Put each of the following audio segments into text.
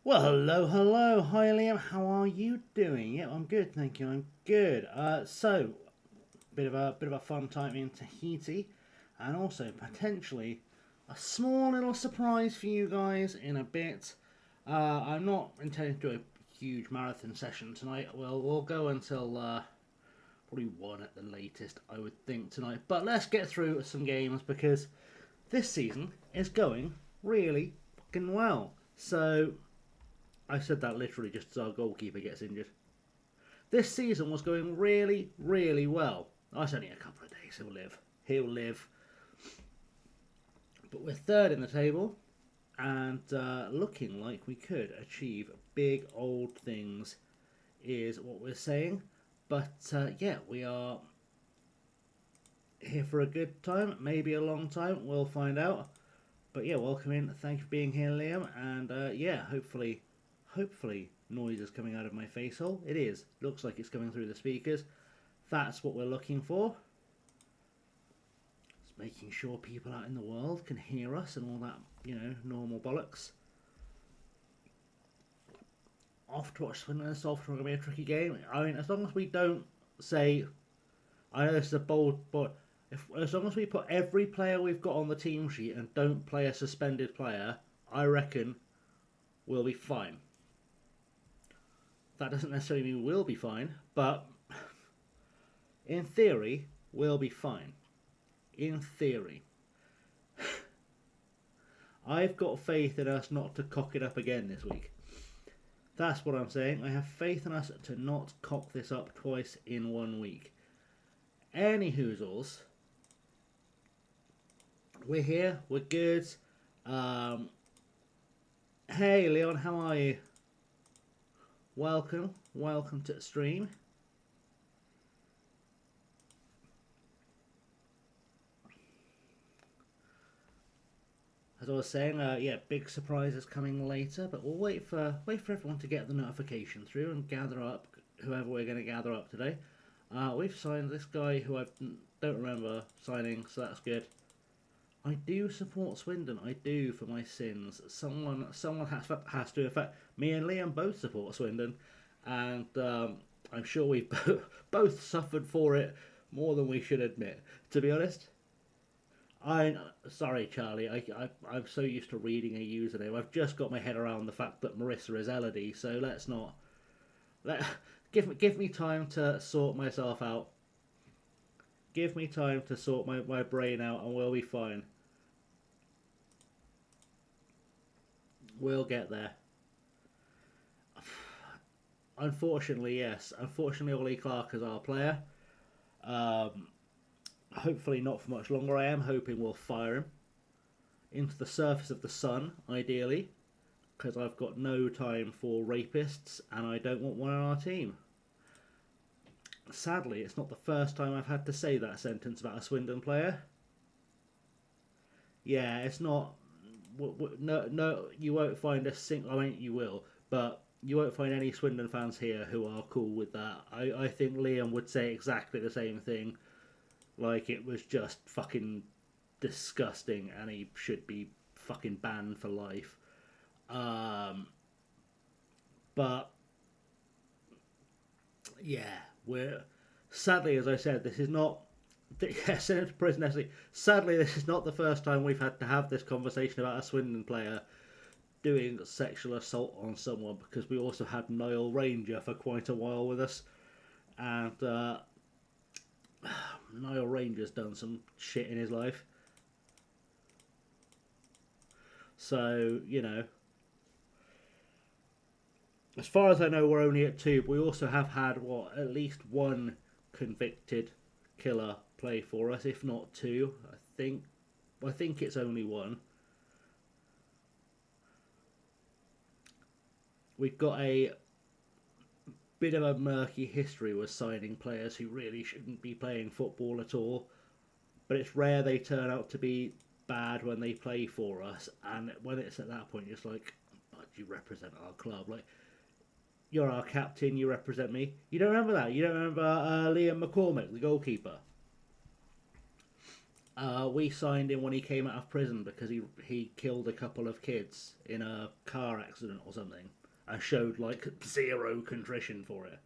Well, hello. Hi, Liam. How are you doing? Yeah, I'm good, thank you. I'm good. So, bit of a fun time in Tahiti, and also potentially a small little surprise for you guys in a bit. I'm not intending to do a huge marathon session tonight. We'll go until probably one at the latest, I would think tonight. But let's get through some games because this season is going really fucking well. So I said that literally just as our goalkeeper gets injured. This season was going really, really well. That's only a couple of days. He'll live. He'll live. But we're third in the table and looking like we could achieve big old things, is what we're saying. But yeah, we are here for a good time, maybe a long time. We'll find out. But yeah, welcome in. Thank you for being here, Liam. And yeah, hopefully noise is coming out of my face hole. It is. Looks like it's coming through the speakers. That's what we're looking for. It's making sure people out in the world can hear us and all that, normal bollocks. Off to watch Swindon and Soft going to be a tricky game. I mean, as long as we don't say, I know this is a bold, but as long as we put every player we've got on the team sheet and don't play a suspended player, I reckon we'll be fine. That doesn't necessarily mean we'll be fine, but in theory, we'll be fine. In theory. I've got faith in us not to cock it up again this week. That's what I'm saying. I have faith in us to not cock this up twice in 1 week. Any hoozles. We're here. We're good. Hey, Leon, how are you? Welcome to the stream. As I was saying, yeah, big surprises coming later, but we'll wait for everyone to get the notification through and gather up whoever we're going to gather up today. We've signed this guy who I don't remember signing, so that's good. I do support Swindon. I do, for my sins. Someone has to. In fact, me and Liam both support Swindon, and I'm sure we've both suffered for it more than we should admit. To be honest, sorry, Charlie. I'm so used to reading a username. I've just got my head around the fact that Marissa is Elodie. So let's not. Give me time to sort myself out. Give me time to sort my brain out, and we'll be fine. We'll get there. Unfortunately, yes. Unfortunately, Ollie Clark is our player. Hopefully not for much longer. I am hoping we'll fire him into the surface of the sun, ideally, because I've got no time for rapists, and I don't want one on our team. Sadly, it's not the first time I've had to say that sentence about a Swindon player. Yeah, it's not. No, you won't find a single. I mean, you will, but you won't find any Swindon fans here who are cool with that. I think Liam would say exactly the same thing. Like, it was just fucking disgusting, and he should be fucking banned for life. But yeah, we're sadly, as I said, this is not. Send him to prison necessarily. Sadly, this is not the first time we've had to have this conversation about a Swindon player doing sexual assault on someone, because we also had Niall Ranger for quite a while with us, and Niall Ranger's done some shit in his life. So, as far as I know, we're only at 2, but we also have had, at least one convicted killer play for us, if not 2. I think it's only 1. We've got a bit of a murky history with signing players who really shouldn't be playing football at all, but it's rare they turn out to be bad when they play for us, and when it's at that point, it's like, you represent our club, like, you're our captain, you represent me. You don't remember that? You don't remember Liam McCormick, the goalkeeper? We signed him when he came out of prison because he killed a couple of kids in a car accident or something. and showed like zero contrition for it.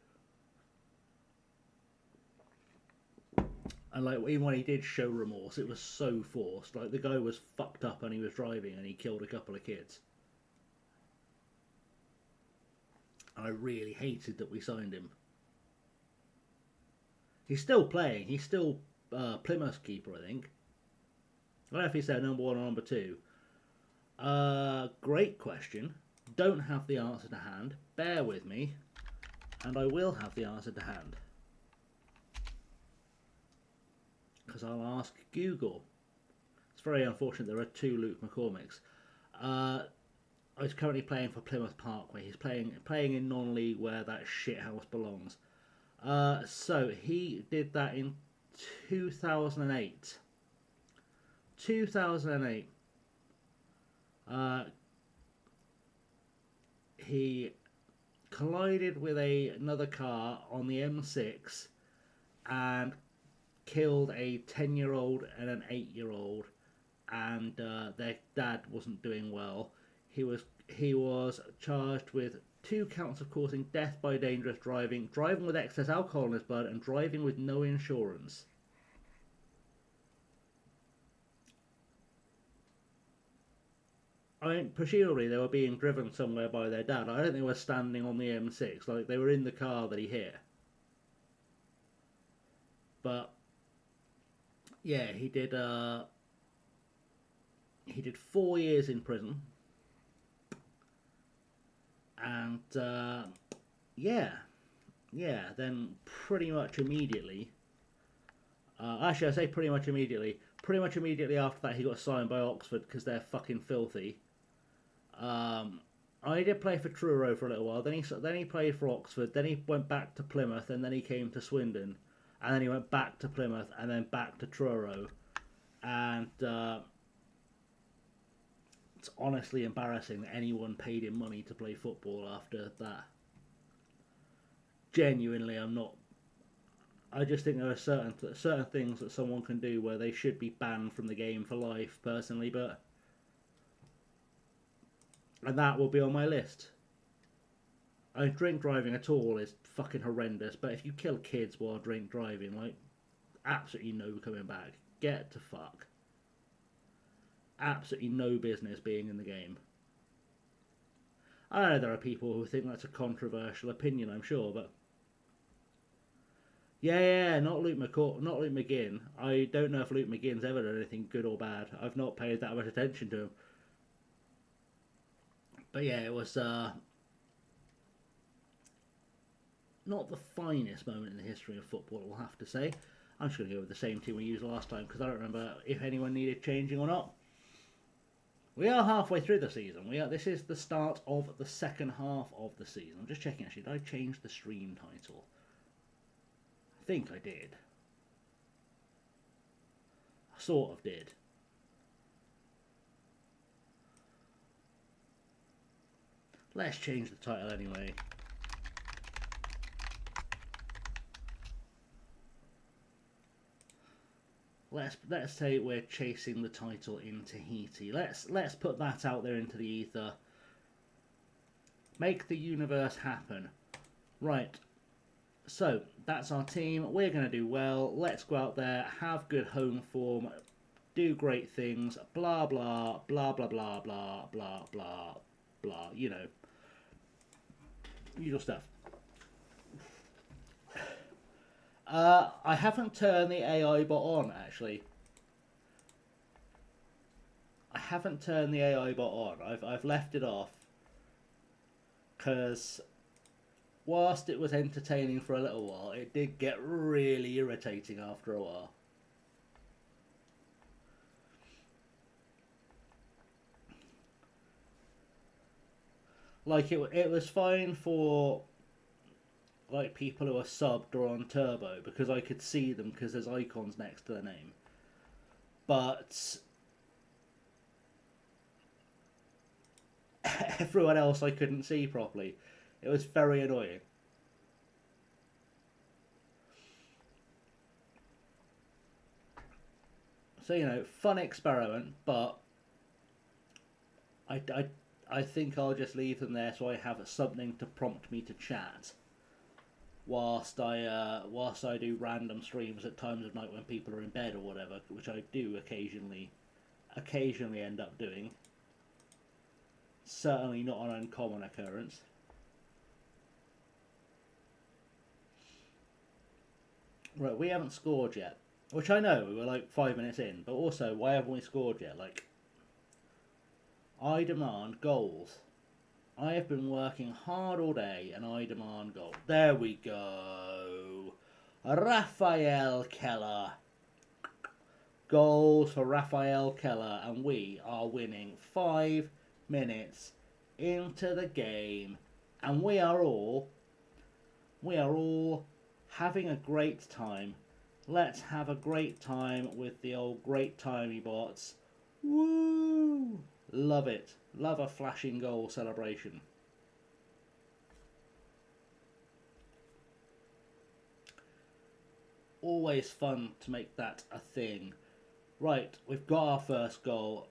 And like even when he did show remorse, it was so forced. Like the guy was fucked up and he was driving and he killed a couple of kids. And I really hated that we signed him. He's still playing. He's still Plymouth's keeper, I think. I don't know if he's their number one or number two. Great question. Don't have the answer to hand. Bear with me, and I will have the answer to hand. Because I'll ask Google. It's very unfortunate there are two Luke McCormicks. He's currently playing for Plymouth Parkway. He's playing in non-league where that shithouse belongs. So he did that in 2008. 2008. He collided with another car on the M6 and killed a 10-year-old and an 8-year-old, and their dad wasn't doing well. He was charged with 2 counts of causing death by dangerous driving, driving with excess alcohol in his blood, and driving with no insurance. I mean, presumably they were being driven somewhere by their dad. I don't think they were standing on the M6. Like, they were in the car that he hit. But yeah, he did 4 years in prison. And then pretty much immediately, actually I say pretty much immediately after that he got signed by Oxford because they're fucking filthy. I did play for Truro for a little while, then he played for Oxford, then he went back to Plymouth, and then he came to Swindon, and then he went back to Plymouth, and then back to Truro, and it's honestly embarrassing that anyone paid him money to play football after that. Genuinely, I just think there are certain things that someone can do where they should be banned from the game for life, personally, and that will be on my list. I mean, drink driving at all is fucking horrendous, but if you kill kids while drink driving, like, absolutely no coming back. Get to fuck. Absolutely no business being in the game. I know there are people who think that's a controversial opinion, I'm sure, but not Luke McGinn. I don't know if Luke McGinn's ever done anything good or bad. I've not paid that much attention to him. But yeah, it was not the finest moment in the history of football, I'll have to say. I'm just going to go with the same team we used last time because I don't remember if anyone needed changing or not. We are halfway through the season. This is the start of the second half of the season. I'm just checking actually. Did I change the stream title? I think I did. I sort of did. Let's change the title anyway. Let's say we're chasing the title in Tahiti. Let's put that out there into the ether. Make the universe happen. Right. So that's our team. We're going to do well. Let's go out there, have good home form, do great things. Blah blah blah blah blah blah blah blah blah. You know, usual stuff. I haven't turned the AI bot on, actually. I haven't turned the AI bot on. I've left it off. Because whilst it was entertaining for a little while, it did get really irritating after a while. Like, it was fine for like people who are subbed or on turbo because I could see them because there's icons next to their name, but everyone else I couldn't see properly. It was very annoying. So, you know, fun experiment, but I I think I'll just leave them there so I have something to prompt me to chat whilst I do random streams at times of night when people are in bed or whatever, which I do occasionally end up doing. Certainly not an uncommon occurrence. Right, we haven't scored yet, which I know we're like 5 minutes in, but also why haven't we scored yet? Like, I demand goals. I have been working hard all day and I demand goals. There we go. Raphael Keller. Goals for Raphael Keller, and we are winning 5 minutes into the game, and we are all having a great time. Let's have a great time with the old great timey bots. Woo! Love it. Love a flashing goal celebration. Always fun to make that a thing. Right, we've got our first goal.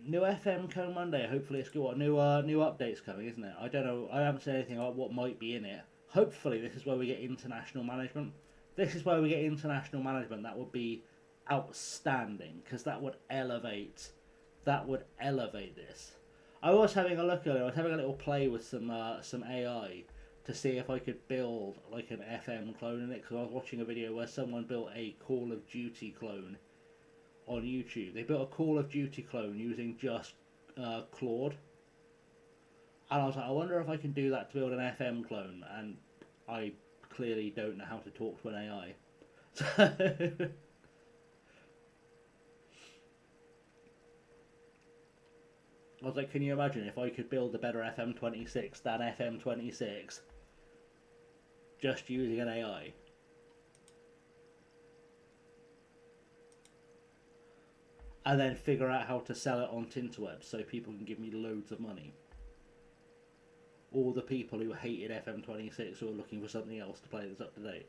New FM coming Monday. Hopefully it's got new updates coming, isn't it? I don't know. I haven't said anything about what might be in it. Hopefully this is where we get international management. That would be outstanding, because that would elevate this. I was having a look at it. I was having a little play with some AI to see if I could build like an FM clone in it, because I was watching a video where someone built a Call of Duty clone on YouTube. They built a Call of Duty clone using just Claude, and I was like, I wonder if I can do that to build an FM clone, and I clearly don't know how to talk to an AI. So I was like, can you imagine if I could build a better FM26 than FM26 just using an AI? And then figure out how to sell it on Tinterweb so people can give me loads of money. All the people who hated FM26 who are looking for something else to play that's up to date.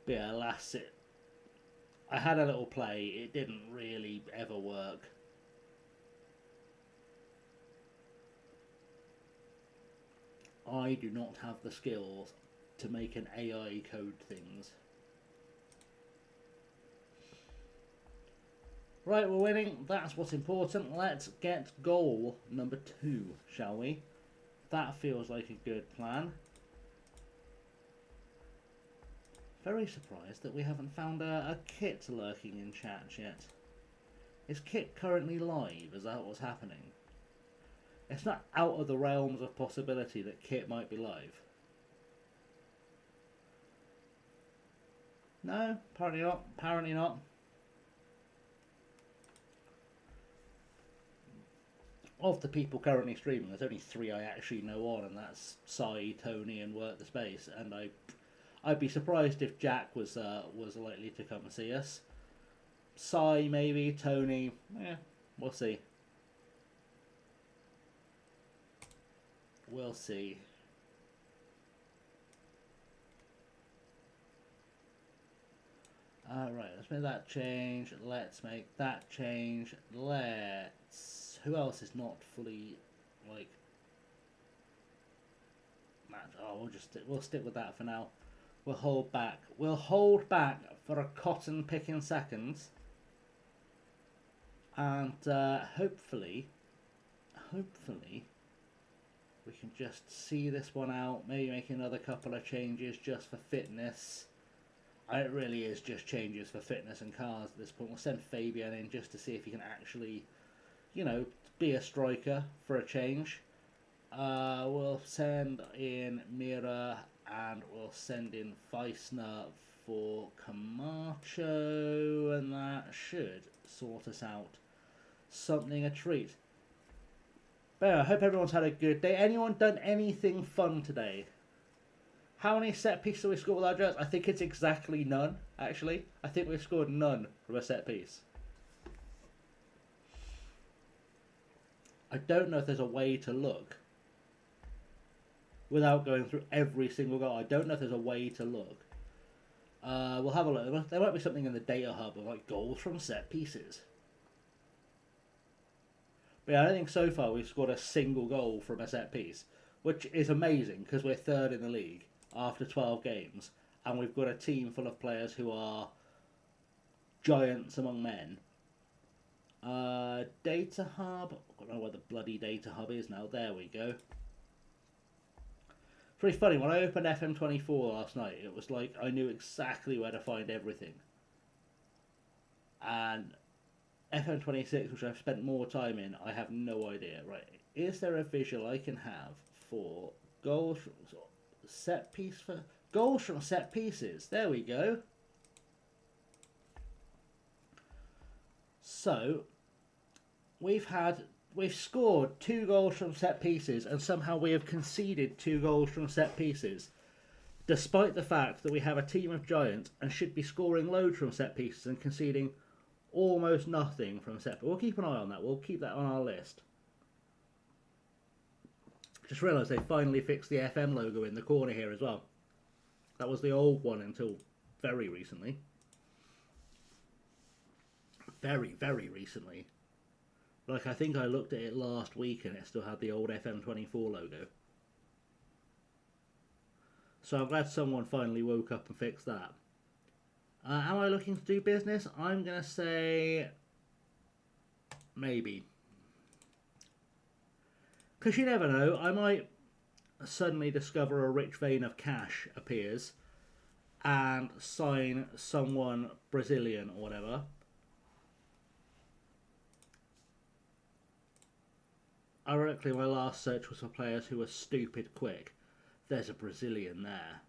But yeah, alas, I had a little play. It didn't really ever work. I do not have the skills to make an AI code things. Right, we're winning. That's what's important. Let's get goal number 2, shall we? That feels like a good plan. Very surprised that we haven't found a Kit lurking in chat yet. Is Kit currently live? Is that what's happening? It's not out of the realms of possibility that Kit might be live. No, apparently not. Apparently not. Of the people currently streaming, there's only 3 I actually know on, and that's Sai, Tony, and Work the Space. And I'd be surprised if Jack was likely to come and see us. Sai, maybe. Tony, we'll see. We'll see. Alright, let's make that change. Let's make that change. Let's... Who else is not fully, like... Oh, we'll stick with that for now. We'll hold back. We'll hold back for a cotton picking seconds. And hopefully, we can just see this one out. Maybe make another couple of changes just for fitness. It really is just changes for fitness and cars at this point. We'll send Fabian in just to see if he can actually, you know, be a striker for a change. We'll send in Mira, and we'll send in Feissner for Camacho, and that should sort us out. Something a treat. But anyway, I hope everyone's had a good day. Anyone done anything fun today? How many set pieces have we scored with our jets? I think it's exactly none, actually. I think we've scored none from a set piece. I don't know if there's a way to look without going through every single goal. I don't know if there's a way to look. We'll have a look. There might be something in the data hub of like goals from set pieces. But yeah, I don't think so far we've scored a single goal from a set piece, which is amazing because we're third in the league after 12 games, and we've got a team full of players who are giants among men. Data hub. I don't know where the bloody data hub is now. There we go. Pretty funny, when I opened FM24 last night, it was like I knew exactly where to find everything. And FM26, which I've spent more time in, I have no idea. Right, is there a visual I can have for goals from set piece for goals from set pieces? There we go. So we've scored 2 goals from set pieces, and somehow we have conceded 2 goals from set pieces, despite the fact that we have a team of giants and should be scoring loads from set pieces and conceding almost nothing from set. But we'll keep an eye on that. We'll keep that on our list. Just realised they finally fixed the FM logo in the corner here as well. That was the old one until very recently. Very, very recently. Like, I think I looked at it last week and it still had the old FM24 logo. So I'm glad someone finally woke up and fixed that. Am I looking to do business? I'm going to say maybe. Because you never know, I might suddenly discover a rich vein of cash appears and sign someone Brazilian or whatever. Ironically, my last search was for players who were stupid quick. There's a Brazilian there.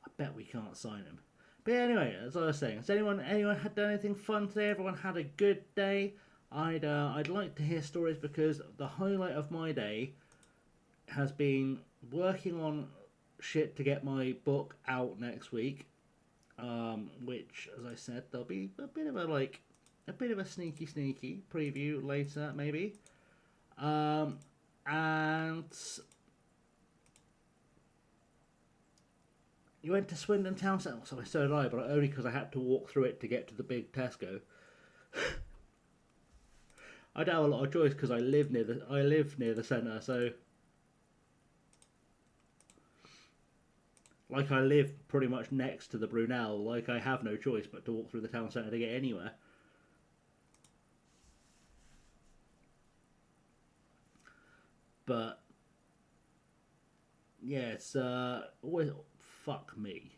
I bet we can't sign him. But yeah, anyway, as I was saying, has anyone had done anything fun today? Everyone had a good day? I'd like to hear stories, because the highlight of my day has been working on shit to get my book out next week. Which, as I said, there'll be a bit of a sneaky preview later, maybe. And you went to Swindon Town Centre. So did I, but only because I had to walk through it to get to the big Tesco. I don't have a lot of choice because I live near the centre, so like I live pretty much next to the Brunel. Like, I have no choice but to walk through the town centre to get anywhere. But yeah, it's always fuck me.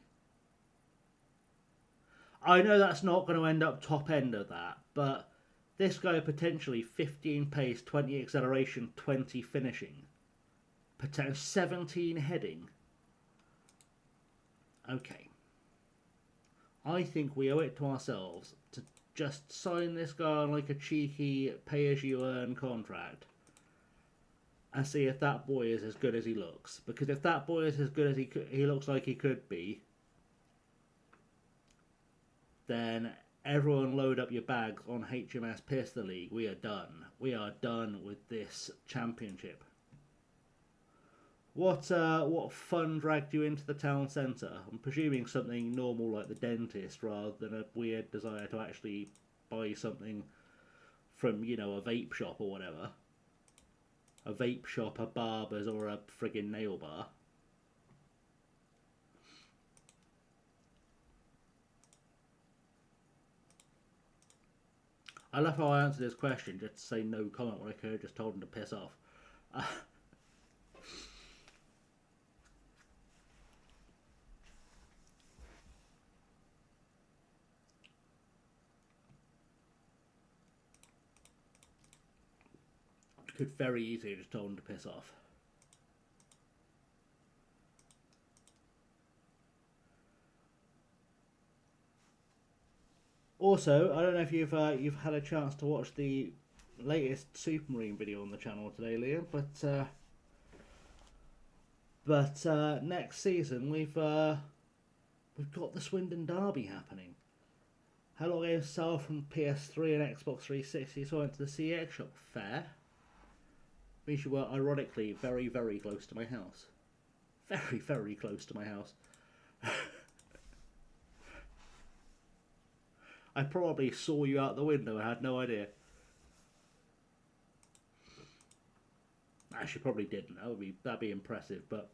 I know that's not going to end up top end of that, but this guy potentially 15 pace, 20 acceleration, 20 finishing, 17 heading. Okay, I think we owe it to ourselves to just sign this guy on like a cheeky pay-as-you-earn contract and see if that boy is as good as he looks. Because if that boy is as good as he looks like he could be, then everyone load up your bags on HMS Piss the League. We are done. We are done with this championship. What fun dragged you into the town centre? I'm presuming something normal like the dentist, rather than a weird desire to actually buy something from, you know, a vape shop or whatever. A vape shop, a barber's, or a friggin' nail bar. I love how I answered this question just to say no comment when I could have just told him to piss off. Could very easily have just told him to piss off. Also, I don't know if you've had a chance to watch the latest Supermarine video on the channel today, Liam, but next season we've got the Swindon Derby happening. Hello games sell from PS3 and Xbox 360, so I went to the CX shop. Fair. Means you were ironically very, very close to my house. Very, very close to my house. I probably saw you out the window and had no idea. Actually, probably didn't. That'd be impressive, but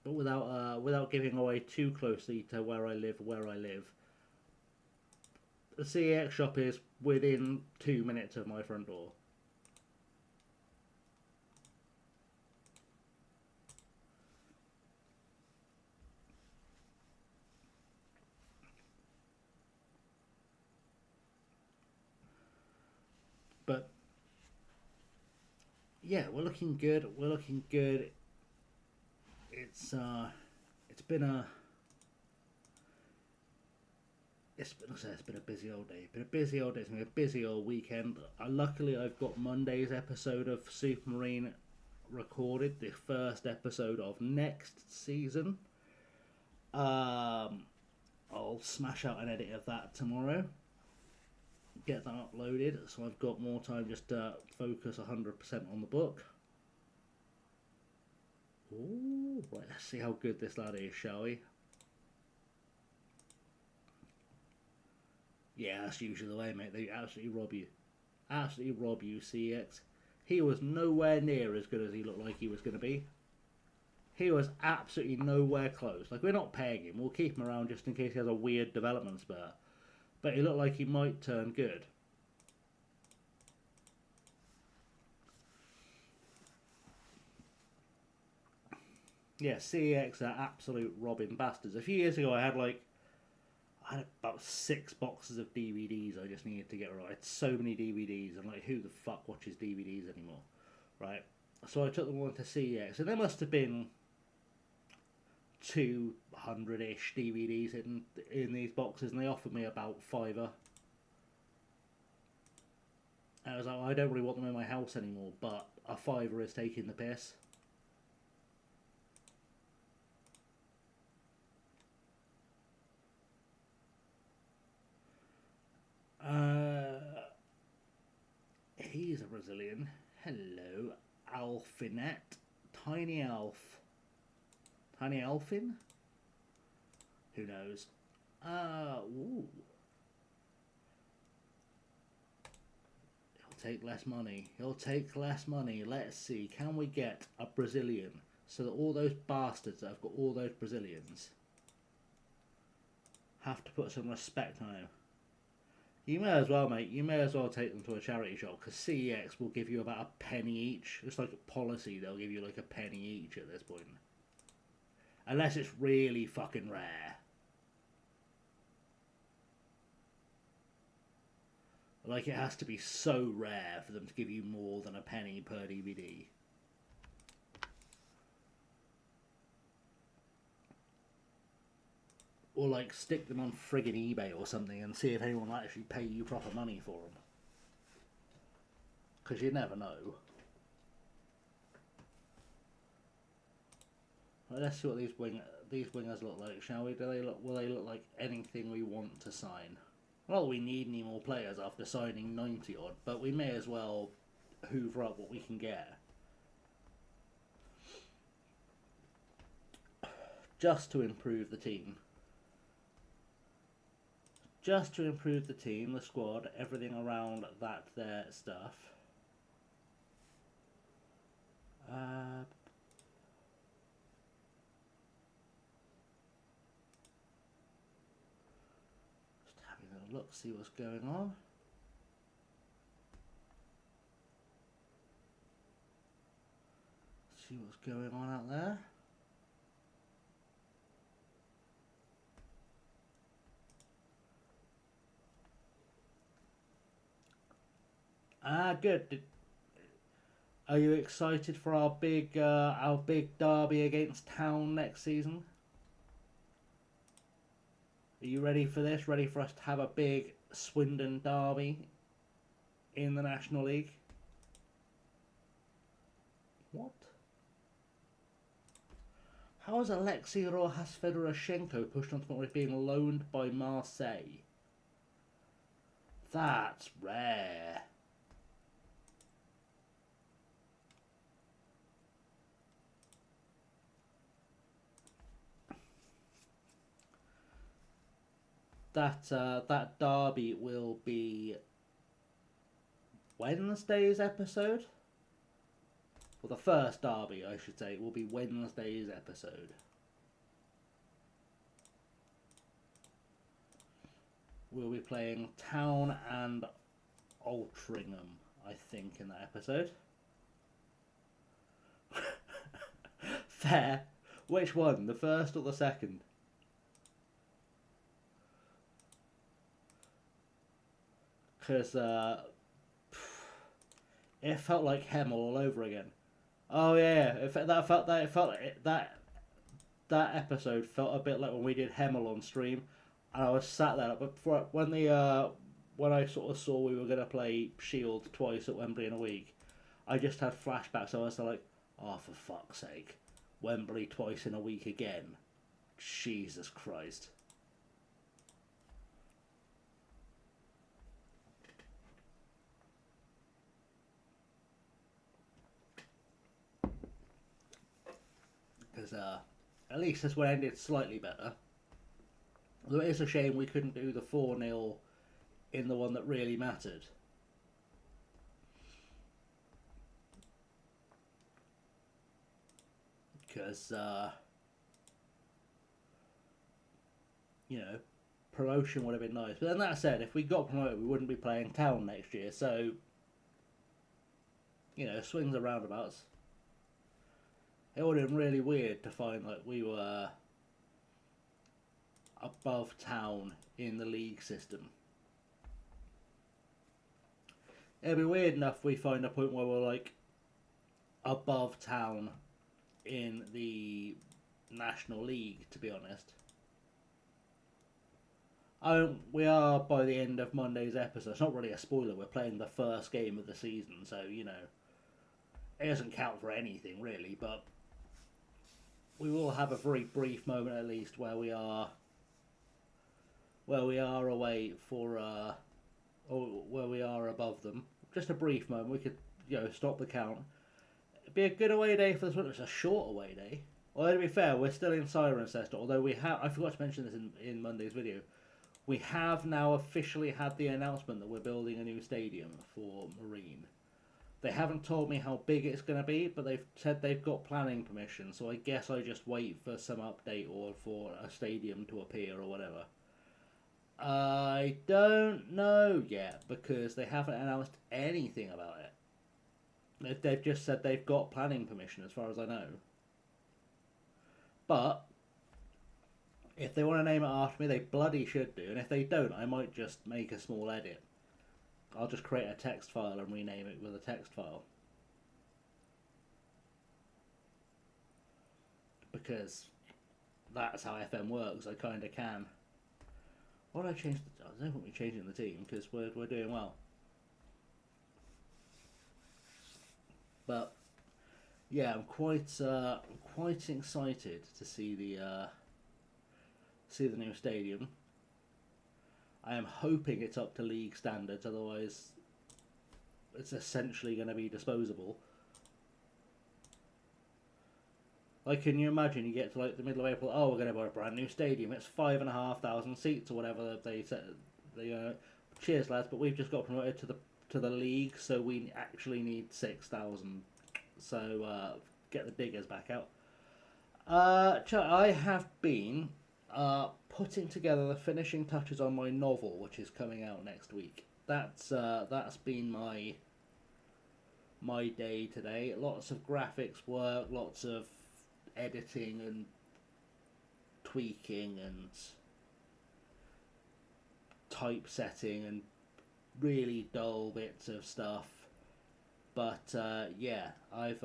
without giving away too closely to where I live, the CEX shop is within 2 minutes of my front door. But yeah, we're looking good. We're looking good. It's been a it's been a busy old day. Been a busy old day. It's been a busy old weekend. Luckily, I've got Monday's episode of Supermarine recorded. The first episode of next season. I'll smash out an edit of that tomorrow. Get that uploaded, so I've got more time just to focus 100% on the book. Ooh, right, let's see how good this lad is, shall we? Yeah, that's usually the way, mate. They absolutely rob you. Absolutely rob you, CX. He was nowhere near as good as he looked like he was going to be. He was absolutely nowhere close. Like, we're not paying him. We'll keep him around just in case he has a weird development spurt. But he looked like he might turn good. Yeah, CEX are absolute robbing bastards. A few years ago, I had about 6 boxes of DVDs I just needed to get right. I had so many DVDs, and like, who the fuck watches DVDs anymore, right? So I took them all to CEX, and there must have been 200-ish DVDs in these boxes, and they offered me about £5. And I was like, well, I don't really want them in my house anymore, but a £5 is taking the piss. He's a Brazilian. Hello, Alfinet. Tiny Elf. Tiny Elfin? Who knows? Ooh. He'll take less money. He'll take less money. Let's see. Can we get a Brazilian? So that all those bastards that have got all those Brazilians have to put some respect on him. You may as well, mate. You may as well take them to a charity shop, because CEX will give you about a penny each. It's like a policy. They'll give you like a penny each at this point. Unless it's really fucking rare. Like, it has to be so rare for them to give you more than a penny per DVD. Or, like, stick them on friggin' eBay or something and see if anyone will actually pay you proper money for them. Because you never know. Right, let's see what these wingers look like, shall we? Will they look like anything we want to sign? Not that we need any more players after signing 90 odd, but we may as well hoover up what we can get. Just to improve the team. Just to improve the team, the squad, everything around that there stuff. Just having a look, see what's going on. See what's going on out there. Good. Are you excited for our big derby against Town next season? Are you ready for this? Ready for us to have a big Swindon derby in the National League? What? How is Alexei Rojas Fedoroshenko pushed on to the point of being loaned by Marseille? That's rare. that derby will be Wednesday's episode. Well, the first derby, I should say, will be Wednesday's episode. We'll be playing Town and Altrincham, I think, in that episode. Fair. Which one? The first or the second? Because it felt like Hemel all over again. Oh yeah, that episode felt a bit like when we did Hemel on stream, and I was sat there. But before, when I sort of saw we were gonna play Shield twice at Wembley in a week, I just had flashbacks. So I was like, oh, for fuck's sake, Wembley twice in a week again. Jesus Christ. Because at least this one ended slightly better. Although it is a shame we couldn't do the 4-0 in the one that really mattered. Because, promotion would have been nice. But then that said, if we got promoted, we wouldn't be playing Town next year. So, swings and roundabouts. It would have been really weird to find like we were above Town in the league system. It'd be weird enough if we find a point where we're like above Town in the National League, to be honest. We are by the end of Monday's episode. It's not really a spoiler. We're playing the first game of the season, so it doesn't count for anything really. But we will have a very brief moment at least where we are away for or where we are above them. Just a brief moment. We could stop the count. It'd be a good away day for this one. It's a short away day. Although to be fair, we're still in Cirencester. Although I forgot to mention this in Monday's video. We have now officially had the announcement that we're building a new stadium for Marine. They haven't told me how big it's going to be, but they've said they've got planning permission, so I guess I just wait for some update or for a stadium to appear or whatever. I don't know yet, because they haven't announced anything about it. They've just said they've got planning permission, as far as I know. But if they want to name it after me, they bloody should do. And if they don't, I might just make a small edit. I'll just create a text file and rename it with a text file. Because that's how FM works, I kind of can. Why did I change the... I don't think we're changing the team, because we're doing well. But, yeah, I'm quite excited to see the new stadium. I am hoping it's up to league standards, otherwise it's essentially going to be disposable. Like, can you imagine you get to like the middle of April, we're going to buy a brand new stadium, it's 5,500 seats or whatever they said. Cheers lads, but we've just got promoted to the league, so we actually need 6,000. So get the diggers back out. I have been putting together the finishing touches on my novel, which is coming out next week. That's been my day today. Lots of graphics work, lots of editing and tweaking and typesetting and really dull bits of stuff. But yeah, I've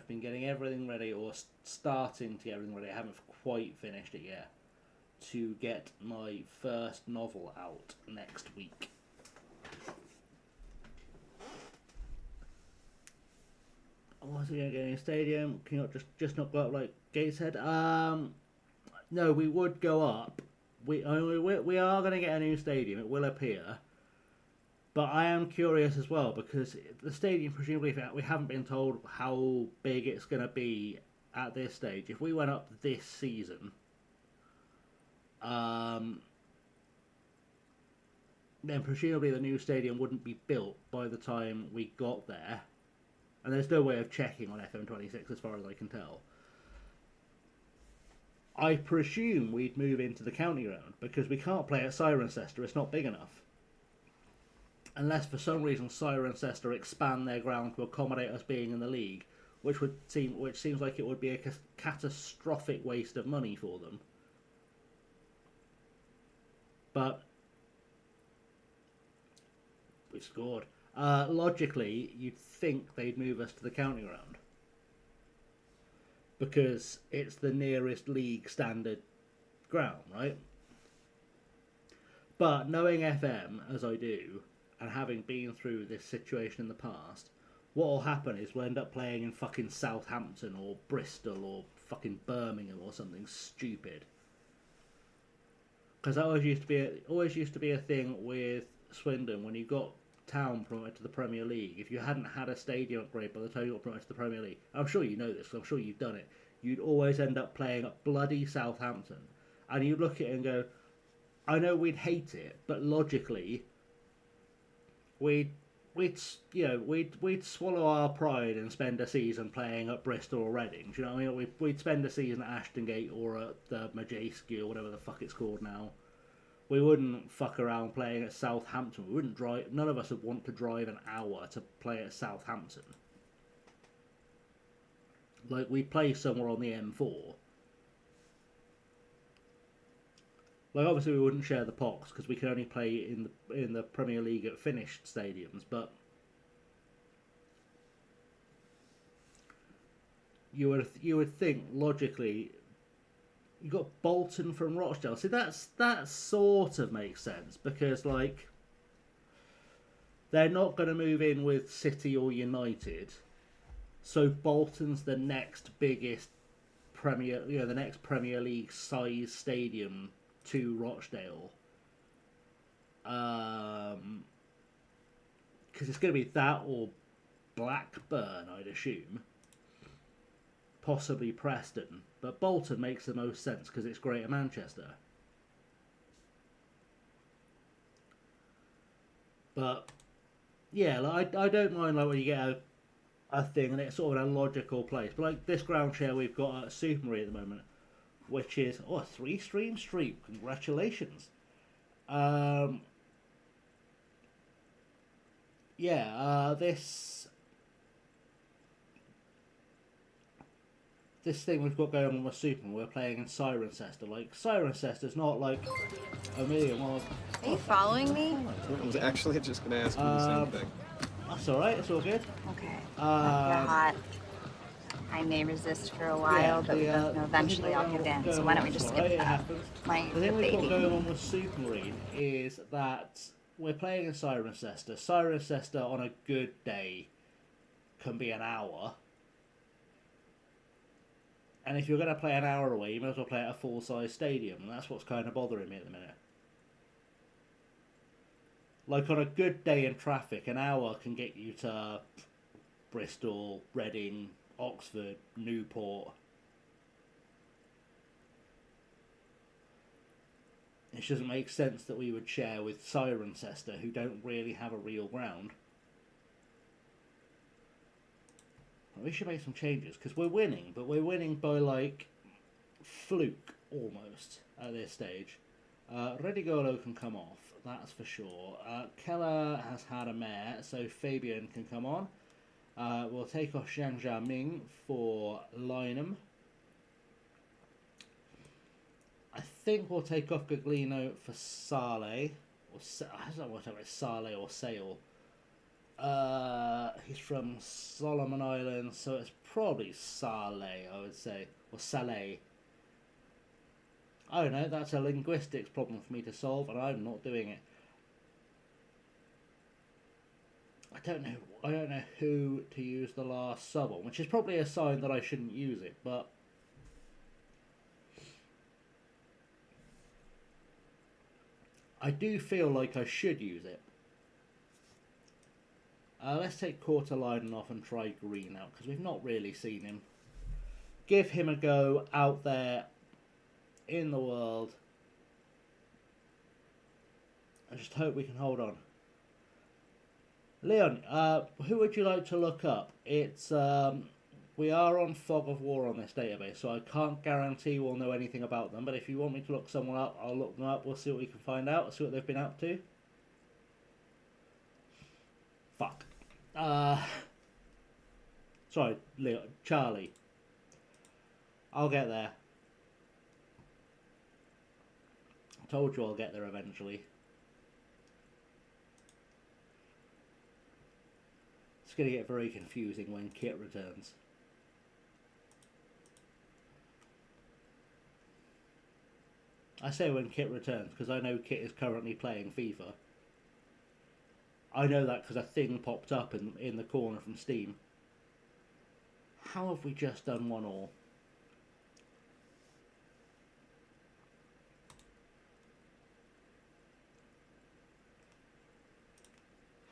been getting everything ready, or starting to get everything ready. I haven't quite finished it yet, to get my first novel out next week. Was we going to get in a stadium? Can you not just not go up like Gateshead? No, we would go up. We are going to get a new stadium. It will appear. But I am curious as well, because the stadium, presumably, we haven't been told how big it's going to be at this stage. If we went up this season, then presumably the new stadium wouldn't be built by the time we got there. And there's no way of checking on FM26 as far as I can tell. I presume we'd move into the county ground because we can't play at Cirencester, it's not big enough. Unless for some reason Cirencester expand their ground to accommodate us being in the league, which seems like it would be a catastrophic waste of money for them. But we scored. Logically, you'd think they'd move us to the county ground because it's the nearest league standard ground, right? But knowing FM as I do, and having been through this situation in the past, what will happen is we'll end up playing in fucking Southampton or Bristol or fucking Birmingham or something stupid. Because that always used to be a thing with Swindon when you got Town promoted to the Premier League. If you hadn't had a stadium upgrade by the time you got promoted to the Premier League, I'm sure you know this because I'm sure you've done it, you'd always end up playing at bloody Southampton, and you'd look at it and go, I know we'd hate it, but logically we'd swallow our pride and spend a season playing at Bristol or Reading. Do you know what I mean? We'd spend a season at Ashton Gate or at the Majeski or whatever the fuck it's called now. We wouldn't fuck around playing at Southampton. We wouldn't drive. None of us would want to drive an hour to play at Southampton. Like, we play somewhere on the M4. Like, obviously we wouldn't share the pox because we can only play in the Premier League at finished stadiums, but you would think logically you got Bolton from Rochdale. See, that sort of makes sense because like they're not going to move in with City or United, so Bolton's the next biggest the next Premier League size stadium to Rochdale. Because it's going to be that or Blackburn, I'd assume. Possibly Preston. But Bolton makes the most sense because it's Greater Manchester. But, yeah, like, I don't mind like when you get a thing and it's sort of a logical place. But like this ground share we've got at Supermarine at the moment, which is, a 3-stream streak. Congratulations. This thing we've got going on with Superman, we're playing in Cirencester. Like, Cirencester's not like a million miles. Are you following me? I was actually just going to ask you the same thing. That's alright, it's all good. Okay. You're hot. I may resist for a while, but eventually I'll give in. So why don't we just skip that? The thing we've got going on with Supermarine is that we're playing in Cirencester. Cirencester on a good day can be an hour. And if you're going to play an hour away, you might as well play at a full-size stadium. And that's what's kind of bothering me at the minute. Like, on a good day in traffic, an hour can get you to Bristol, Reading, Oxford, Newport. It just doesn't make sense that we would share with Cirencester, who don't really have a real ground. We should make some changes, because we're winning, but we're winning by, like, fluke, almost, at this stage. Redigolo can come off, that's for sure. Keller has had a mare, so Fabian can come on. We'll take off Zhang Jiaming for Lynham. I think we'll take off Gaglino for Saleh. I don't know what it's Saleh or Sale. He's from Solomon Islands, so it's probably Saleh, I would say. Or Saleh. I don't know, that's a linguistics problem for me to solve, and I'm not doing it. I don't know who to use the last sub on, which is probably a sign that I shouldn't use it, but I do feel like I should use it. Let's take Courtalainen off and try Green out, because we've not really seen him. Give him a go out there in the world. I just hope we can hold on. Leon, who would you like to look up? It's we are on Fog of War on this database, so I can't guarantee we'll know anything about them. But if you want me to look someone up, I'll look them up. We'll see what we can find out. See what they've been up to. Fuck. Sorry, Leon. Charlie. I'll get there. I told you I'll get there eventually. It's going to get very confusing when Kit returns. I say when Kit returns because I know Kit is currently playing FIFA. I know that because a thing popped up in the corner from Steam. How have we just done 1-1?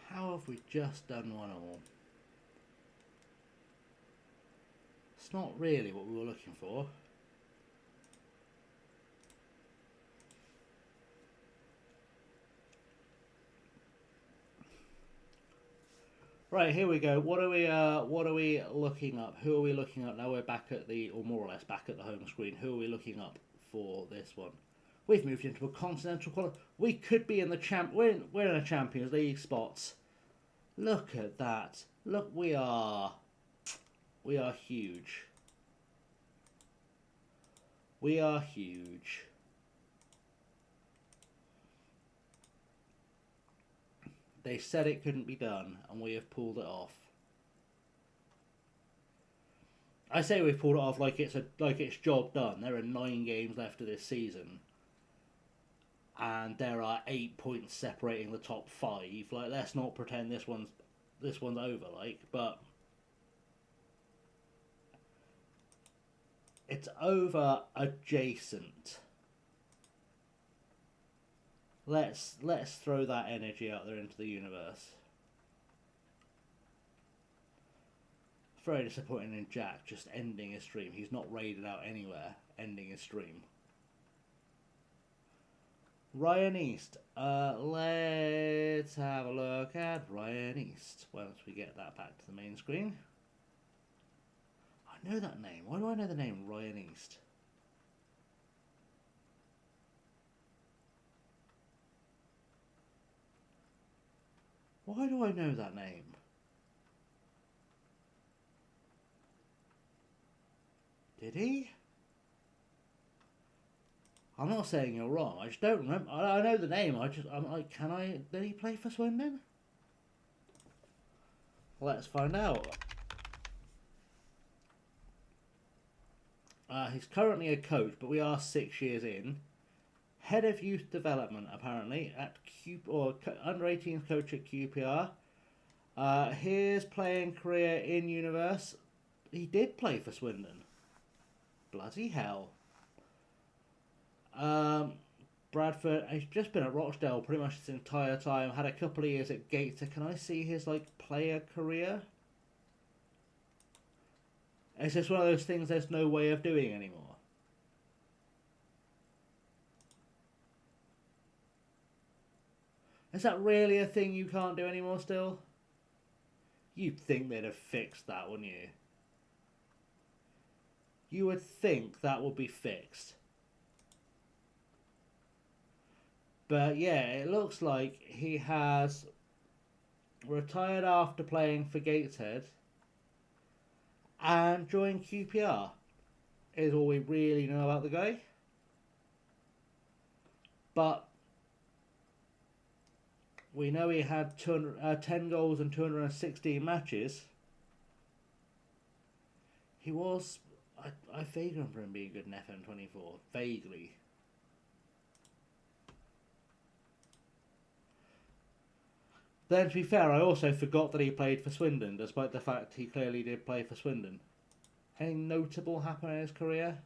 How have we just done 1-1? It's not really what we were looking for. Right, here we go. What are we looking up? Who are we looking up? Now we're back at or more or less back at the home screen. Who are we looking up for this one? We've moved into a continental quality. We could be in the we're in a Champions League spots. Look at that. Look, we are huge. We are huge. They said it couldn't be done, and we have pulled it off. I say we've pulled it off like it's job done. There are 9 games left of this season, and there are 8 points separating the top 5. Like, let's not pretend this one's over. Like, but it's over adjacent. Let's throw that energy out there into the universe. Very disappointing in Jack just ending his stream. He's not raided out anywhere, ending his stream. Ryan East. Let's have a look at Ryan East once we get that back to the main screen. I know that name. Why do I know the name Ryan East? Why do I know that name? Did he? I'm not saying you're wrong. I just don't remember. I know the name. I'm like, did he play for Swindon? Let's find out. He's currently a coach, but we are 6 years in. Head of youth development, apparently, at under 18s coach at QPR. His playing career in Universe. He did play for Swindon. Bloody hell. Bradford, he's just been at Rochdale pretty much his entire time. Had a couple of years at Gator. Can I see his player career? It's just one of those things there's no way of doing anymore. Is that really a thing you can't do anymore still? You'd think they'd have fixed that, wouldn't you? You would think that would be fixed. But yeah, it looks like he has retired after playing for Gateshead and joined QPR. Is all we really know about the guy. But we know he had 10 goals in 216 matches. He was... I vaguely remember him being good in FM24. Vaguely. Then, to be fair, I also forgot that he played for Swindon, despite the fact he clearly did play for Swindon. Anything notable happen in his career?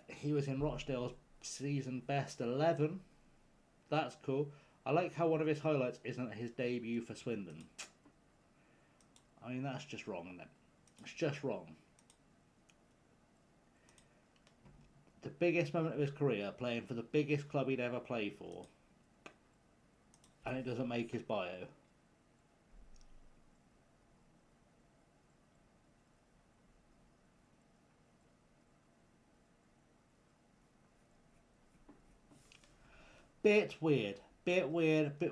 He was in Rochdale's season best 11. That's cool. I like how one of his highlights isn't his debut for Swindon. I mean, that's just wrong, isn't it? It's just wrong. The biggest moment of his career, playing for the biggest club he'd ever play for. And it doesn't make his bio. Bit weird, bit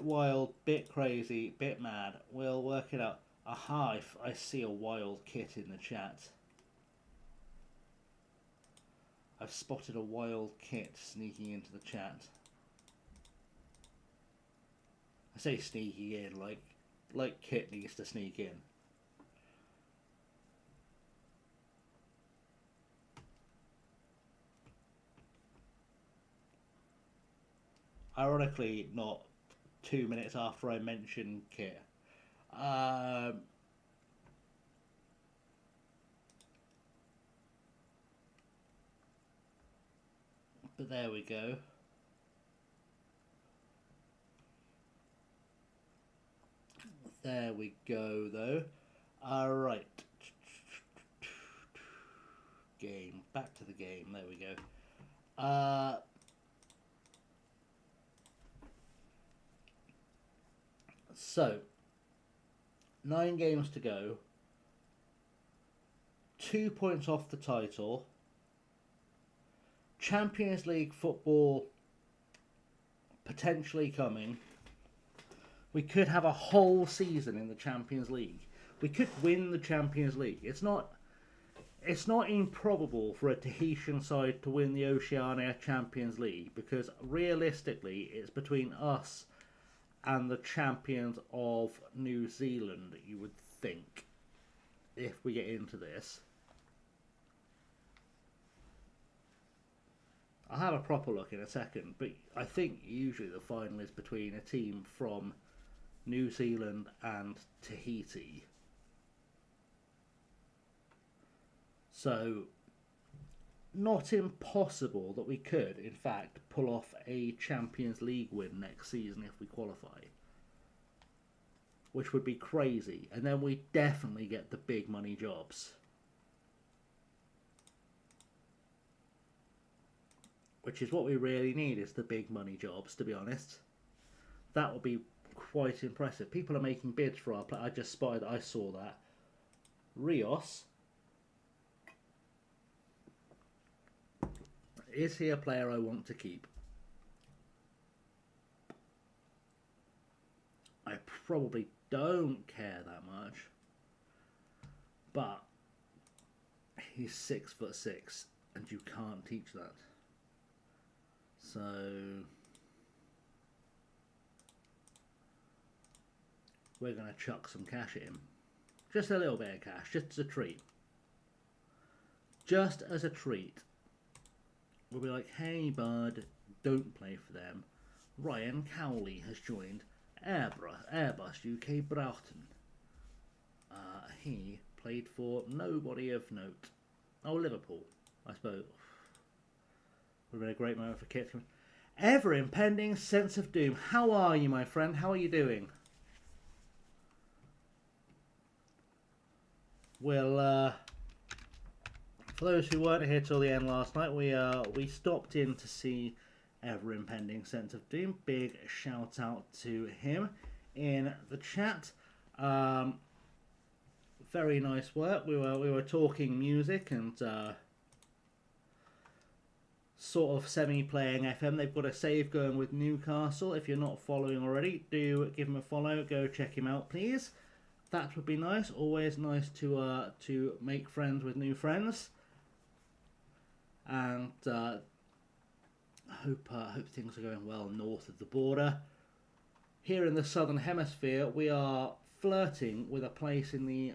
wild, bit crazy, bit mad. We'll work it out. Aha, I see a wild kit in the chat. I've spotted a wild kit sneaking into the chat. I say sneaking in, like kit needs to sneak in. Ironically, not 2 minutes after I mentioned kit. But there we go. There we go, though. Alright. Game. Back to the game. There we go. So, 9 games to go. 2 points off the title. Champions League football potentially coming. We could have a whole season in the Champions League. We could win the Champions League. It's not improbable for a Tahitian side to win the Oceania Champions League, because realistically it's between us and the champions of New Zealand, you would think, if we get into this. I'll have a proper look in a second, but I think usually the final is between a team from New Zealand and Tahiti. So, not impossible that we could, in fact, pull off a Champions League win next season if we qualify. Which would be crazy. And then we definitely get the big money jobs. Which is what we really need, is the big money jobs, to be honest. That would be quite impressive. People are making bids for our play. I just spotted, I saw that. Rios. Is he a player I want to keep? I probably don't care that much. But he's 6'6", and you can't teach that. So we're going to chuck some cash at him. Just a little bit of cash, just as a treat. Just as a treat. We'll be like, hey bud, don't play for them. Ryan Cowley has joined Airbus UK Broughton. He played for nobody of note. Oh, Liverpool, I suppose. Would have been a great moment for Kit. Ever impending sense of doom. How are you, my friend? How are you doing? Well, for those who weren't here till the end last night, we stopped in to see Ever Impending Sense of Doom. Big shout out to him in the chat. Very nice work. We were talking music and sort of semi-playing FM. They've got a save going with Newcastle. If you're not following already, do give him a follow. Go check him out, please. That would be nice. Always nice to make friends with new friends. And hope things are going well north of the border. Here in the southern hemisphere, we are flirting with a place in the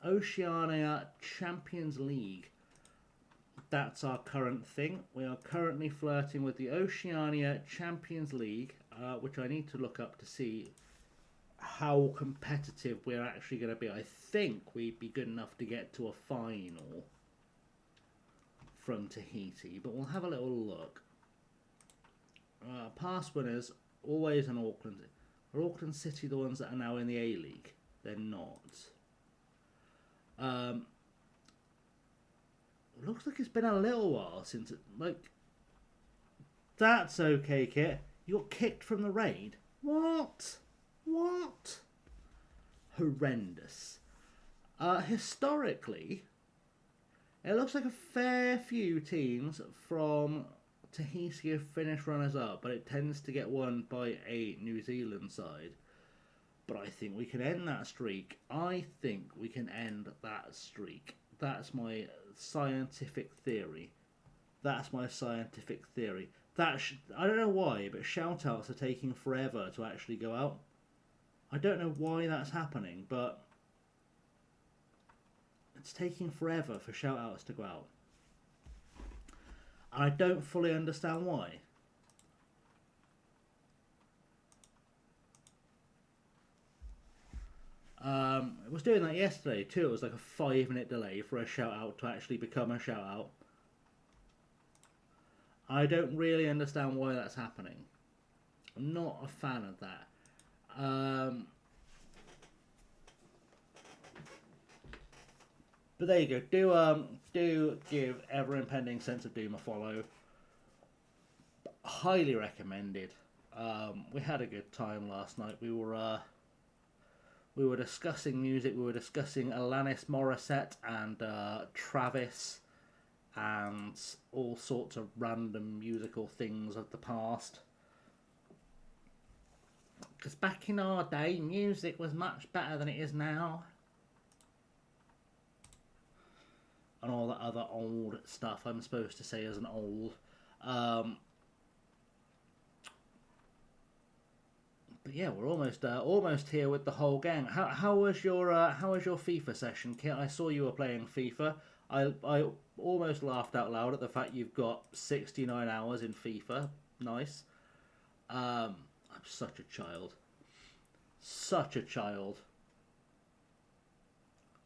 Oceania Champions League. That's our current thing. We are currently flirting with the Oceania Champions League, which I need to look up to see how competitive we're actually going to be. I think we'd be good enough to get to a final from Tahiti, but we'll have a little look. Past winners, always in Auckland. Are Auckland City the ones that are now in the A-League? They're not. looks like it's been a little while since it, like, that's okay, Kit. You got kicked from the raid? What? What? Horrendous. Historically, it looks like a fair few teams from Tahiti have finished runners-up, but it tends to get won by a New Zealand side. But I think we can end that streak. I think we can end that streak. That's my scientific theory. That's my scientific theory. I don't know why, but shout-outs are taking forever to actually go out. I don't know why that's happening, but it's taking forever for shout-outs to go out. And I don't fully understand why. It was doing that yesterday too. It was like a 5-minute delay for a shout-out to actually become a shout-out. I don't really understand why that's happening. I'm not a fan of that. But there you go. Do give Ever Impending Sense of Doom a follow. Highly recommended. We had a good time last night. We were discussing music. We were discussing Alanis Morissette and Travis and all sorts of random musical things of the past. Because back in our day, music was much better than it is now. And all that other old stuff I'm supposed to say as an old. But yeah, we're almost here with the whole gang. How was your FIFA session, Kit? I saw you were playing FIFA. I almost laughed out loud at the fact you've got 69 hours in FIFA. Nice. I'm such a child. Such a child.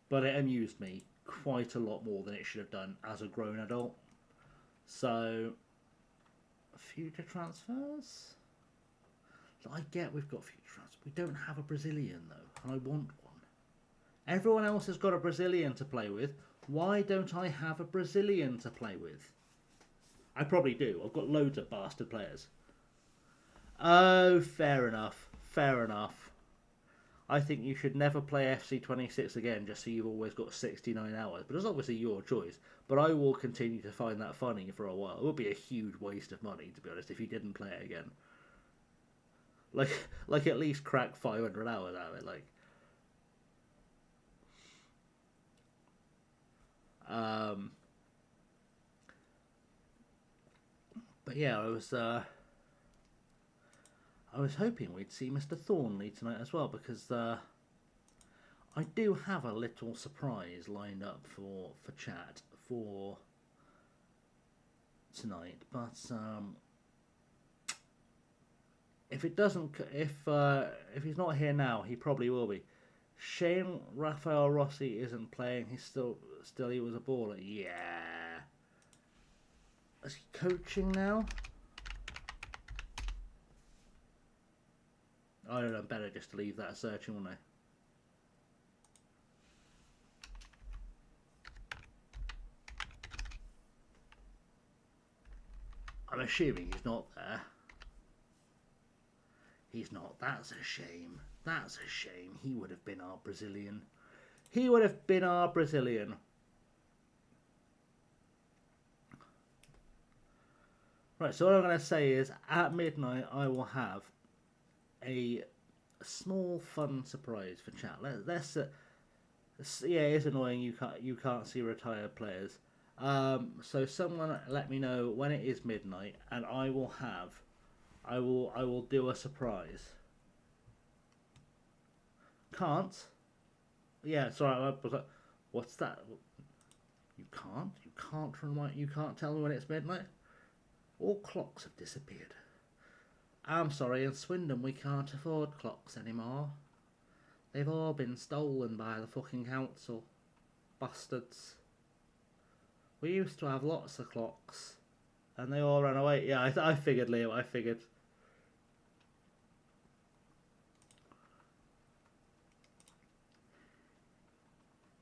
But it amused me quite a lot more than it should have done as a grown adult. So, future transfers? I get we've got future transfers. We don't have a Brazilian though, and I want one. Everyone else has got a Brazilian to play with. Why don't I have a Brazilian to play with? I probably do. I've got loads of bastard players. Oh, fair enough. Fair enough. I think you should never play FC26 again just so you've always got 69 hours. But it's obviously your choice. But I will continue to find that funny for a while. It would be a huge waste of money, to be honest, if you didn't play it again. Like at least crack 500 hours out of it, like. But yeah, I was hoping we'd see Mr. Thornley tonight as well, because I do have a little surprise lined up for chat for tonight. But if he's not here now, he probably will be. Shane Raphael Rossi isn't playing. He's still he was a baller. Yeah. Is he coaching now? I don't know, better just to leave that searching, wouldn't I? I'm assuming he's not there. He's not. That's a shame. That's a shame. He would have been our Brazilian. He would have been our Brazilian. Right, so what I'm going to say is, at midnight, I will have a small, fun surprise for chat. Let's yeah, it's annoying you can't see retired players. So someone let me know when it is midnight, and I will do a surprise. Can't? Yeah, sorry. What's that? You can't tell me when it's midnight. All clocks have disappeared. I'm sorry, in Swindon we can't afford clocks anymore. They've all been stolen by the fucking council. Bastards. We used to have lots of clocks. And they all ran away. Yeah, I figured, Leo, I figured.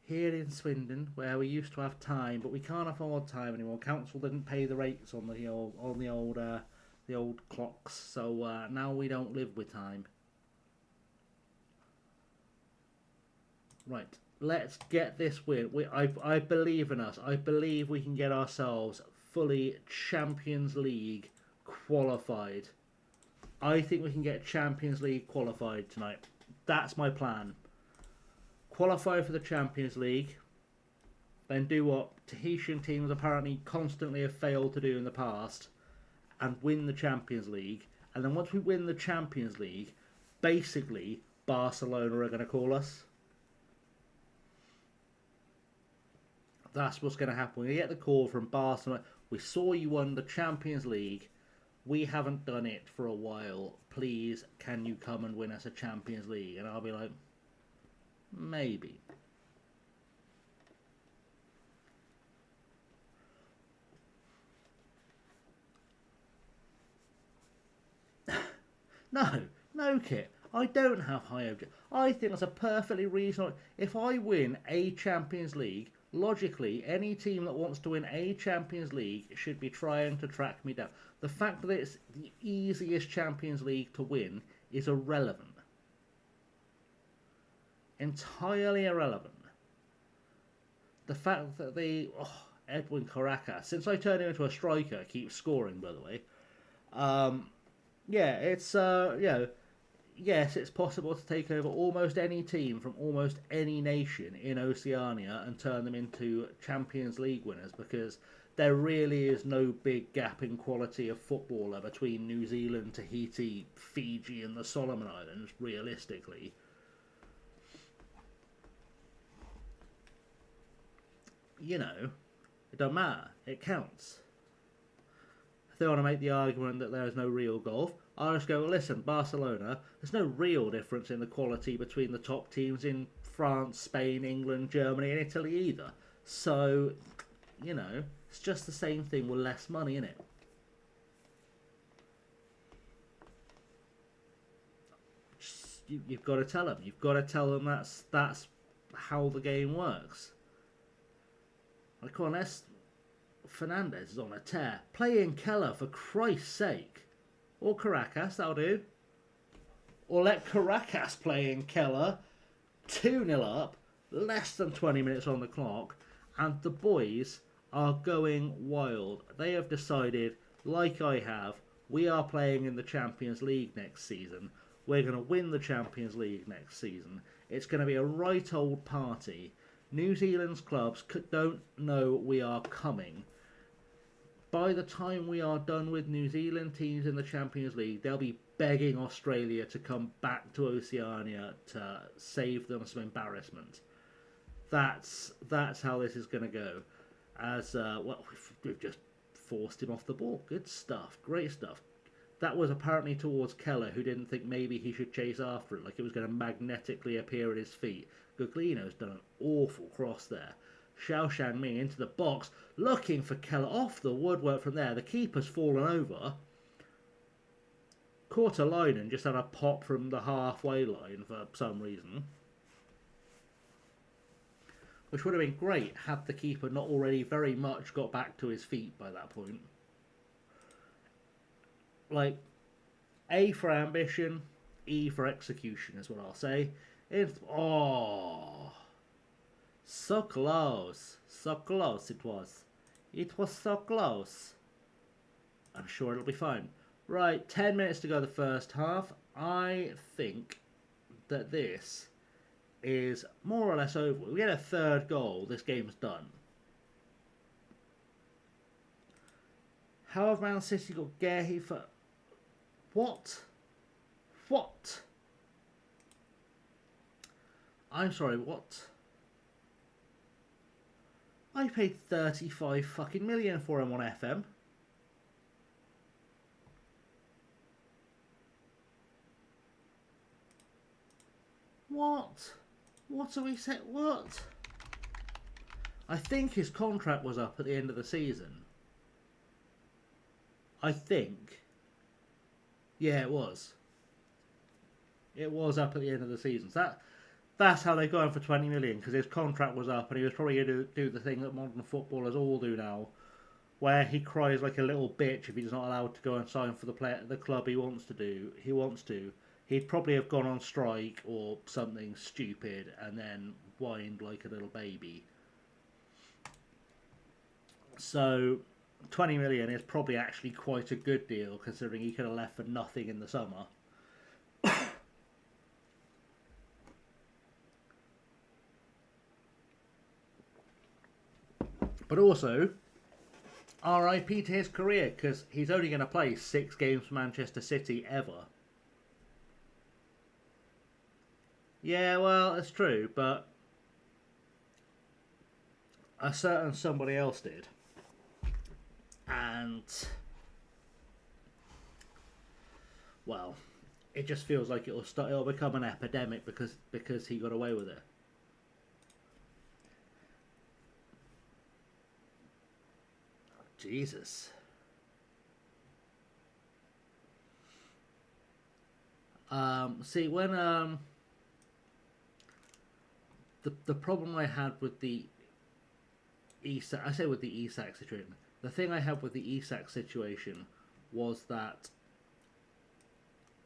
here in Swindon, where we used to have time, but we can't afford time anymore. Council didn't pay the rates on the old clocks, so now we don't live with time. Right, let's get this win. I believe in us. I believe we can get ourselves fully Champions League qualified. I think we can get Champions League qualified tonight. That's my plan. Qualify for the Champions League, then do what Tahitian teams apparently constantly have failed to do in the past, and win the Champions League. And then once we win the Champions League, basically Barcelona are going to call us. That's what's going to happen. We get the call from Barcelona. We saw you won the Champions League. We haven't done it for a while. Please, can you come and win us a Champions League? And I'll be like, maybe. No, Kit. I don't have high objectives. I think that's a perfectly reasonable... If I win a Champions League, logically, any team that wants to win a Champions League should be trying to track me down. The fact that it's the easiest Champions League to win is irrelevant. Entirely irrelevant. The fact that Edwin Caracas, since I turned him into a striker, keeps scoring, by the way. Yeah, it's, yes, it's possible to take over almost any team from almost any nation in Oceania and turn them into Champions League winners, because there really is no big gap in quality of footballer between New Zealand, Tahiti, Fiji and the Solomon Islands, realistically. You know, it don't matter. It counts. If they want to make the argument that there is no real golf, I'll just go, listen, Barcelona, there's no real difference in the quality between the top teams in France, Spain, England, Germany and Italy either. So, you know, it's just the same thing with less money, innit? You've got to tell them. You've got to tell them that's how the game works. Like, come on, Fernandez is on a tear. Play in Keller, for Christ's sake. Or Caracas, that'll do. Or let Caracas play in Keller. 2-0 up. Less than 20 minutes on the clock. And the boys are going wild. They have decided, like I have, we are playing in the Champions League next season. We're going to win the Champions League next season. It's going to be a right old party. New Zealand's clubs don't know we are coming. By the time we are done with New Zealand teams in the Champions League, they'll be begging Australia to come back to Oceania to save them some embarrassment. That's how this is going to go. As we've just forced him off the ball. Good stuff, great stuff. That was apparently towards Keller, who didn't think maybe he should chase after it, like it was going to magnetically appear at his feet. Guglino's done an awful cross there. Xiao Shangming into the box, looking for Keller off the woodwork from there. The keeper's fallen over. Kortelainen just had a pop from the halfway line for some reason, which would have been great had the keeper not already very much got back to his feet by that point. Like, A for ambition, E for execution is what I'll say. So close. So close it was. It was so close. I'm sure it'll be fine. Right, 10 minutes to go the first half. I think that this is more or less over. We get a third goal, this game's done. How have Man City got Gehi for... What? I'm sorry, what? I paid 35 fucking million for him on FM. What? What are we saying? What? I think his contract was up at the end of the season. I think. Yeah, it was. It was up at the end of the season. So That's how they got him for 20 million, because his contract was up, and he was probably going to do the thing that modern footballers all do now, where he cries like a little bitch if he's not allowed to go and sign for the club he wants to. He'd probably have gone on strike or something stupid, and then whined like a little baby. So 20 million is probably actually quite a good deal, considering he could have left for nothing in the summer. But also, RIP to his career, because he's only going to play 6 games for Manchester City ever. Yeah, well, it's true, but a certain somebody else did. And, well, it just feels like it'll become an epidemic because he got away with it. Jesus. See, when the problem I had with the ESAC, I say with the ESAC situation, the thing I had with the ESAC situation was that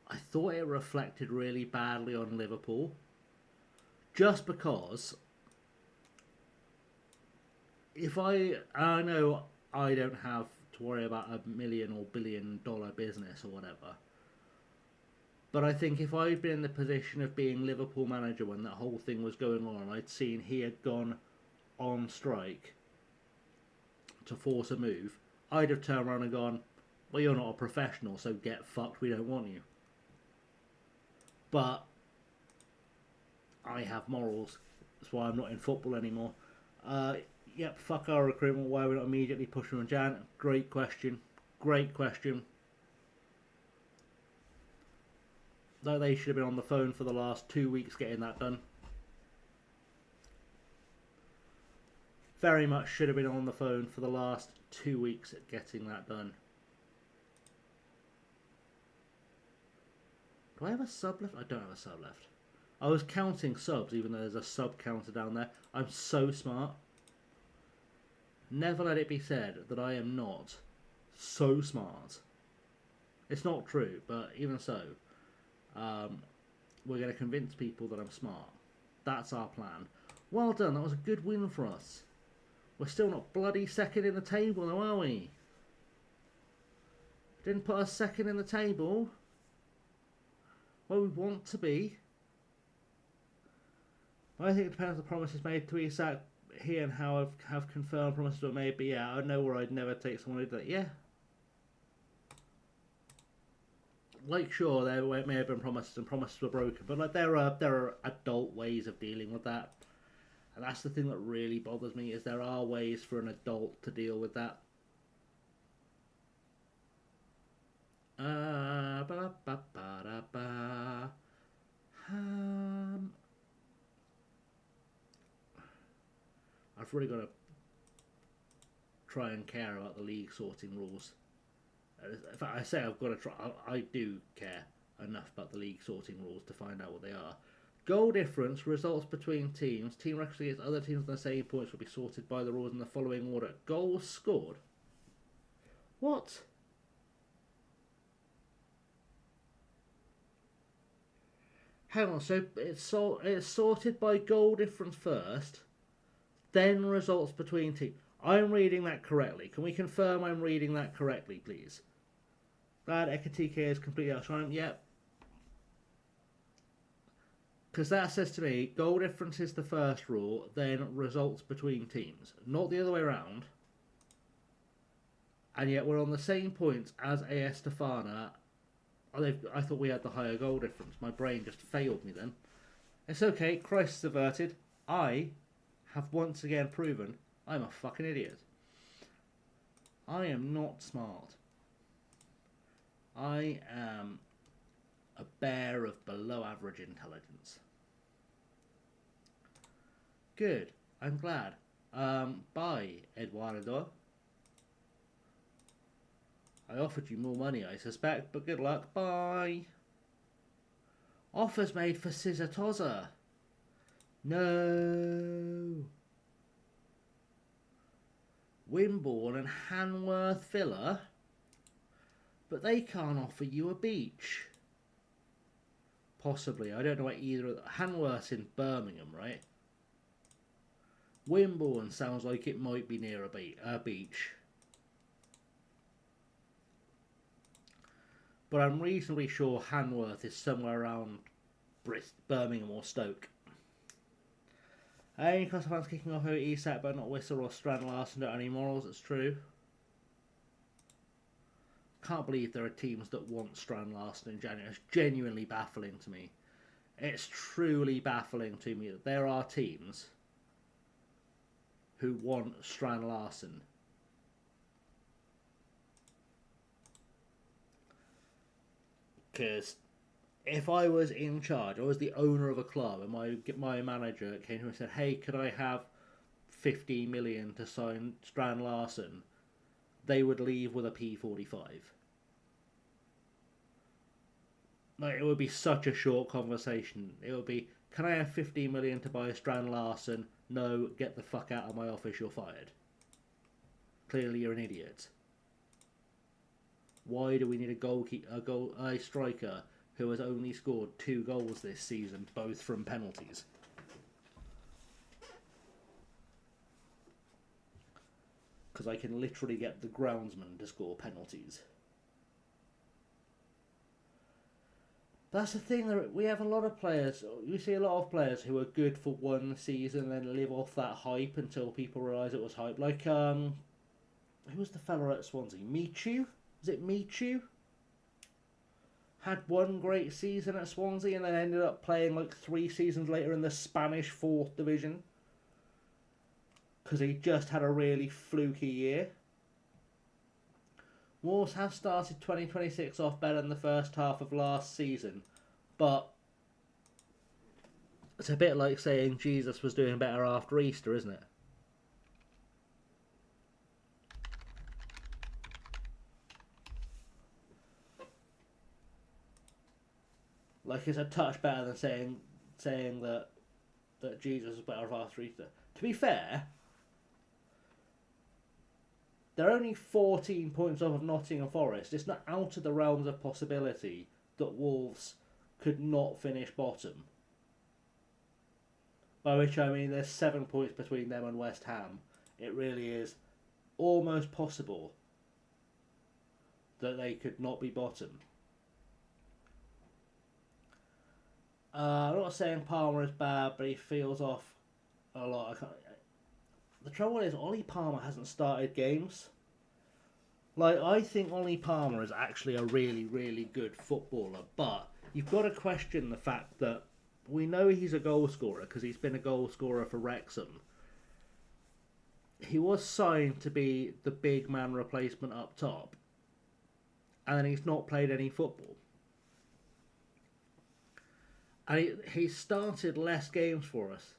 I thought it reflected really badly on Liverpool, just because I know I don't have to worry about a $1 million or $1 billion business or whatever, but I think if I'd been in the position of being Liverpool manager when that whole thing was going on, I'd seen he had gone on strike to force a move, I'd have turned around and gone, well, you're not a professional, so get fucked, we don't want you. But I have morals, that's why I'm not in football anymore. Yep, fuck our recruitment, why we're not immediately pushing on Jan? Great question. Though they should have been on the phone for the last 2 weeks getting that done. Very much should have been on the phone for the last 2 weeks at getting that done. Do I have a sub left? I don't have a sub left. I was counting subs even though there's a sub counter down there. I'm so smart. Never let it be said that I am not so smart. It's not true, but even so, we're going to convince people that I'm smart. That's our plan. Well done, that was a good win for us. We're still not bloody second in the table though, are we? Didn't put us second in the table where we want to be. I think it depends on the promises made to Isak here and how have confirmed promises were made, but yeah, I know where I'd never take someone who did that. Yeah. Like, sure, there may have been promises and promises were broken, but like there are adult ways of dealing with that. And that's the thing that really bothers me, is there are ways for an adult to deal with that. I've really got to try and care about the league sorting rules. In fact, I say I've got to try. I do care enough about the league sorting rules to find out what they are. Goal difference, results between teams. Team records against other teams on the same points will be sorted by the rules in the following order. Goals scored. What? Hang on, so it's sorted by goal difference first, then results between teams. I'm reading that correctly. Can we confirm I'm reading that correctly, please? Glad Ekatike is completely outshined. Yep. Because that says to me, goal difference is the first rule, then results between teams. Not the other way around. And yet we're on the same points as AS Taravao. I thought we had the higher goal difference. My brain just failed me then. It's okay, crisis averted. I have once again proven I'm a fucking idiot. I am not smart. I am a bear of below average intelligence. Good. I'm glad. Bye, Eduardo. I offered you more money, I suspect, but good luck. Bye. Offers made for Scissor Tozza. No. Wimborne and Hanworth Villa, but they can't offer you a beach. Possibly. I don't know what either of Hanworth's in Birmingham, right? Wimborne sounds like it might be near a beach. But I'm reasonably sure Hanworth is somewhere around Birmingham or Stoke. Newcastle fans kicking off over ESAT but not Whistle or Strand Larsen don't have any morals, it's true. Can't believe there are teams that want Strand Larsen in January. It's genuinely baffling to me. It's truly baffling to me that there are teams who want Strand Larsen. Because if I was in charge, I was the owner of a club, and my manager came to me and said, "Hey, could I have 15 million to sign Strand Larsen?" They would leave with a P45. Like, it would be such a short conversation. It would be, "Can I have 15 million to buy Strand Larsen?" "No, get the fuck out of my office, you're fired." Clearly you're an idiot. Why do we need a striker who has only scored 2 goals this season, both from penalties? Because I can literally get the groundsman to score penalties. That's the thing, we have a lot of players, we see a lot of players who are good for one season and then live off that hype until people realise it was hype. Like, who was the fella at Swansea? Michu? Is it Michu? Had one great season at Swansea and then ended up playing like 3 seasons later in the Spanish 4th division. Because he just had a really fluky year. Wolves have started 2026 off better than the first half of last season. But it's a bit like saying Jesus was doing better after Easter, isn't it? Like, it's a touch better than saying that Jesus was better after Easter. To be fair, they're only 14 points off of Nottingham Forest. It's not out of the realms of possibility that Wolves could not finish bottom. By which I mean there's 7 points between them and West Ham. It really is almost possible that they could not be bottom. I'm not saying Palmer is bad, but he feels off a lot. The trouble is, Ollie Palmer hasn't started games. Like, I think Ollie Palmer is actually a really, really good footballer, but you've got to question the fact that we know he's a goal scorer because he's been a goal scorer for Wrexham. He was signed to be the big man replacement up top, and he's not played any football. And he started less games for us.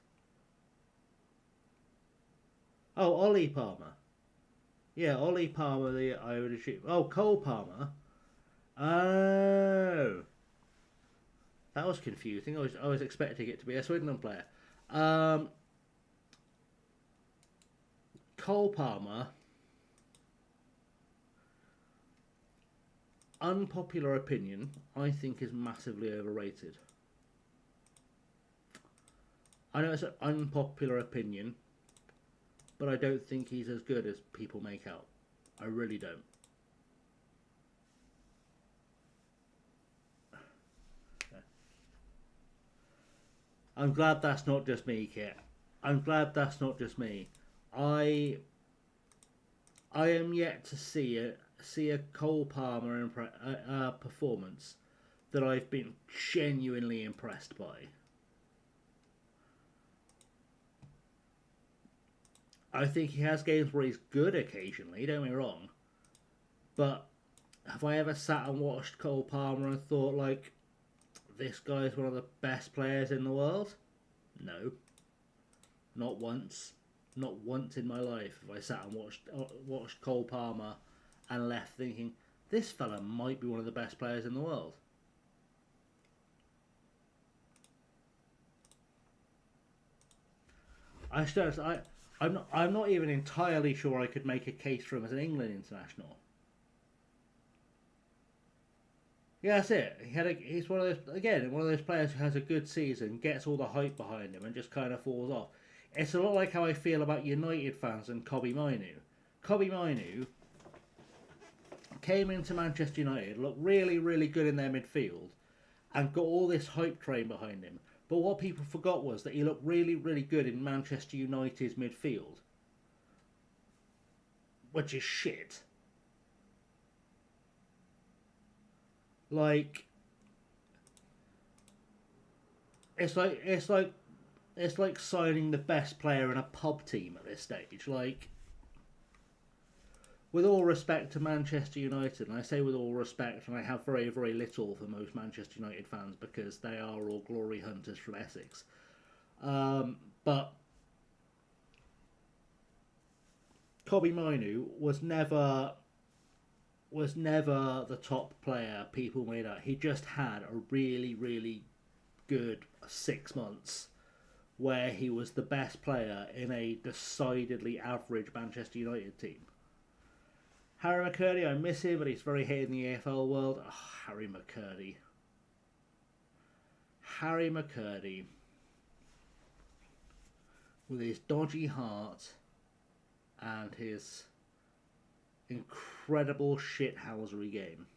Oh, Ollie Palmer. Yeah, Ollie Palmer, I would assume. Oh, Cole Palmer. Oh. That was confusing. I was expecting it to be a Swindon player. Cole Palmer. Unpopular opinion, I think is massively overrated. I know it's an unpopular opinion, but I don't think he's as good as people make out. I really don't. I'm glad that's not just me, Kit. I'm glad that's not just me. I am yet to see a Cole Palmer performance that I've been genuinely impressed by. I think he has games where he's good occasionally, don't get me wrong. But have I ever sat and watched Cole Palmer and thought, like, this guy is one of the best players in the world? No. Not once. Not once in my life have I sat and watched Cole Palmer and left thinking, this fella might be one of the best players in the world. I still, I'm not even entirely sure I could make a case for him as an England international. Yeah, that's it. He's one of those players who has a good season, gets all the hype behind him, and just kind of falls off. It's a lot like how I feel about United fans and Kobbie Mainoo. Kobbie Mainoo came into Manchester United, looked really, really good in their midfield, and got all this hype train behind him. But what people forgot was that he looked really, really good in Manchester United's midfield, which is shit. Like, it's like signing the best player in a pub team at this stage. Like, with all respect to Manchester United, and I say with all respect, and I have very, very little for most Manchester United fans because they are all glory hunters from Essex. But Kobbie Mainoo was never the top player people made out. He just had a really, really good 6 months where he was the best player in a decidedly average Manchester United team. Harry McCurdy, I miss him, but he's very hated in the AFL world. Oh, Harry McCurdy. Harry McCurdy. With his dodgy heart and his incredible shithousery game.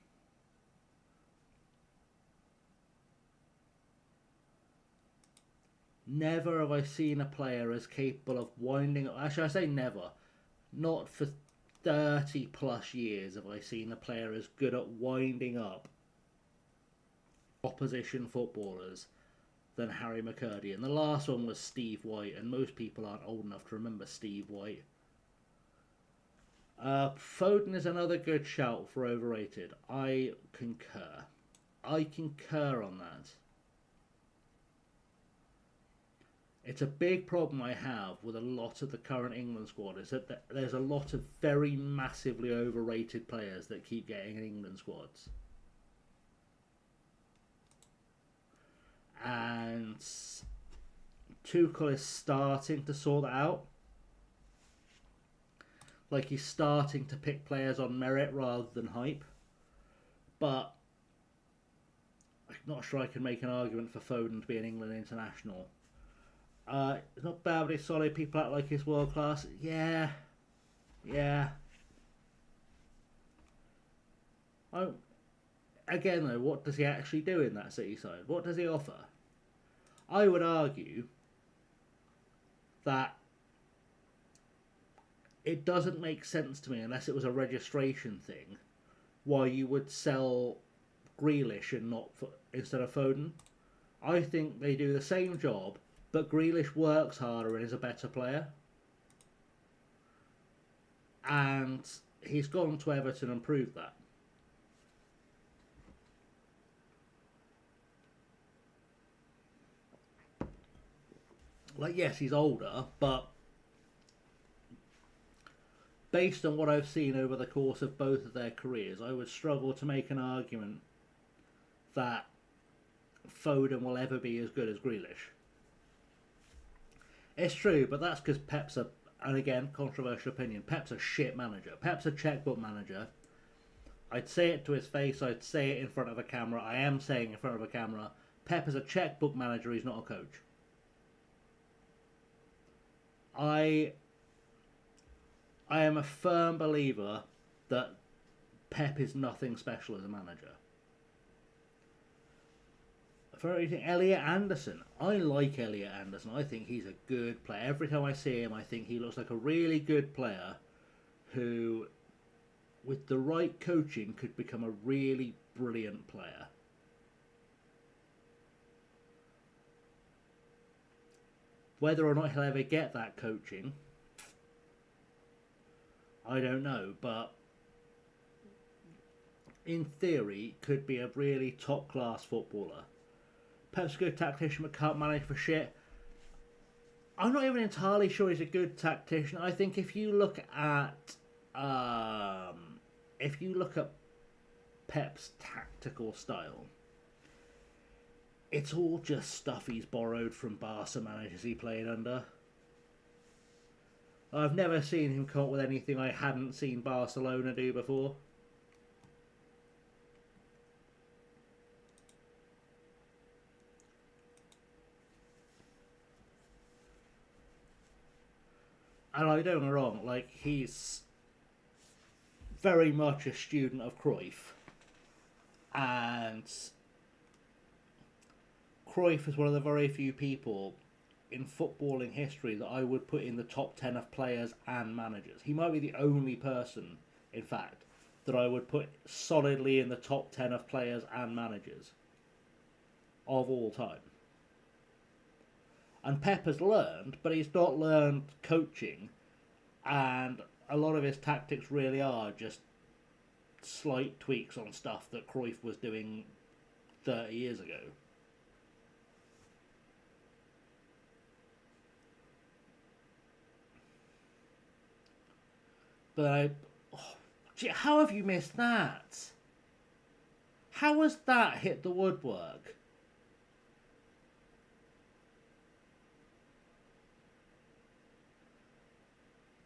Never have I seen a player as capable of winding up. Actually, I say never. Not for 30 plus years have I seen a player as good at winding up opposition footballers than Harry McCurdy. And the last one was Steve White, and most people aren't old enough to remember Steve White. Foden is another good shout for overrated. I concur. I concur on that. It's a big problem I have with a lot of the current England squad is that there's a lot of very massively overrated players that keep getting in England squads. And Tuchel is starting to sort that out. Like, he's starting to pick players on merit rather than hype. But I'm not sure I can make an argument for Foden to be an England international. It's not bad, but it's solid. People act like he's world class. Yeah. Again, though, what does he actually do in that City side? What does he offer? I would argue that it doesn't make sense to me, unless it was a registration thing, why you would sell Grealish and instead of Foden. I think they do the same job, but Grealish works harder and is a better player. And he's gone to Everton and proved that. Like, yes, he's older, but based on what I've seen over the course of both of their careers, I would struggle to make an argument that Foden will ever be as good as Grealish. It's true, but that's because Pep's and again, controversial opinion, Pep's a shit manager. Pep's a checkbook manager. I'd say it to his face, I'd say it in front of a camera, I am saying it in front of a camera. Pep is a checkbook manager, he's not a coach. I am a firm believer that Pep is nothing special as a manager. For everything, Elliot Anderson. I like Elliot Anderson. I think he's a good player. Every time I see him, I think he looks like a really good player who, with the right coaching, could become a really brilliant player. Whether or not he'll ever get that coaching, I don't know, but in theory, could be a really top-class footballer. Pep's a good tactician, but can't manage for shit. I'm not even entirely sure he's a good tactician. I think if you look at Pep's tactical style, it's all just stuff he's borrowed from Barca managers he played under. I've never seen him come up with anything I hadn't seen Barcelona do before. And I don't get me wrong, like, he's very much a student of Cruyff. And Cruyff is one of the very few people in footballing history that I would put in the top 10 of players and managers. He might be the only person, in fact, that I would put solidly in the top 10 of players and managers of all time. And Pep has learned, but he's not learned coaching, and a lot of his tactics really are just slight tweaks on stuff that Cruyff was doing 30 years ago. But how have you missed that? How has that hit the woodwork?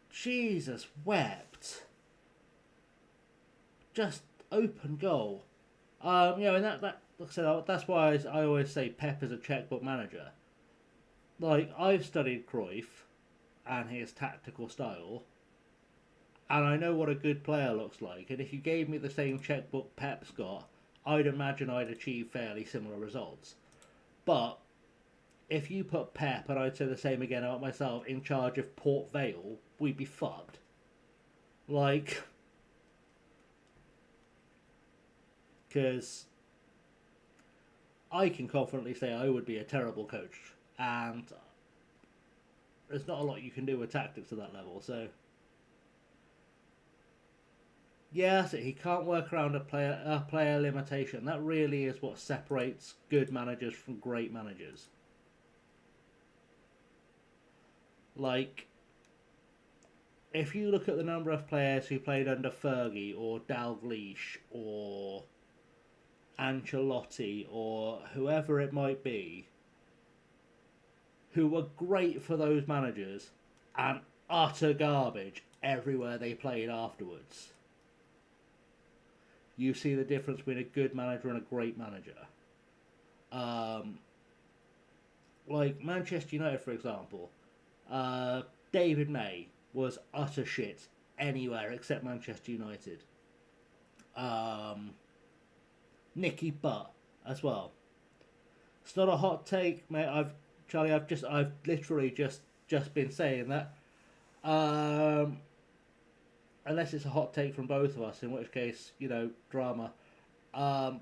Jesus wept. Just open goal. And that like I said, that's why I always say Pep is a checkbook manager. Like, I've studied Cruyff and his tactical style, and I know what a good player looks like. And if you gave me the same checkbook Pep's got, I'd imagine I'd achieve fairly similar results. But if you put Pep, and I'd say the same again about myself, in charge of Port Vale, we'd be fucked. Like, because I can confidently say I would be a terrible coach, and there's not a lot you can do with tactics at that level. So yeah, so he can't work around a player limitation. That really is what separates good managers from great managers. Like, if you look at the number of players who played under Fergie or Dalglish or Ancelotti or whoever it might be, who were great for those managers and utter garbage everywhere they played afterwards, you see the difference between a good manager and a great manager. Like Manchester United, for example, David May was utter shit anywhere except Manchester United. Nicky Butt as well. It's not a hot take, mate. I've literally just been saying that. Unless it's a hot take from both of us, in which case, drama. I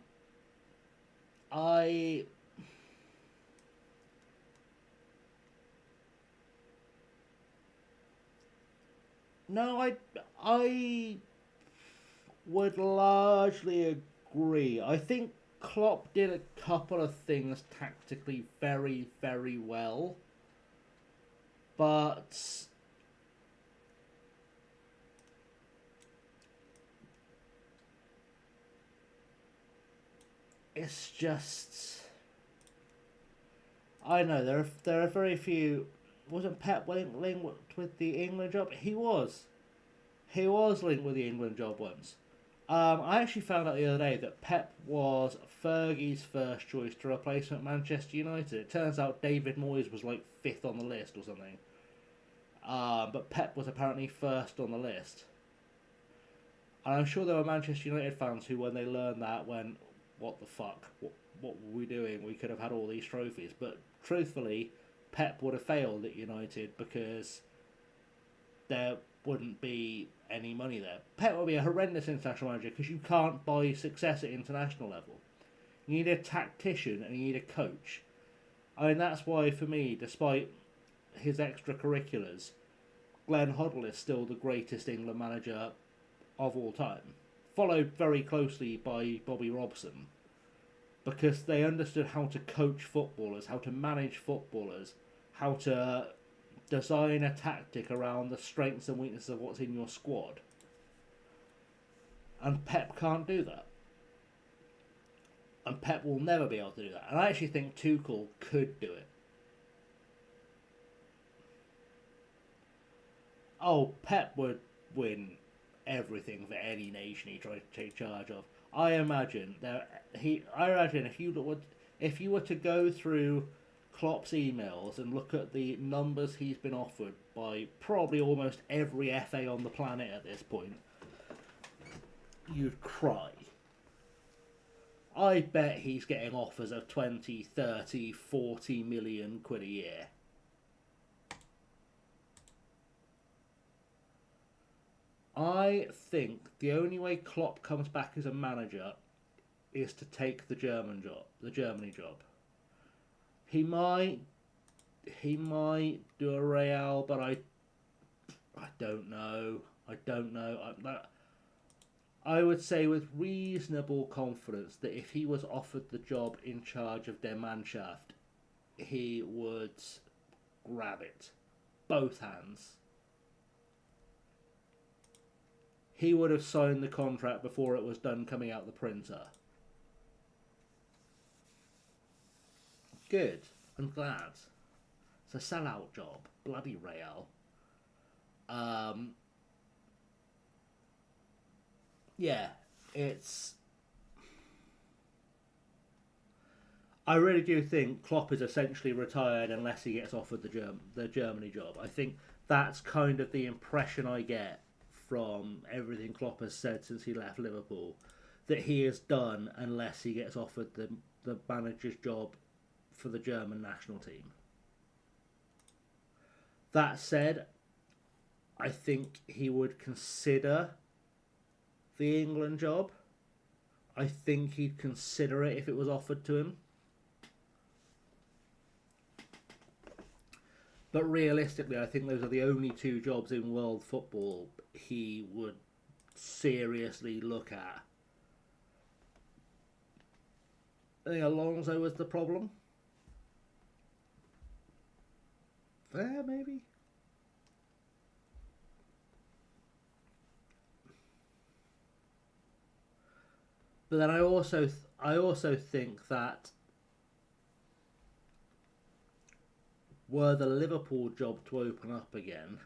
would largely agree. I think Klopp did a couple of things tactically very, very well, but it's just, I know there are very few. Wasn't Pep linked with the England job? He was linked with the England job once. I actually found out the other day that Pep was Fergie's first choice to replace him at Manchester United. It turns out David Moyes was like 5th on the list or something. But Pep was apparently first on the list. And I'm sure there were Manchester United fans who, when they learned that, went, what the fuck? What were we doing? We could have had all these trophies. But truthfully, Pep would have failed at United because there wouldn't be any money there. Pep would be a horrendous international manager because you can't buy success at international level. You need a tactician and you need a coach. I mean, that's why, for me, despite his extracurriculars, Glenn Hoddle is still the greatest England manager of all time. Followed very closely by Bobby Robson, because they understood how to coach footballers, how to manage footballers, how to design a tactic around the strengths and weaknesses of what's in your squad. And Pep can't do that. And Pep will never be able to do that. And I actually think Tuchel could do it. Oh, Pep would win everything for any nation he tried to take charge of. I imagine if you were to go through Klopp's emails and look at the numbers he's been offered by probably almost every FA on the planet at this point, you'd cry. I bet he's getting offers of 20, 30, 40 million quid a year. I think the only way Klopp comes back as a manager is to take the Germany job. He might do a Real, but I don't know. I would say with reasonable confidence that if he was offered the job in charge of Der Mannschaft, he would grab it. Both hands. He would have signed the contract before it was done coming out the printer. Good. I'm glad. It's a sellout job. Bloody Real. Yeah, it's... I really do think Klopp is essentially retired unless he gets offered the Germany job. I think that's kind of the impression I get from everything Klopp has said since he left Liverpool, that he is done unless he gets offered the manager's job for the German national team. That said, I think he would consider the England job. I think he'd consider it if it was offered to him. But realistically, I think those are the only two jobs in world football he would seriously look at. I think Alonso was the problem. There, maybe. But then I also think that were the Liverpool job to open up again,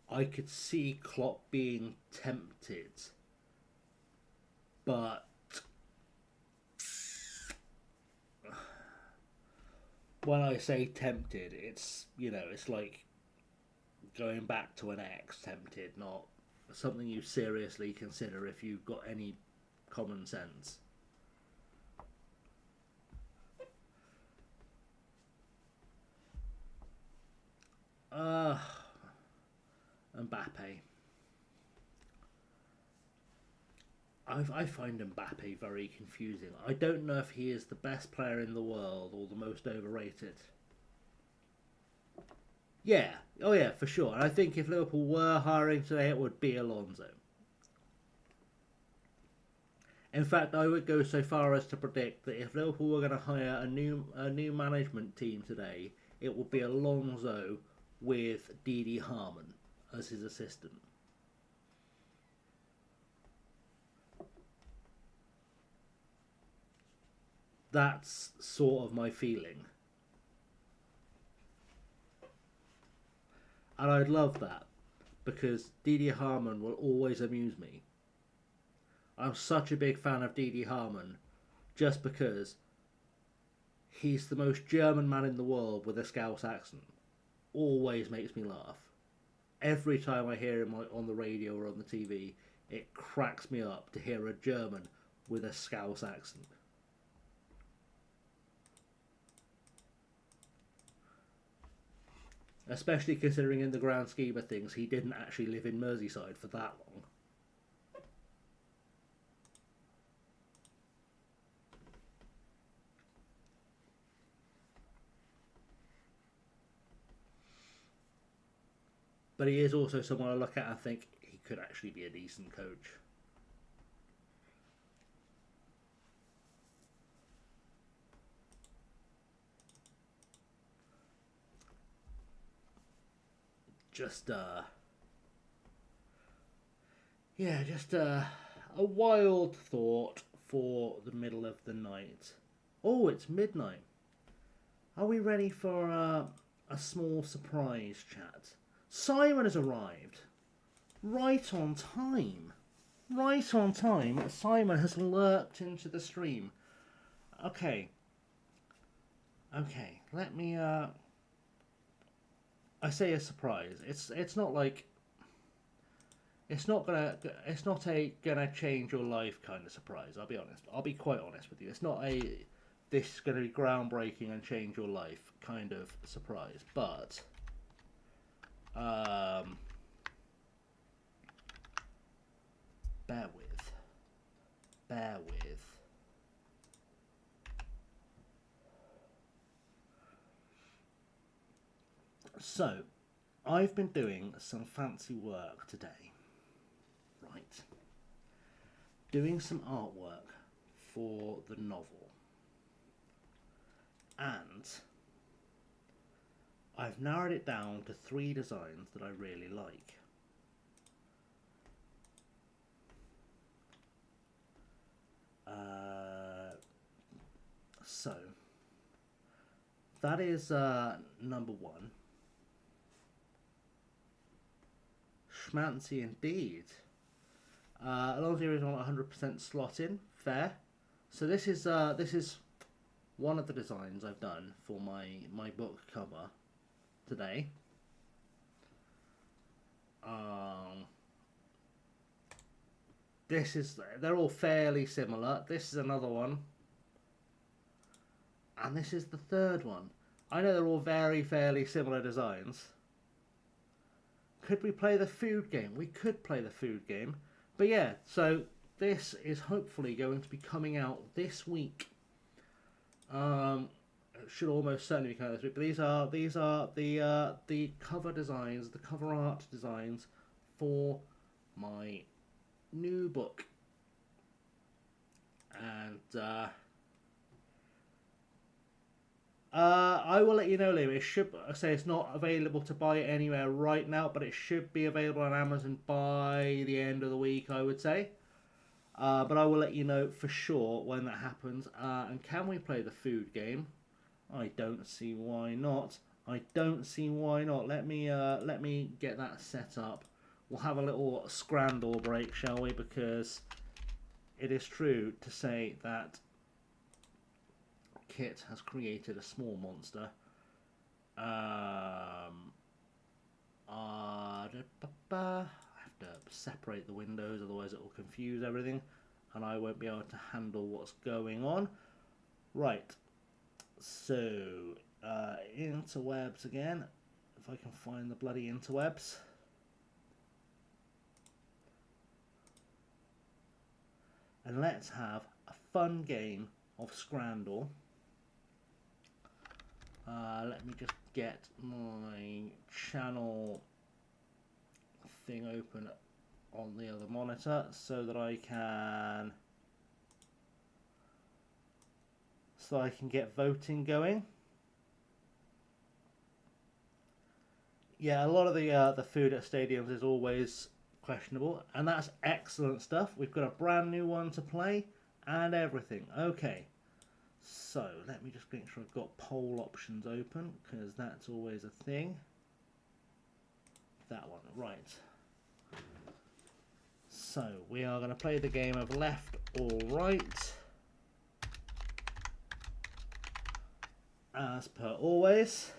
I could see Klopp being tempted. But when I say tempted, it's, it's like going back to an ex tempted, not something you seriously consider if you've got any common sense. Mbappe. I find Mbappe very confusing. I don't know if he is the best player in the world or the most overrated. Yeah, oh yeah, for sure. And I think if Liverpool were hiring today, it would be Alonso. In fact, I would go so far as to predict that if Liverpool were going to hire a new management team today, it would be Alonso with Didi Harmon as his assistant. That's sort of my feeling. And I'd love that, because Didi Harmon will always amuse me. I'm such a big fan of Didi Harmon just because he's the most German man in the world with a Scouse accent. Always makes me laugh. Every time I hear him on the radio or on the TV, it cracks me up to hear a German with a Scouse accent. Especially considering in the grand scheme of things, he didn't actually live in Merseyside for that long. But he is also someone I look at and think he could actually be a decent coach. Just a wild thought for the middle of the night. Oh, it's midnight. Are we ready for a small surprise chat? Simon has arrived. Right on time. Right on time. Simon has lurked into the stream. Okay. Okay, let me, I say a surprise. It's not like... It's not a gonna change your life kind of surprise, I'll be honest. I'll be quite honest with you. It's not a this is gonna be groundbreaking and change your life kind of surprise. But bear with. So, I've been doing some fancy work today. Right. Doing some artwork for the novel. And I've narrowed it down to 3 designs that I really like. So, that is number 1. Schmancy indeed. As long as there is not 100% slot in, fair. So this is one of the designs I've done for my book cover today. They're all fairly similar. This is another one. And this is the third one. I know they're all fairly similar designs. Could we play the food game? We could play the food game. But yeah, so this is hopefully going to be coming out this week. It should almost certainly be coming out this week. But these are the cover designs, the cover art designs for my new book. And I will let you know, Liam. It's not available to buy anywhere right now, but it should be available on Amazon by the end of the week, I would say. But I will let you know for sure when that happens. And can we play the food game? I don't see why not. Let me get that set up. We'll have a little scramble break, shall we? Because it is true to say that Kit has created a small monster. I have to separate the windows, otherwise it will confuse everything, and I won't be able to handle what's going on. Right, so interwebs again, if I can find the bloody interwebs. And let's have a fun game of Scrandle. Let me just get my channel thing open on the other monitor so that I can get voting going. Yeah, a lot of the food at stadiums is always questionable, and that's excellent stuff. We've got a brand new one to play and everything. Okay, so let me just make sure I've got poll options open, because that's always a thing. That one, right. So we are going to play the game of left or right, as per always.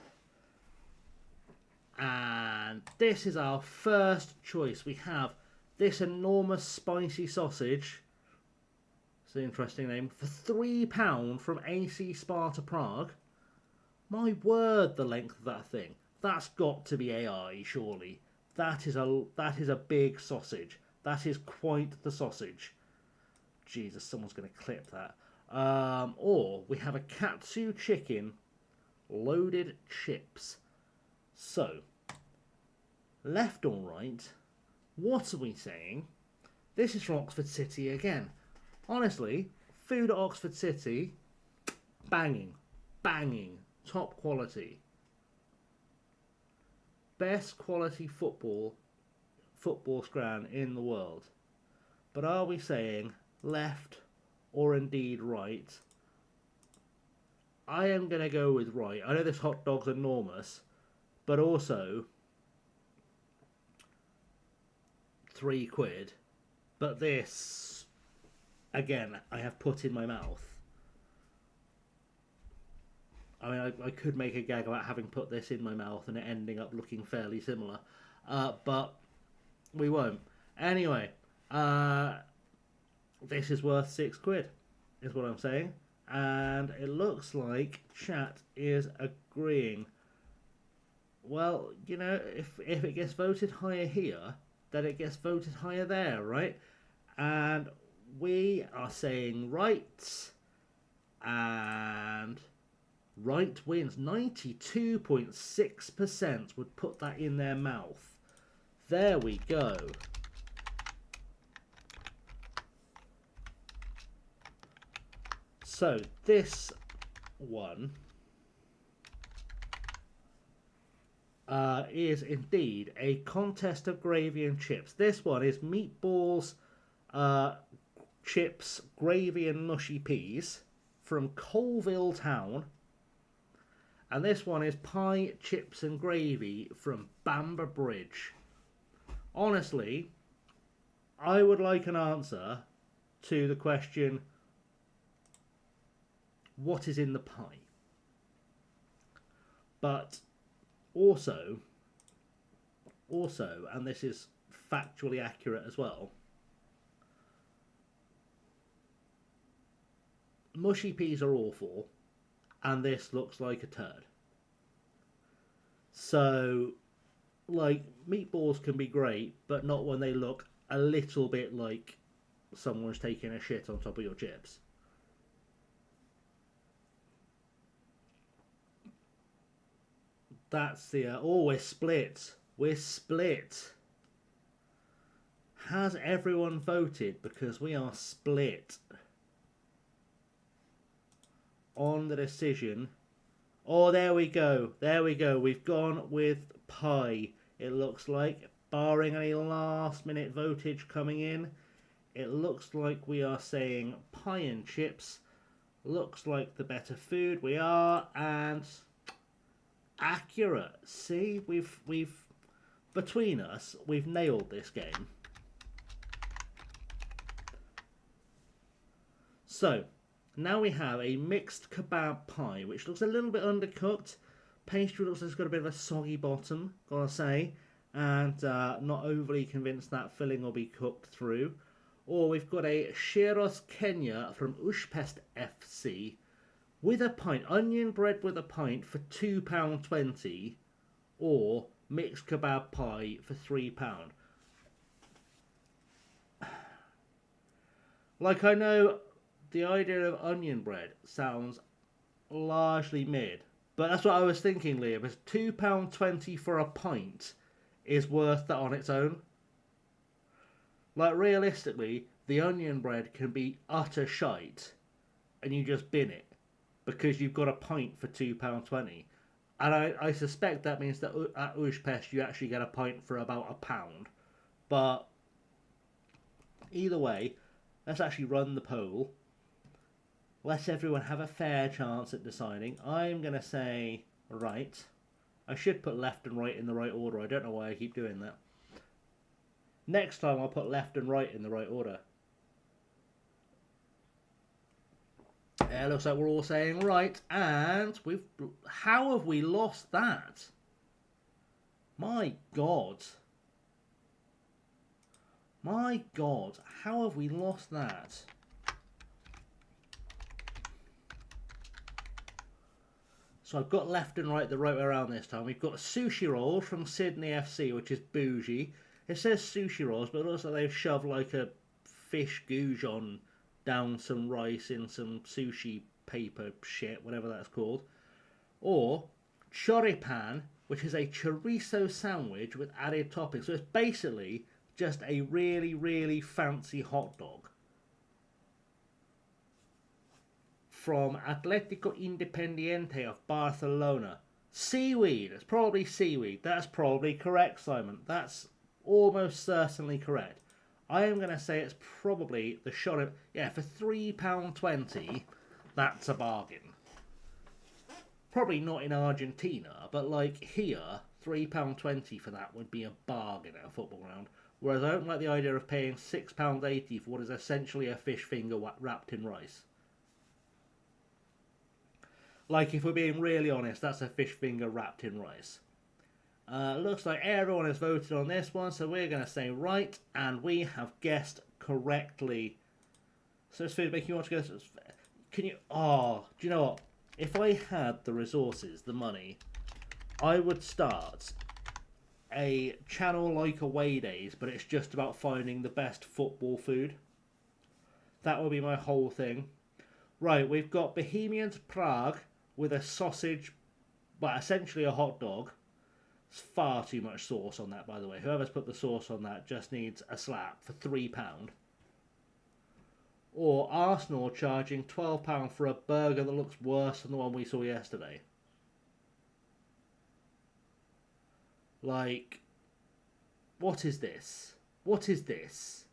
And this is our first choice. We have this enormous spicy sausage. It's an interesting name. For £3 from AC Sparta Prague. My word, the length of that thing. That's got to be AI, surely. That is a big sausage. That is quite the sausage. Jesus, someone's going to clip that. Or we have a katsu chicken, loaded chips. So, left or right, what are we saying? This is from Oxford City again. Honestly, food at Oxford City, banging, top quality. Best quality football scran in the world. But are we saying left or indeed right? I am going to go with right. I know this hot dog's enormous, but also £3, but this, again, I have put in my mouth. I mean, I could make a gag about having put this in my mouth and it ending up looking fairly similar, but we won't. Anyway, this is worth £6, is what I'm saying, and it looks like chat is agreeing. Well, you know, if it gets voted higher here, then it gets voted higher there, right? And we are saying right, and right wins. 92.6% would put that in their mouth. There we go. So this one is indeed a contest of gravy and chips. This one is meatballs, chips, gravy and mushy peas from Colville Town. And this one is pie, chips and gravy from Bamber Bridge. Honestly, I would like an answer to the question, what is in the pie? But also, and this is factually accurate as well, mushy peas are awful, and this looks like a turd. So, like, meatballs can be great, but not when they look a little bit like someone's taking a shit on top of your chips. That's the... oh, we're split. We're split. Has everyone voted? Because we are split on the decision. Oh, there we go. There we go. We've gone with pie. It looks like, barring any last minute votage coming in, it looks like we are saying pie and chips. Looks like the better food. We are, and accurate. See, we've between us, we've nailed this game. So now we have a mixed kebab pie, which looks a little bit undercooked. Pastry looks like it's got a bit of a soggy bottom, gotta say, and not overly convinced that filling will be cooked through. Or we've got a Shiros Kenya from Ushpest FC with a pint, onion bread with a pint for £2.20, or mixed kebab pie for £3. Like, I know the idea of onion bread sounds largely mid, but that's what I was thinking, Liam, is £2.20 for a pint is worth that on its own. Like, realistically, the onion bread can be utter shite, and you just bin it, because you've got a pint for £2.20. And I suspect that means that at Ushpest you actually get a pint for about £1. But either way, let's actually run the poll. Let everyone have a fair chance at deciding. I'm going to say right. I should put left and right in the right order. I don't know why I keep doing that. Next time I'll put left and right in the right order. It looks like we're all saying right, and we've... how have we lost that? My God. My God, how have we lost that? So I've got left and right the right way around this time. We've got sushi rolls from Sydney FC, which is bougie. It says sushi rolls, but it looks like they've shoved like a fish goujon down some rice in some sushi paper shit, whatever that's called. Or choripan, which is a chorizo sandwich with added toppings. So it's basically just a really, really fancy hot dog. From Atlético Independiente of Barcelona. Seaweed. It's probably seaweed. That's probably correct, Simon. That's almost certainly correct. I am going to say it's probably the shot. Yeah, for £3.20, that's a bargain. Probably not in Argentina, but like here, £3.20 for that would be a bargain at a football ground. Whereas I don't like the idea of paying £6.80 for what is essentially a fish finger wrapped in rice. Like, if we're being really honest, that's a fish finger wrapped in rice. Looks like everyone has voted on this one, so we're going to say right, and we have guessed correctly. So it's food making you want to go... Can you... Oh, do you know what? If I had the resources, the money, I would start a channel like Away Days, but it's just about finding the best football food. That would be my whole thing. Right, we've got Bohemians Prague with a sausage, but essentially a hot dog. It's far too much sauce on that, by the way. Whoever's put the sauce on that just needs a slap for £3. Or Arsenal charging £12 for a burger that looks worse than the one we saw yesterday. Like, what is this? What is this?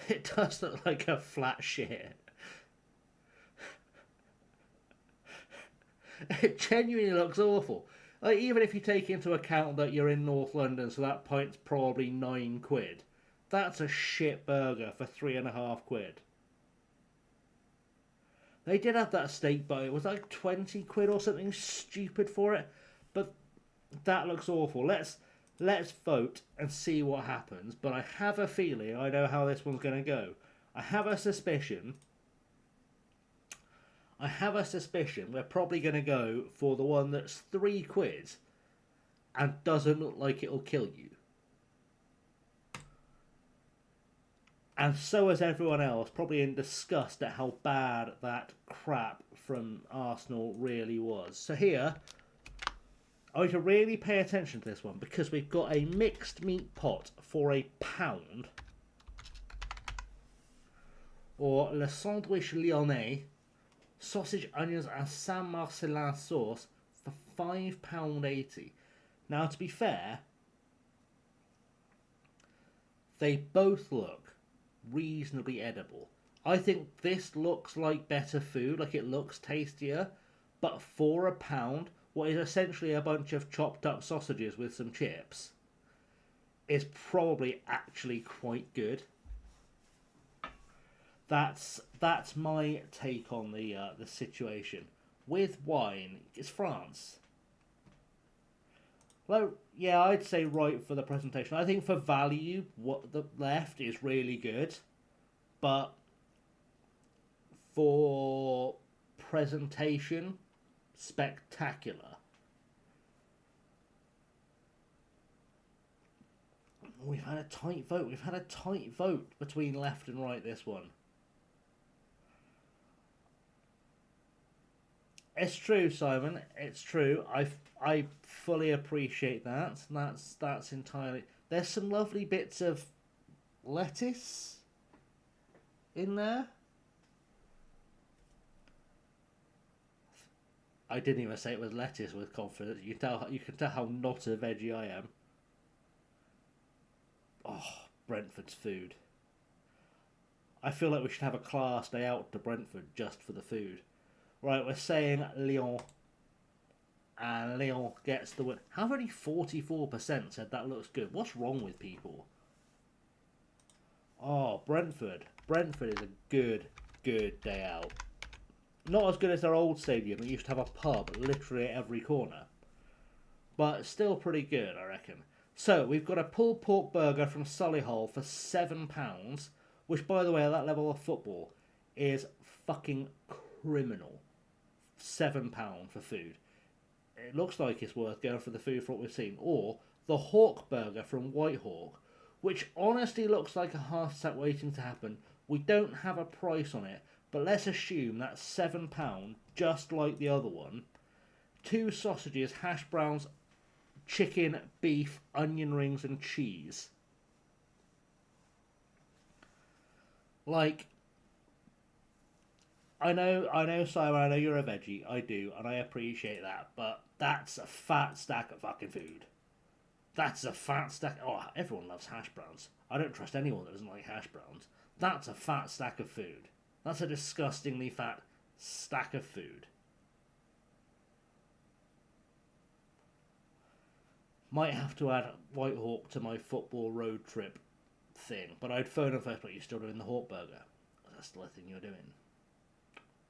It does look like a flat shit. It genuinely looks awful. Like, even if you take into account that you're in North London, so that pint's probably £9. That's a shit burger for £3.50. They did have that steak, but it was like £20 or something stupid for it. But that looks awful. Let's vote and see what happens. But I have a feeling I know how this one's going to go. I have a suspicion we're probably going to go for the one that's £3 and doesn't look like it'll kill you. And so is everyone else, probably in disgust at how bad that crap from Arsenal really was. So here, I need to really pay attention to this one, because we've got a mixed meat pot for £1. Or Le Sandwich Lyonnais, sausage, onions and Saint-Marcelin sauce for £5.80. Now, to be fair, they both look reasonably edible. I think this looks like better food, like it looks tastier, but for £1, what is essentially a bunch of chopped up sausages with some chips is probably actually quite good. That's my take on the situation. With wine, it's France. Well, yeah, I'd say right for the presentation. I think for value, what the left is really good, but for presentation, spectacular. We've had a tight vote. We've had a tight vote between left and right this one. It's true, Simon. It's true. I fully appreciate that. That's entirely... There's some lovely bits of lettuce in there. I didn't even say it was lettuce with confidence. You can tell how not a veggie I am. Oh, Brentford's food. I feel like we should have a class day out to Brentford just for the food. Right, we're saying Lyon. And Lyon gets the win. How many 44% said that looks good? What's wrong with people? Oh, Brentford. Brentford is a good day out. Not as good as their old stadium. It used to have a pub literally at every corner. But still pretty good, I reckon. So, we've got a pulled pork burger from Solihull for £7, which, by the way, at that level of football, is fucking criminal. £7 for food. It looks like it's worth going for the food for what we've seen. Or the Hawk Burger from Whitehawk, which honestly looks like a heart attack waiting to happen. We don't have a price on it, but let's assume that's £7, just like the other one. 2 sausages, hash browns, chicken, beef, onion rings and cheese. Like, I know, Simon, I know you're a veggie. I do, and I appreciate that. But that's a fat stack of fucking food. That's a fat stack. Oh, everyone loves hash browns. I don't trust anyone that doesn't like hash browns. That's a fat stack of food. That's a disgustingly fat stack of food. Might have to add White Hawk to my football road trip thing. But I'd phone them first, but you're still doing the Hawk Burger. That's still a thing you're doing.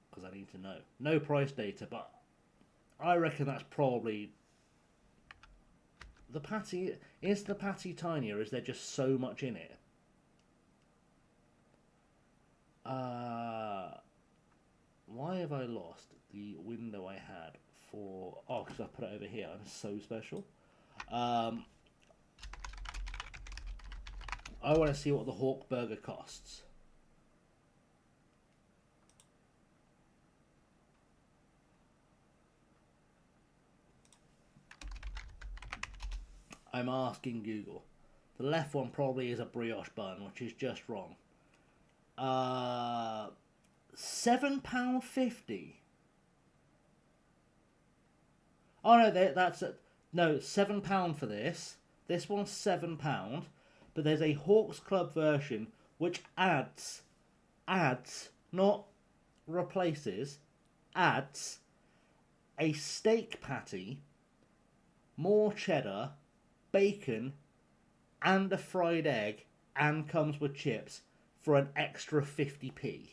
Because I need to know. No price data, but I reckon that's probably... The patty... Is the patty tiny, or is there just so much in it? Why have I lost the window I had for... Oh, because I put it over here. I'm so special. I want to see what the Hawk Burger costs. I'm asking Google. The left one probably is a brioche bun, which is just wrong. £7.50. Oh no, that's a, no £7 for this. This one's £7, but there's a Hawks Club version which adds, not replaces, adds a steak patty, more cheddar, bacon, and a fried egg, and comes with chips for an extra 50p.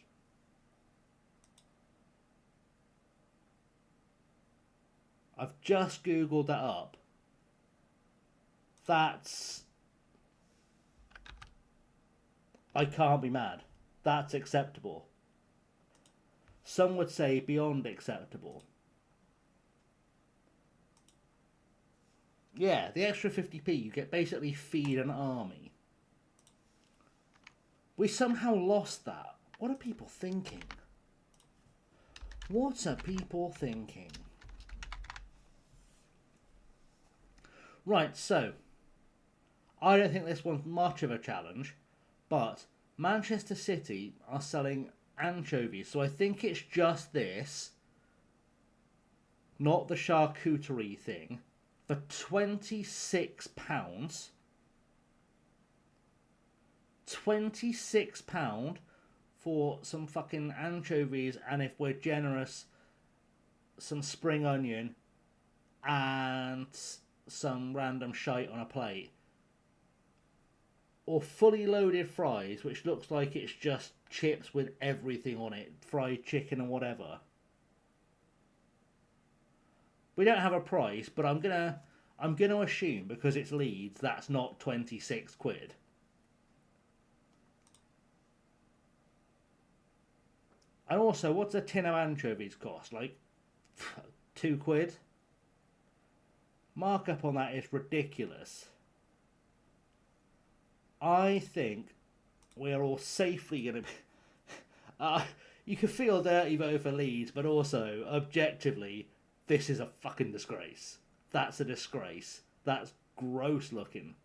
I've just Googled that up. That's... I can't be mad. That's acceptable. Some would say beyond acceptable. Yeah, the extra 50p, you get basically feed an army. We somehow lost that. What are people thinking? What are people thinking? Right, so, I don't think this one's much of a challenge, but Manchester City are selling anchovies, so I think it's just this, not the charcuterie thing, for £26. £26 for some fucking anchovies, and if we're generous, some spring onion and some random shite on a plate. Or fully loaded fries, which looks like it's just chips with everything on it, fried chicken and whatever. We don't have a price, but I'm gonna assume, because it's Leeds, that's not 26 quid. And also, what's a tin of anchovies cost? Like, 2 quid? Markup on that is ridiculous. I think we're all safely going to... you can feel dirty vote for Leeds, but also, objectively, this is a fucking disgrace. That's a disgrace. That's gross looking.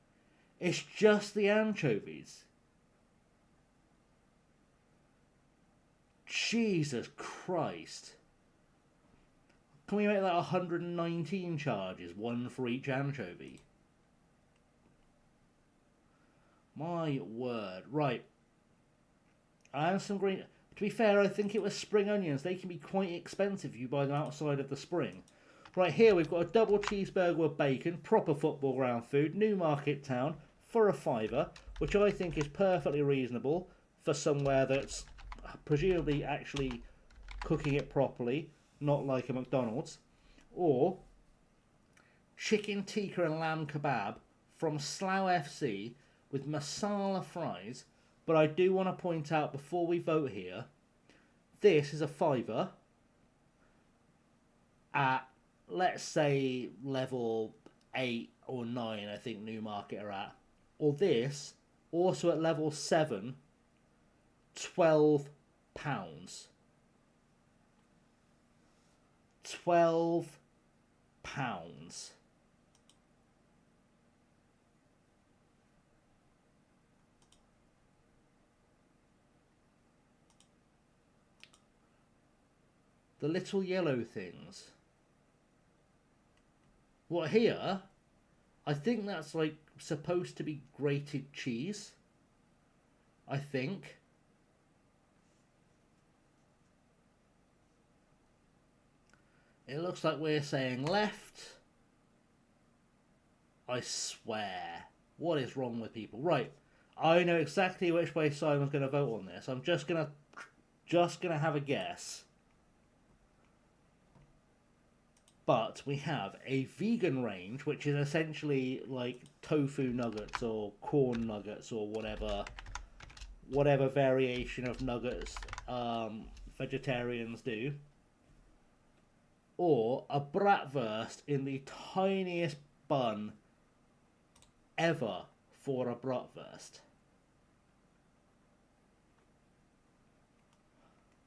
It's just the anchovies. Jesus Christ. Can we make that 119 charges, one for each anchovy? My word. Right. And some green... To be fair, I think it was spring onions. They can be quite expensive if you buy them outside of the spring. Right, here we've got a double cheeseburger with bacon, proper football ground food, Newmarket Town, for a £5, which I think is perfectly reasonable for somewhere that's presumably actually cooking it properly, not like a McDonald's. Or chicken tikka and lamb kebab from Slough FC with masala fries. But I do want to point out before we vote here, this is a £5 at, let's say, level 8 or 9, I think Newmarket are at. Or this, also at level 7, £12. £12. The little yellow things. What, here? I think that's like supposed to be grated cheese. I think. It looks like we're saying left. I swear. What is wrong with people? Right. I know exactly which way Simon's going to vote on this. I'm just gonna have a guess. But we have a vegan range, which is essentially like tofu nuggets or corn nuggets or whatever variation of nuggets vegetarians do. Or a bratwurst in the tiniest bun ever for a bratwurst.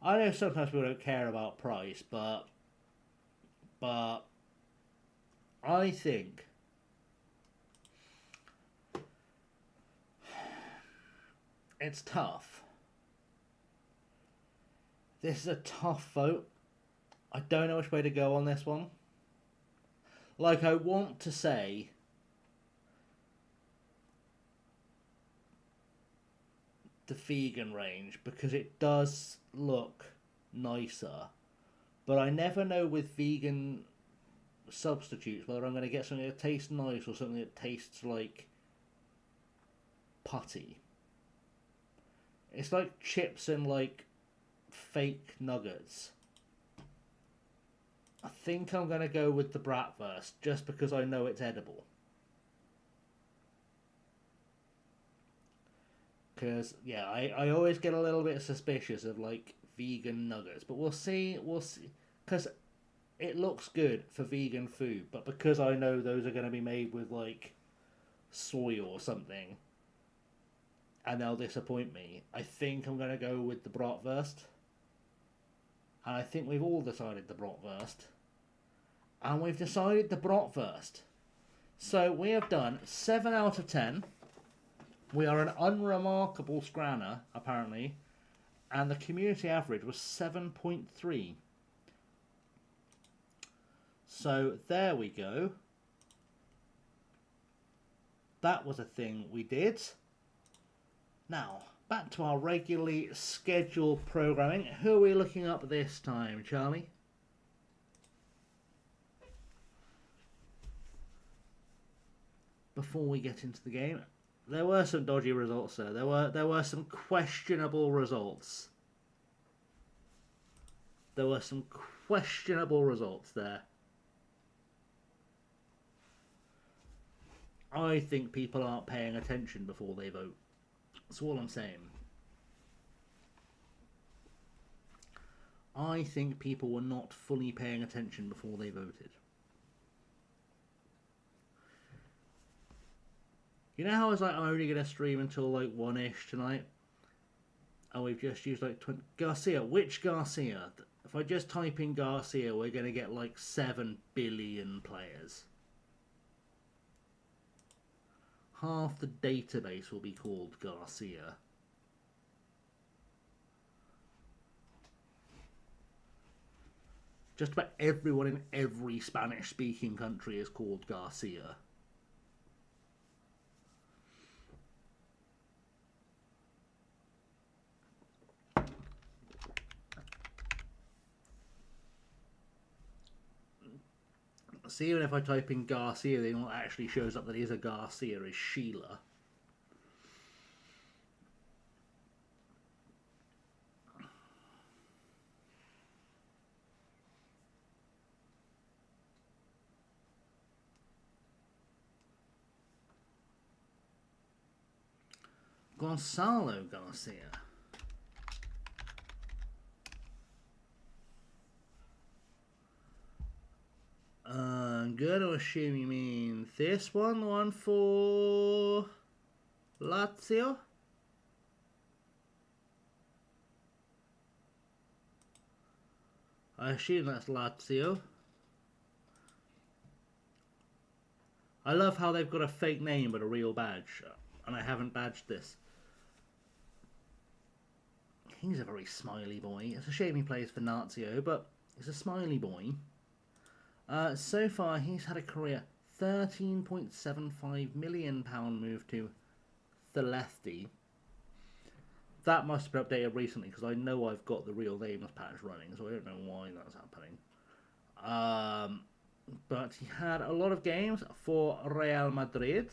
I know sometimes people don't care about price, but I think it's tough. This is a tough vote. I don't know which way to go on this one. Like, I want to say the vegan range because it does look nicer, but I never know with vegan substitutes whether I'm going to get something that tastes nice or something that tastes like putty. It's like chips and like fake nuggets. I think I'm going to go with the bratwurst just because I know it's edible. Because, yeah, I always get a little bit suspicious of, like, vegan nuggets. But we'll see. Because it looks good for vegan food. But because I know those are going to be made with, like, soy or something, and they'll disappoint me, I think I'm going to go with the bratwurst. And I think we've all decided the bratwurst. And we've decided the bratwurst. So we have done 7 out of 10. We are an unremarkable scranner, apparently. And the community average was 7.3. So there we go. That was a thing we did. Now, back to our regularly scheduled programming. Who are we looking up this time, Charlie? Before we get into the game, there were some dodgy results there. There were some questionable results. There were some questionable results there. I think people aren't paying attention before they vote. That's all I'm saying. I think people were not fully paying attention before they voted. You know how I was like, I'm only going to stream until like 1ish tonight? And we've just used like 20... Garcia, which Garcia? If I just type in Garcia, we're going to get like 7 billion players. Half the database will be called Garcia. Just about everyone in every Spanish-speaking country is called Garcia. So even if I type in Garcia, then what actually shows up that is a Garcia is Sheila. Gonzalo Garcia. I'm going to assume you mean this one, the one for Lazio. I assume that's Lazio. I love how they've got a fake name but a real badge, and I haven't badged this. He's a very smiley boy. It's a shame he plays for Lazio, but he's a smiley boy. So far, he's had a career £13.75 million move to Tahiti. That must have been updated recently because I know I've got the real names patch running, so I don't know why that's happening. but he had a lot of games for Real Madrid.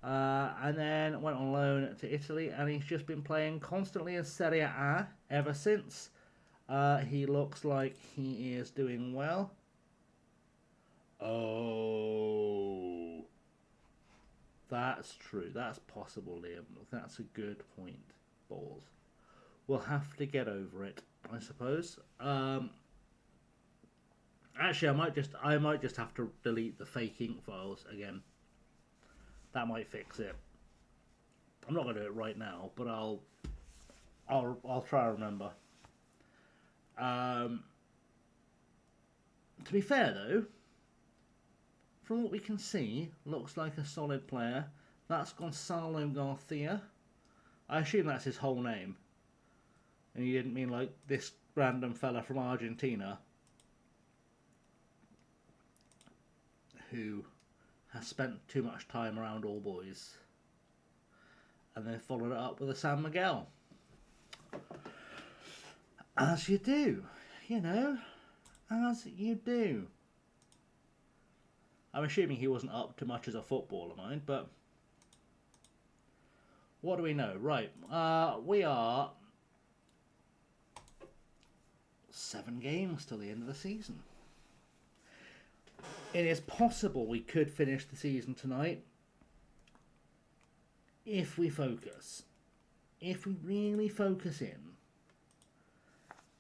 And then went on loan to Italy, and he's just been playing constantly in Serie A ever since. He looks like he is doing well. Oh, that's true. That's possible, Liam. That's a good point. Balls. We'll have to get over it, I suppose. Actually, I might just have to delete the fake ink files again. That might fix it. I'm not going to do it right now, but I'll try to remember. To be fair, though, from what we can see, looks like a solid player. That's Gonzalo Garcia. I assume that's his whole name. And you didn't mean like this random fella from Argentina who has spent too much time around all boys. And then followed it up with a San Miguel. As you do, you know. As you do. I'm assuming he wasn't up to much as a footballer, mind, but what do we know? Right, we are 7 games till the end of the season. It is possible we could finish the season tonight if we focus. If we really focus in,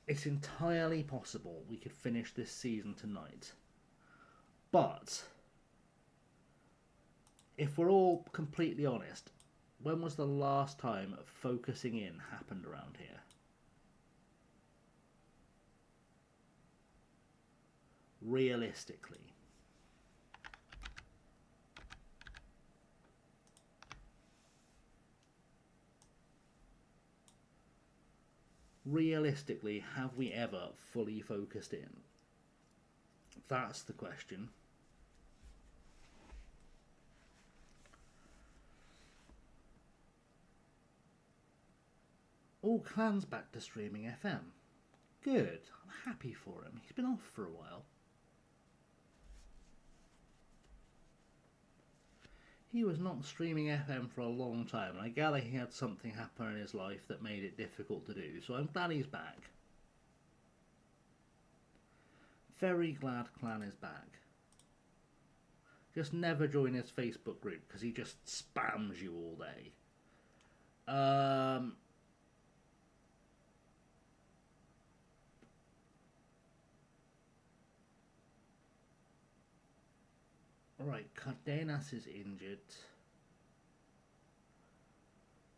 it's entirely possible we could finish this season tonight. But if we're all completely honest, when was the last time focusing in happened around here? Realistically. Realistically, have we ever fully focused in? That's the question. Oh, Clan's back to streaming FM. Good. I'm happy for him. He's been off for a while. He was not streaming FM for a long time, and I gather he had something happen in his life that made it difficult to do, so I'm glad he's back. Very glad Clan is back. Just never join his Facebook group, because he just spams you all day. Right, Cardenas is injured.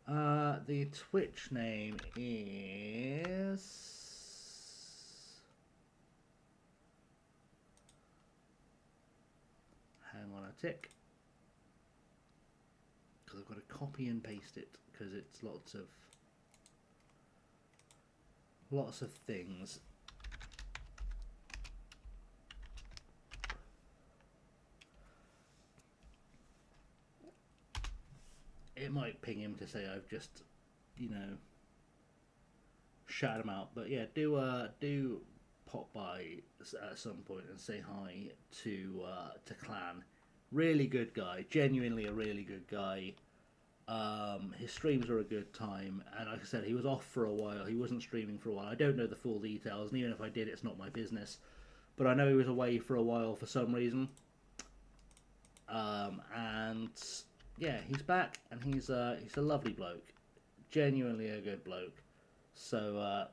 The Twitch name is... Hang on a tick. Because I've got to copy and paste it, because it's lots of things. It might ping him to say I've just, you know, shout him out. But yeah, do pop by at some point and say hi to Clan. Really good guy, genuinely a really good guy. His streams are a good time, and like I said, he was off for a while. He wasn't streaming for a while. I don't know the full details, and even if I did, it's not my business. But I know he was away for a while for some reason. And yeah, he's back, and he's a lovely bloke, genuinely a good bloke. So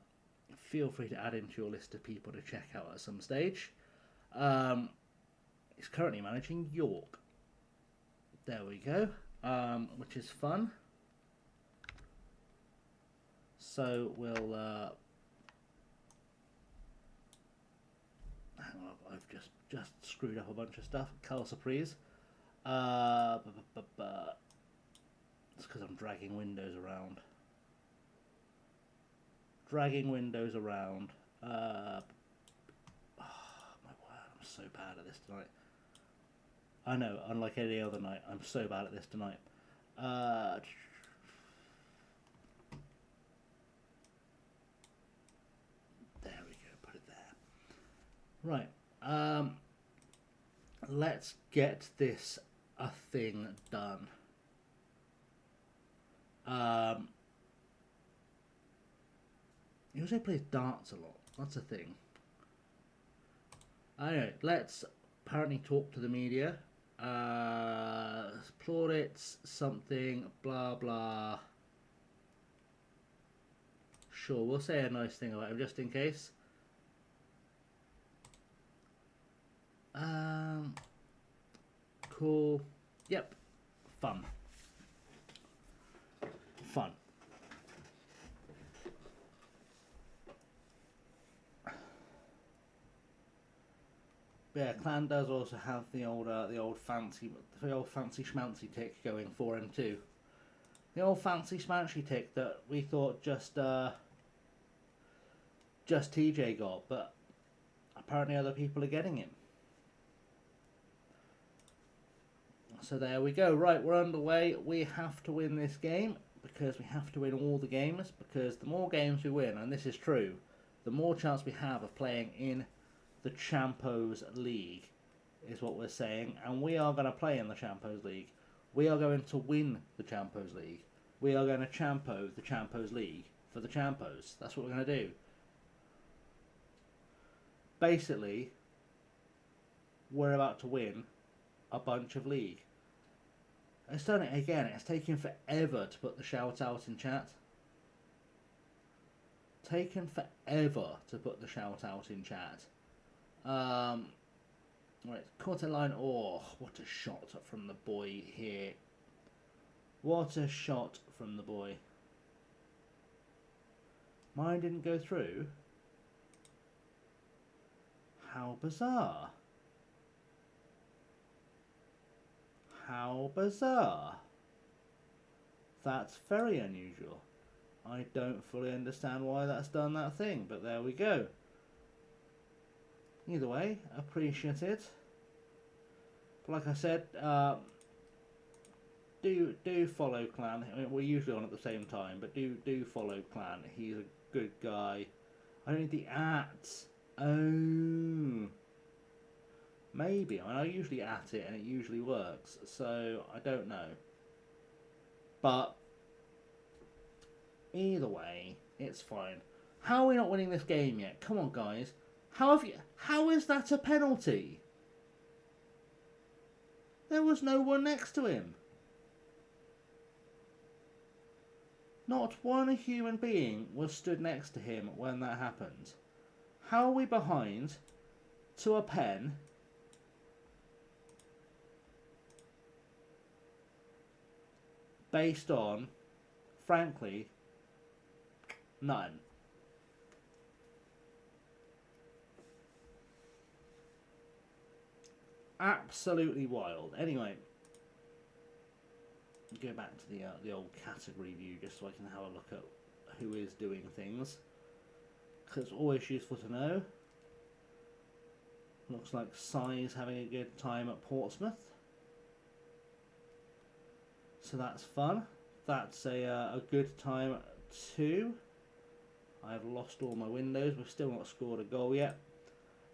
feel free to add him to your list of people to check out at some stage. He's currently managing York. There we go, which is fun. So we'll hang on, I've just screwed up a bunch of stuff. Carl Surprise. It's because I'm dragging windows around. Oh, my word, I'm so bad at this tonight. I know, unlike any other night, I'm so bad at this tonight. There we go, put it there. Right, let's get this a thing done. He also plays darts a lot. That's a thing. Anyway, let's apparently talk to the media. Plaudits, something, blah blah. Sure, we'll say a nice thing about him just in case. Cool. Yep. Fun. Fun. Yeah, Clan does also have the old fancy schmancy tick going for him too. The old fancy schmancy tick that we thought just TJ got, but apparently other people are getting him. So there we go. Right, we're underway. We have to win this game because we have to win all the games, because the more games we win, and this is true, the more chance we have of playing in the Champos League, is what we're saying. And we are going to play in the Champos League. We are going to win the Champos League. We are going to champo the Champos League for the Champos. That's what we're going to do. Basically, we're about to win a bunch of league. It's done it again. It's taken forever to put the shout out in chat. Taken forever to put the shout out in chat. Right, quarter line. Oh, what a shot from the boy here. What a shot from the boy. Mine didn't go through. How bizarre. How bizarre. That's very unusual. I don't fully understand why that's done that thing, but there we go. Either way, appreciate it. But like I said, do follow Clan. I mean, we're usually on at the same time, but do follow Clan. He's a good guy. I don't need the @. Oh. Maybe. I mean, I usually @ it and it usually works, so I don't know. But either way, it's fine. How are we not winning this game yet? Come on, guys. How is that a penalty? There was no one next to him. Not one human being was stood next to him when that happened. How are we behind to a pen? Based on, frankly, none. Absolutely wild. Anyway, go back to the old category view just so I can have a look at who is doing things, because it's always useful to know. Looks like Sai's having a good time at Portsmouth. So that's fun. That's a good time too. I've lost all my windows. We've still not scored a goal yet.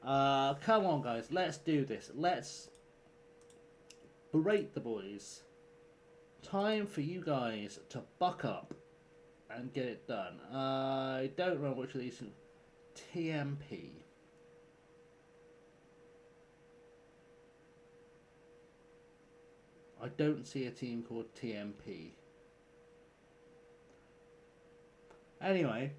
Come on, guys. Let's do this. Let's berate the boys. Time for you guys to buck up and get it done. I don't remember which of these. TMP. I don't see a team called TMP. Anyway,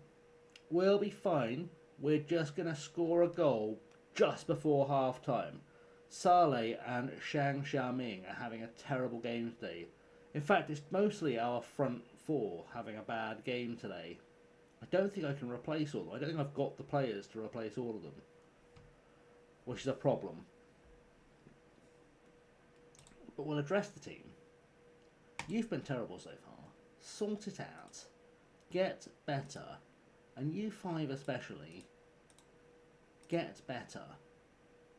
we'll be fine. We're just going to score a goal just before half time. Saleh and Shang Xiaming are having a terrible game today. In fact, it's mostly our front four having a bad game today. I don't think I can replace all of them. I don't think I've got the players to replace all of them, which is a problem. But we'll address the team. You've been terrible so far. Sort it out. Get better. And you five especially, get better.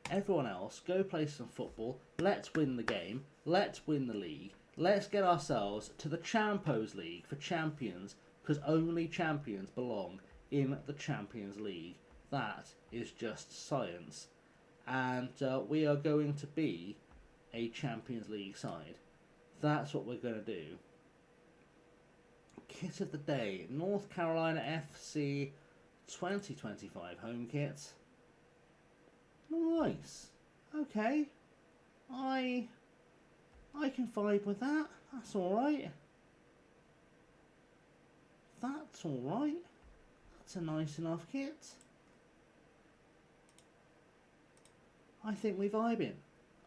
Everyone else, go play some football. Let's win the game. Let's win the league. Let's get ourselves to the Champos League for champions, because only champions belong in the Champions League. That is just science. and we are going to be a Champions League side. That's what we're going to do. Kit of the day, North Carolina FC 2025 home kit. Nice. Okay. I can vibe with that. That's alright. That's alright. That's a nice enough kit. I think we're vibing.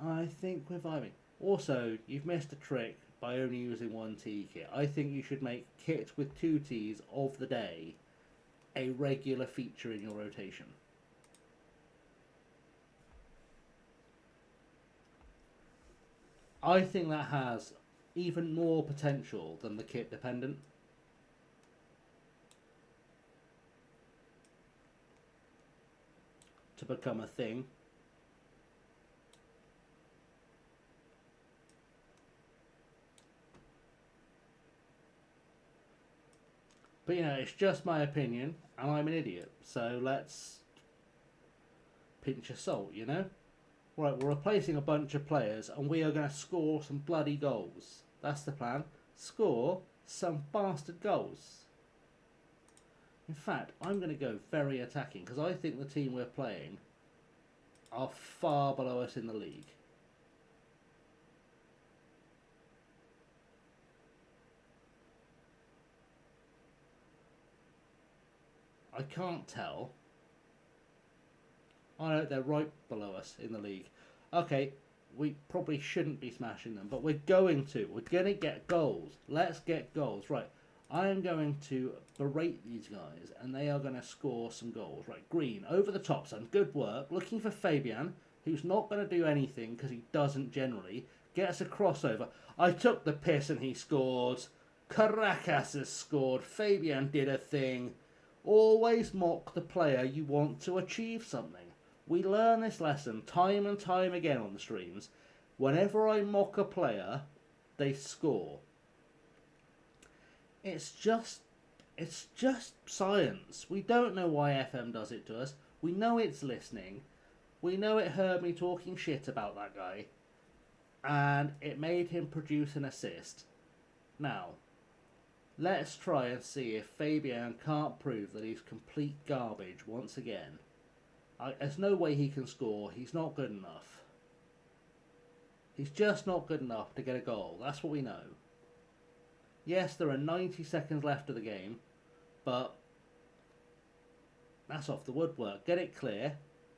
I think we're vibing. Also, you've missed a trick by only using one T kit. I think you should make kit with 2 Ts of the day a regular feature in your rotation. I think that has even more potential than the kit dependent. To become a thing. But you know, it's just my opinion, and I'm an idiot, so let's pinch of salt, you know? Right, we're replacing a bunch of players, and we are going to score some bloody goals. That's the plan. Score some bastard goals. In fact, I'm going to go very attacking, because I think the team we're playing are far below us in the league. I can't tell. Oh no, they're right below us in the league. Okay, we probably shouldn't be smashing them, but we're going to. We're going to get goals. Let's get goals. Right, I am going to berate these guys, and they are going to score some goals. Right, Green, over the top, son. Good work. Looking for Fabian, who's not going to do anything, because he doesn't generally. Gets a crossover. I took the piss, and he scored. Caracas has scored. Fabian did a thing. Always mock the player you want to achieve something. We learn this lesson time and time again on the streams. Whenever I mock a player, they score. It's just science. We don't know why FM does it to us. We know it's listening. We know it heard me talking shit about that guy. And it made him produce an assist. Now, let's try and see if Fabian can't prove that he's complete garbage once again. There's no way he can score. He's not good enough. He's just not good enough to get a goal. That's what we know. Yes, there are 90 seconds left of the game, but that's off the woodwork. Get it clear.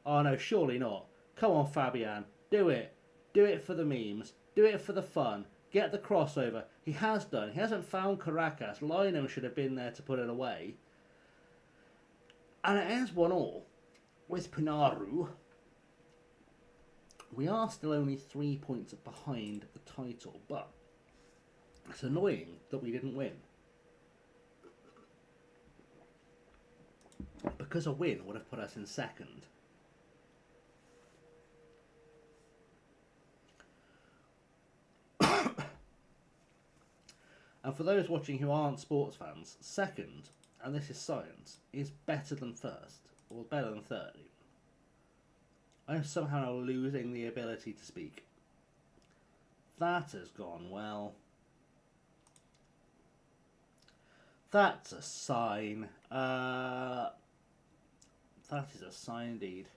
Oh no, surely not. Come on, Fabian. Do it. Do it for the memes. Do it for the fun. Get the crossover. He has done. He hasn't found Caracas. Lino should have been there to put it away. And it ends 1-1 with Pinaru. We are still only 3 points behind the title, but it's annoying that we didn't win. Because a win would have put us in second. And for those watching who aren't sports fans, second, and this is science, is better than first, or better than third. I'm somehow losing the ability to speak. That has gone well. That's a sign. That is a sign indeed.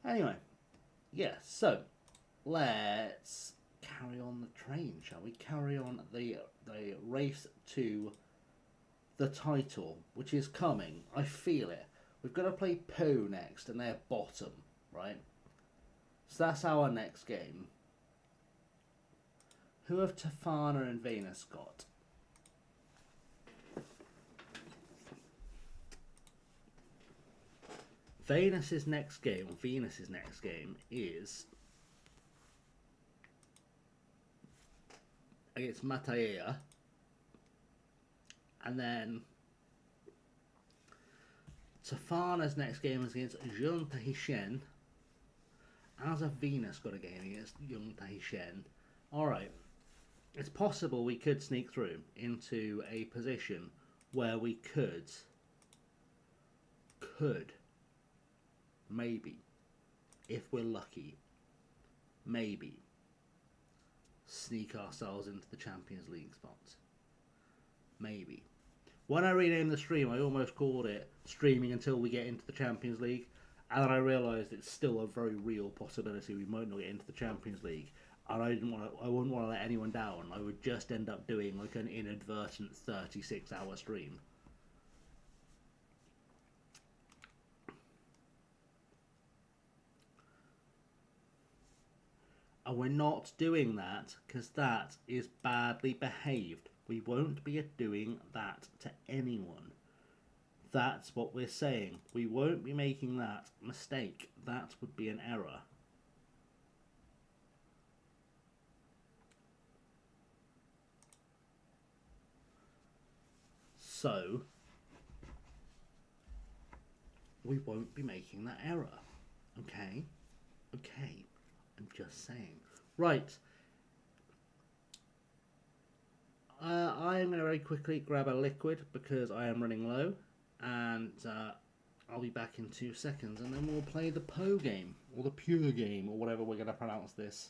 Anyway, yeah, so let's carry on the train, shall we? Carry on the race to the title, which is coming. I feel it. We've got to play Po next, and they're bottom, right? So that's our next game. Who have Tafana and Venus got? Venus's next game is against Mataea, and then Tafana's next game is against Jean Tahitian. As a Venus got a game against Young Tahitian. Alright. it's possible we could sneak through into a position where we could maybe, if we're lucky, maybe sneak ourselves into the Champions League spots. Maybe. When I renamed the stream, I almost called it Streaming Until We Get Into the Champions League, and then I realised it's still a very real possibility we might not get into the Champions League, and I wouldn't want to let anyone down. I would just end up doing like an inadvertent 36-hour stream. And we're not doing that because that is badly behaved. We won't be doing that to anyone. That's what we're saying. We won't be making that mistake. That would be an error. So, we won't be making that error. Okay? Okay. I'm just saying. Right. I'm going to very quickly grab a liquid because I am running low. And I'll be back in 2 seconds. And then we'll play the Poe game. Or the Pure game. Or whatever we're going to pronounce this.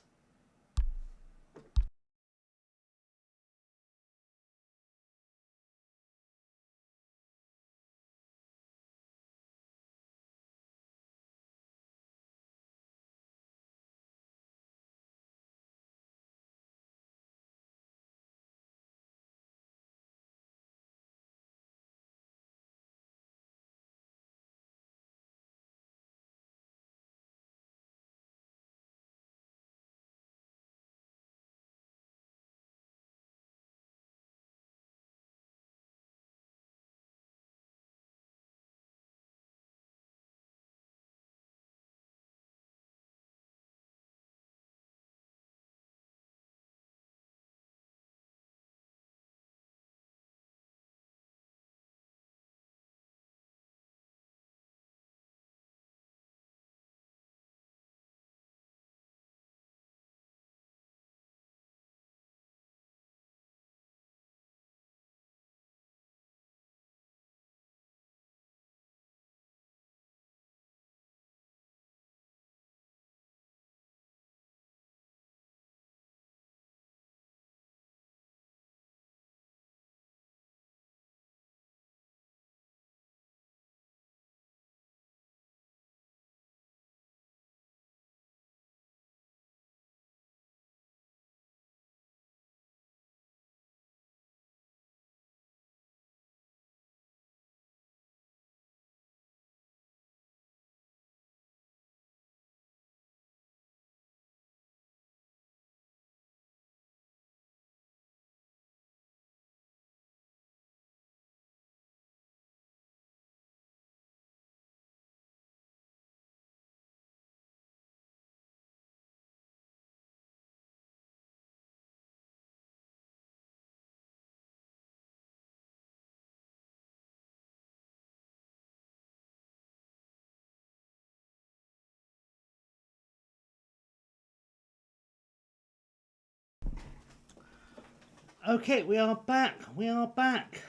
Okay, we are back. We are back.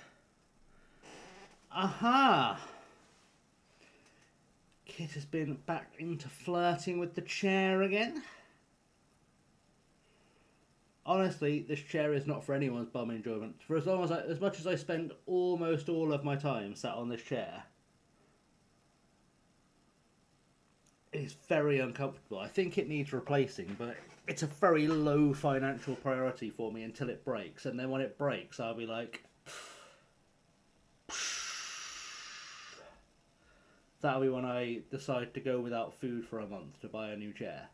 Aha! Kit has been back into flirting with the chair again. Honestly, this chair is not for anyone's bum enjoyment. For as much as I spend almost all of my time sat on this chair, it is very uncomfortable. I think it needs replacing, but it's a very low financial priority for me until it breaks. And then when it breaks, I'll be like, that'll be when I decide to go without food for a month to buy a new chair.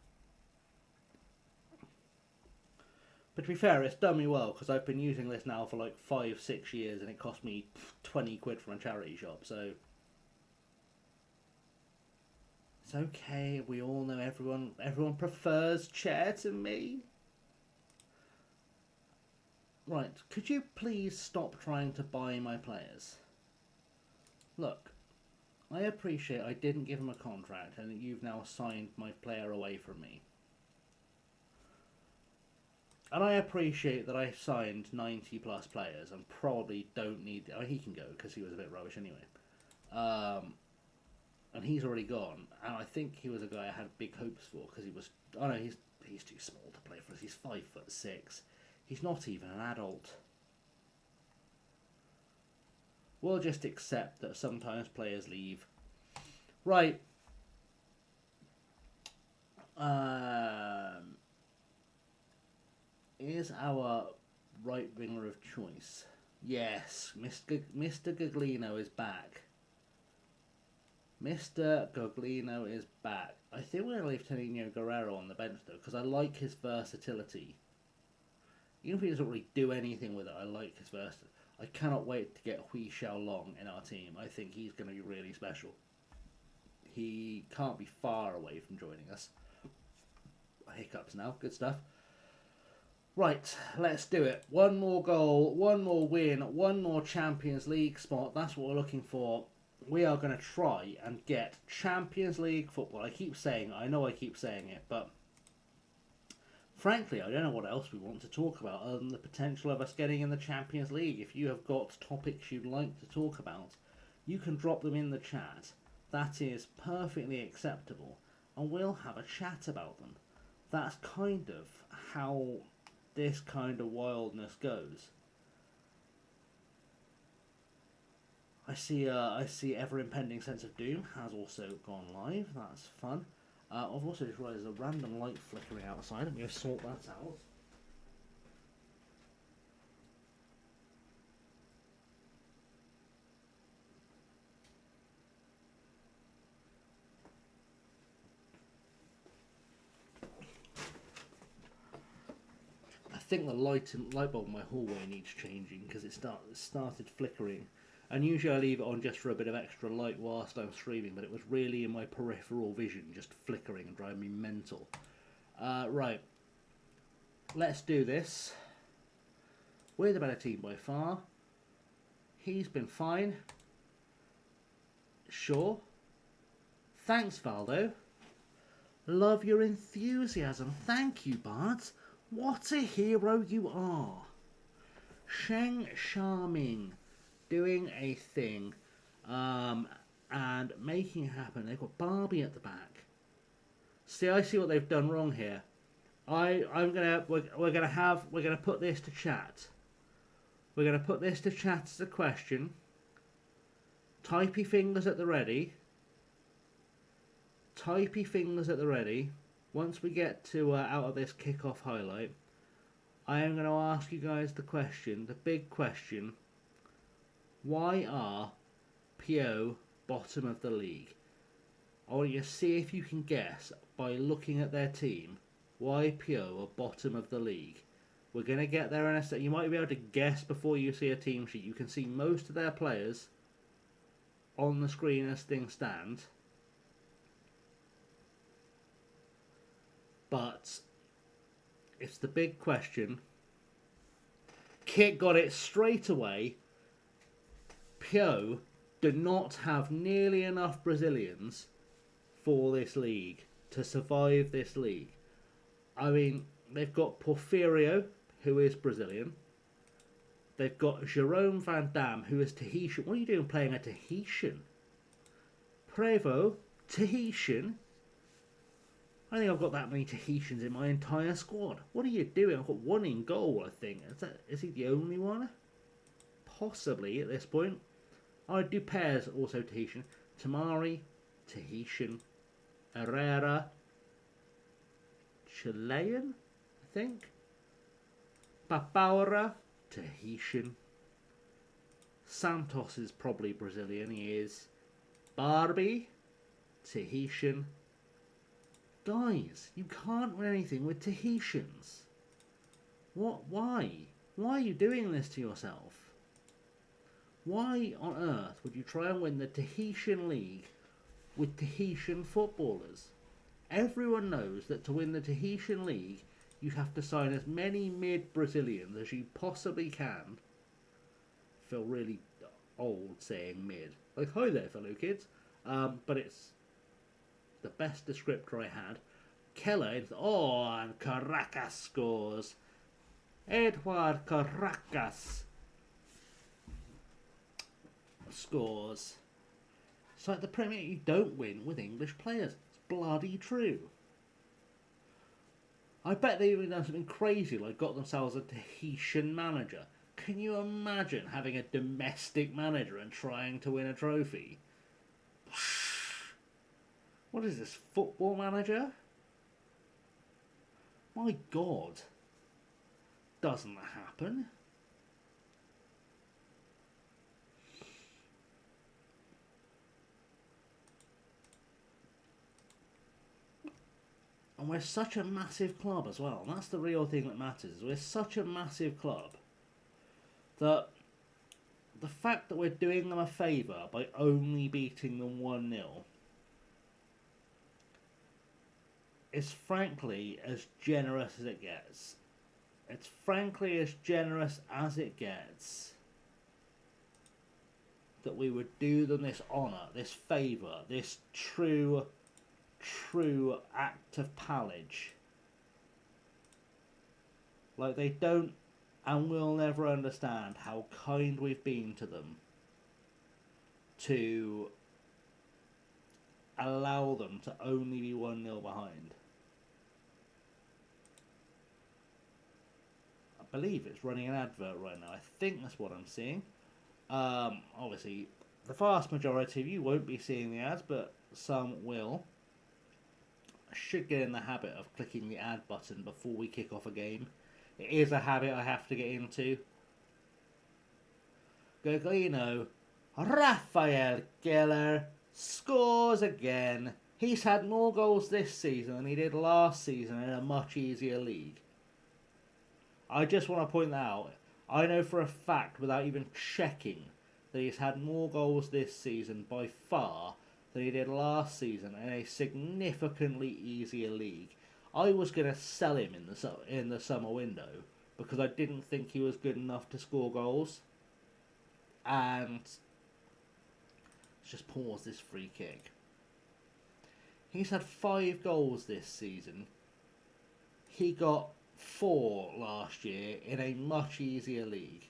But to be fair, it's done me well, because I've been using this now for like 5-6 years, and it cost me 20 quid from a charity shop, so it's okay. We all know everyone prefers chair to me. Right, could you please stop trying to buy my players? Look, I appreciate I didn't give him a contract, and you've now signed my player away from me. And I appreciate that I signed 90 plus players and probably don't need. I mean, he can go because he was a bit rubbish anyway. And he's already gone. And I think he was a guy I had big hopes for because he was. Oh no, he's too small to play for us. He's 5'6". He's not even an adult. We'll just accept that sometimes players leave. Right. Is our right winger of choice? Yes, Mr. Guglino is back. Mr. Guglino is back. I think we're going to leave Tonino Guerrero on the bench though, because I like his versatility. Even if he doesn't really do anything with it, I like his versatility. I cannot wait to get Hui Xiaolong in our team. I think he's going to be really special. He can't be far away from joining us. Hiccups now. Good stuff. Right, let's do it. One more goal, one more win, one more Champions League spot. That's what we're looking for. We are going to try and get Champions League football. I keep saying, I know I keep saying it, but frankly, I don't know what else we want to talk about other than the potential of us getting in the Champions League. If you have got topics you'd like to talk about, you can drop them in the chat. That is perfectly acceptable, and we'll have a chat about them. That's kind of how this kind of wildness goes. I see Ever Impending Sense of Doom has also gone live. That's fun. I've also just realised there's a random light flickering outside. Let me just sort that out. I think the light bulb in my hallway needs changing because it started flickering. And usually I leave it on just for a bit of extra light whilst I'm streaming, but it was really in my peripheral vision, just flickering and driving me mental. Right, let's do this. We're the better team by far. He's been fine. Sure. Thanks, Valdo. Love your enthusiasm. Thank you, Bart. What a hero you are. Sheng Charming doing a thing and making it happen. They've got Barbie at the back. See, I see what they've done wrong here. We're gonna put this to chat. We're gonna put this to chat as a question. Typey fingers at the ready. Typey fingers at the ready. Once we get to out of this kickoff highlight, I am going to ask you guys the question, the big question. Why are PO bottom of the league? I want you to see if you can guess by looking at their team why PO are bottom of the league. We're going to get there in a second. You might be able to guess before you see a team sheet. You can see most of their players on the screen as things stand. But it's the big question. Kit got it straight away. Pio do not have nearly enough Brazilians for this league to survive this league. I mean, they've got Porfirio, who is Brazilian. They've got Jerome Van Dam, who is Tahitian. What are you doing playing a Tahitian? Prevo, Tahitian? I think I've got that many Tahitians in my entire squad. What are you doing? I've got one in goal, I think. Is he the only one? Possibly at this point. I do pairs also Tahitian. Tamari, Tahitian. Herrera, Chilean, I think. Papaura, Tahitian. Santos is probably Brazilian. He is. Barbie, Tahitian. Guys, you can't win anything with Tahitians. What? Why? Why are you doing this to yourself? Why on earth would you try and win the Tahitian League with Tahitian footballers? Everyone knows that to win the Tahitian League, you have to sign as many mid-Brazilians as you possibly can. I feel really old saying mid. Like, hi there, fellow kids. But it's the best descriptor I had. Keller, and Caracas scores. Edward Caracas scores. It's like the Premier League, you don't win with English players. It's bloody true. I bet they've even done something crazy, like got themselves a Tahitian manager. Can you imagine having a domestic manager and trying to win a trophy? What is this, Football Manager? My God. Doesn't happen. And we're such a massive club as well. And that's the real thing that matters. We're such a massive club that the fact that we're doing them a favour by only beating them 1-0 is frankly as generous as it gets. It's frankly as generous as it gets that we would do them this honour, this favour, this true act of pallage. Like, they don't and will never understand how kind we've been to them to allow them to only be 1-0 behind. I believe it's running an advert right now. I think that's what I'm seeing. Obviously, the vast majority of you won't be seeing the ads, but some will. I should get in the habit of clicking the ad button before we kick off a game. It is a habit I have to get into. Guglino, Rafael Geller scores again. He's had more goals this season than he did last season in a much easier league. I just want to point that out. I know for a fact, without even checking, that he's had more goals this season by far than he did last season in a significantly easier league. I was going to sell him in the summer window because I didn't think he was good enough to score goals. And let's just pause this free kick. He's had 5 goals this season. He got 4 last year in a much easier league.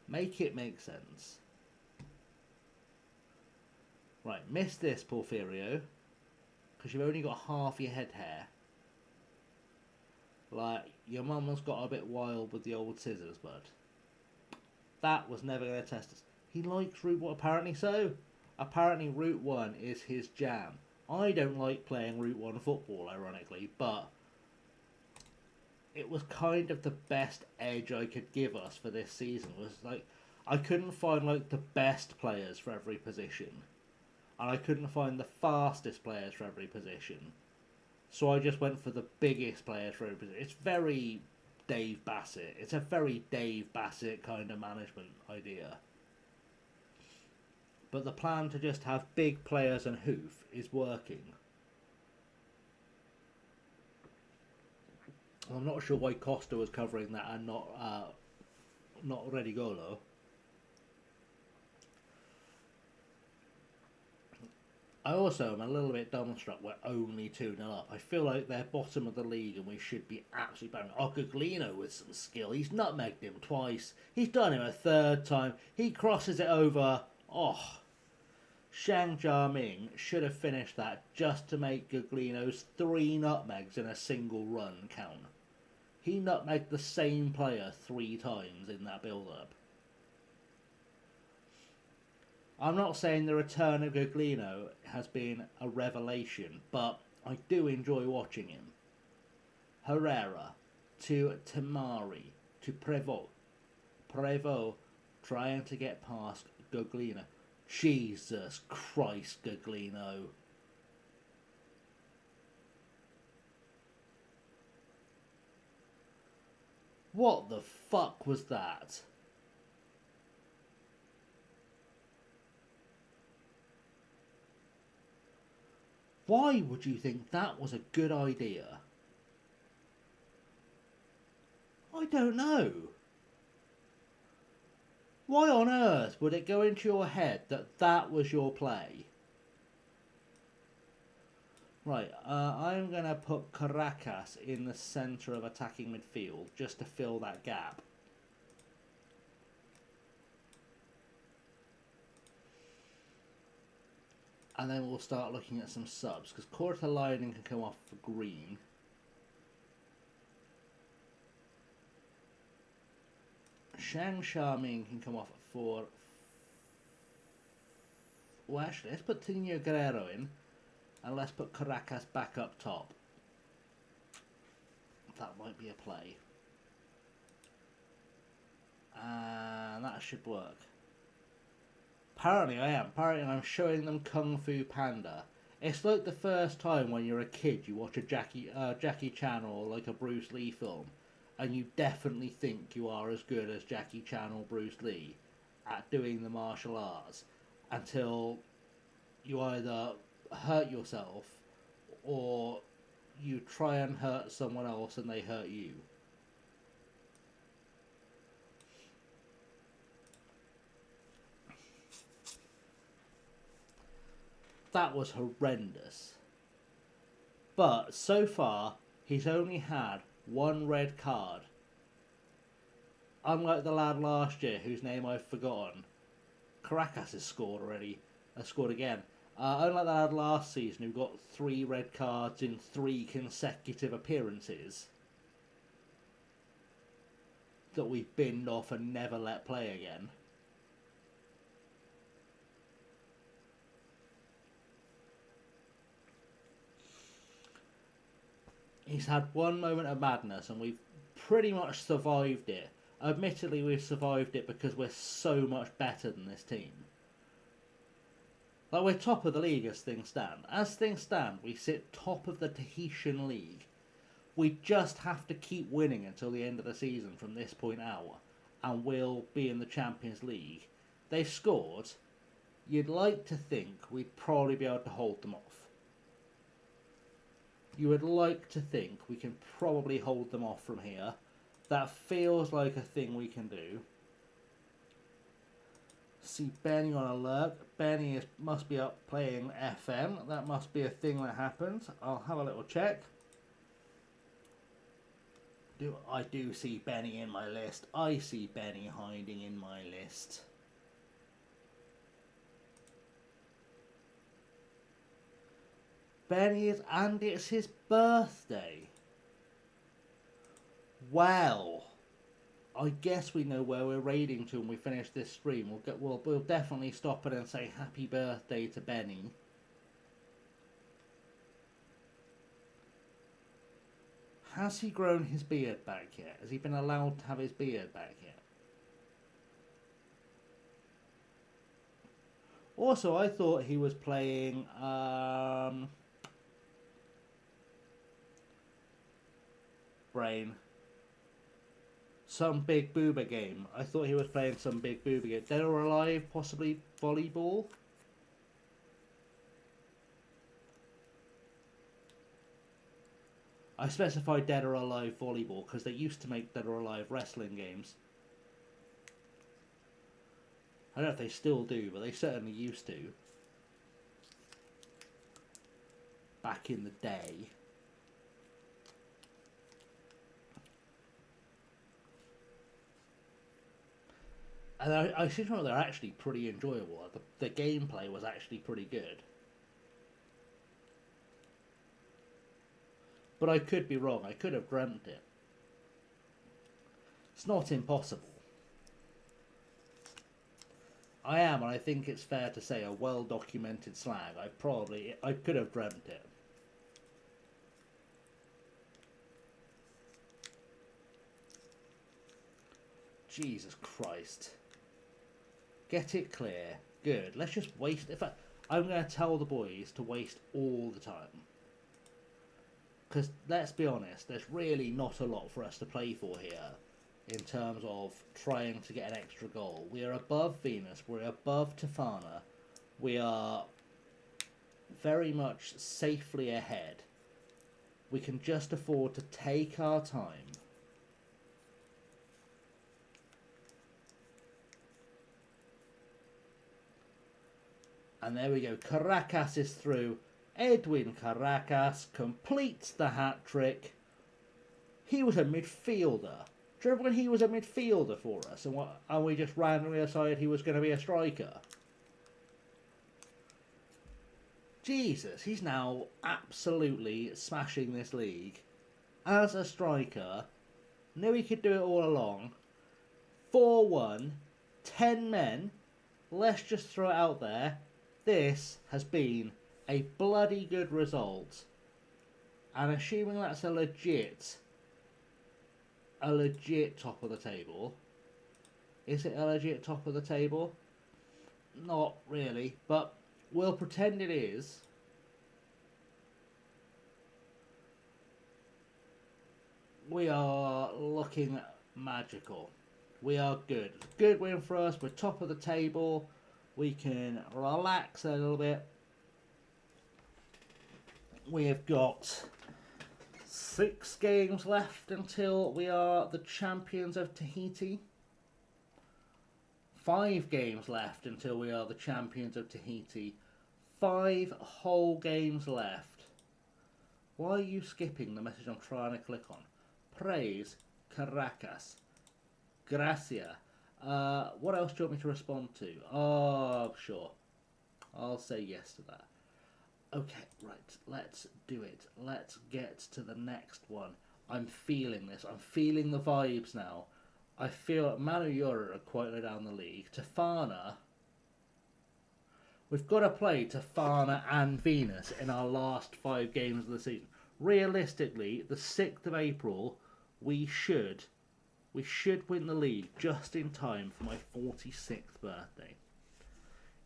Make it make sense. Right, miss this, Porfirio, because you've only got half your head hair. Like, your mum has got a bit wild with the old scissors, bud. That was never going to test us. He likes Route 1, apparently so. Apparently Route 1 is his jam. I don't like playing Route 1 football, ironically, but it was kind of the best edge I could give us for this season. It was like, I couldn't find like the best players for every position. And I couldn't find the fastest players for every position. So I just went for the biggest players for every position. It's very Dave Bassett. It's a very Dave Bassett kind of management idea. But the plan to just have big players and hoof is working. I'm not sure why Costa was covering that and not Redigolo. I also am a little bit dumbstruck we're only 2-0 up. I feel like they're bottom of the league and we should be absolutely banging. Guglino with some skill. He's nutmegged him twice. He's done him a third time. He crosses it over. Shang Jiaming should have finished that just to make Guglino's 3 nutmegs in a single run count. He nutmegged the same player 3 times in that build-up. I'm not saying the return of Guglino has been a revelation, but I do enjoy watching him. Herrera to Tamari to Prévost. Prévost trying to get past Guglino. Jesus Christ, Guglino. What the fuck was that? Why would you think that was a good idea? I don't know. Why on earth would it go into your head that that was your play? Right, I'm going to put Caracas in the centre of attacking midfield just to fill that gap. And then we'll start looking at some subs, because Kortalainen can come off for green. Shang Xiaoming can come off for... Well, actually, let's put Tino Guerrero in, and let's put Caracas back up top. That might be a play. And that should work. Apparently I am. Apparently I'm showing them Kung Fu Panda. It's like the first time when you're a kid you watch a Jackie Chan or like a Bruce Lee film, and you definitely think you are as good as Jackie Chan or Bruce Lee at doing the martial arts, until you either hurt yourself or you try and hurt someone else and they hurt you. That was horrendous. But so far, he's only had one red card. Unlike the lad last year, whose name I've forgotten. Caracas has scored already. Scored again. Unlike the lad last season, who got 3 red cards in 3 consecutive appearances that we binned off and never let play again. He's had one moment of madness and we've pretty much survived it. Admittedly, we've survived it because we're so much better than this team. Like, we're top of the league as things stand. As things stand, we sit top of the Tahitian league. We just have to keep winning until the end of the season from this point out, and we'll be in the Champions League. They've scored. You'd like to think we'd probably be able to hold them off. You would like to think we can probably hold them off from here. That feels like a thing we can do. See Benny on alert. Benny must be up playing FM. That must be a thing that happens. I'll have a little check. I do see Benny in my list. I see Benny hiding in my list. Benny is, and it's his birthday. Well, I guess we know where we're raiding to when we finish this stream. We'll definitely stop it and say happy birthday to Benny. Has he grown his beard back yet? Has he been allowed to have his beard back yet? Also, I thought he was playing brain. Some big boober game. I thought he was playing some big boober game. Dead or Alive, possibly volleyball? I specified Dead or Alive volleyball because they used to make Dead or Alive wrestling games. I don't know if they still do, but they certainly used to. Back in the day. And I seem to remember they're actually pretty enjoyable. The gameplay was actually pretty good. But I could be wrong. I could have dreamt it. It's not impossible. I am, and I think it's fair to say, a well-documented slag. I could have dreamt it. Jesus Christ. Get it clear. Good. Let's just waste... I'm going to tell the boys to waste all the time. Because, let's be honest, there's really not a lot for us to play for here in terms of trying to get an extra goal. We are above Venus. We're above Tofana. We are very much safely ahead. We can just afford to take our time. And there we go. Caracas is through. Edwin Caracas completes the hat-trick. He was a midfielder. Do you remember when he was a midfielder for us and we just randomly decided he was going to be a striker? Jesus, he's now absolutely smashing this league. As a striker, knew he could do it all along. 4-1, 10 men. Let's just throw it out there. This has been a bloody good result. And assuming that's a legit top of the table. Is it a legit top of the table? Not really, but we'll pretend it is. We are looking magical. We are good. Good win for us. We're top of the table. We can relax a little bit. We have got 6 games left until we are the champions of Tahiti. 5 games left until we are the champions of Tahiti. 5 whole games left. Why are you skipping the message I'm trying to click on? Praise Caracas. Gracia. What else do you want me to respond to? Oh, sure. I'll say yes to that. Okay, right. Let's do it. Let's get to the next one. I'm feeling this. I'm feeling the vibes now. I feel Managerial are quite low down the league. Tofana. We've got to play Tofana and Venus in our last 5 games of the season. Realistically, the 6th of April, we should win the league just in time for my 46th birthday.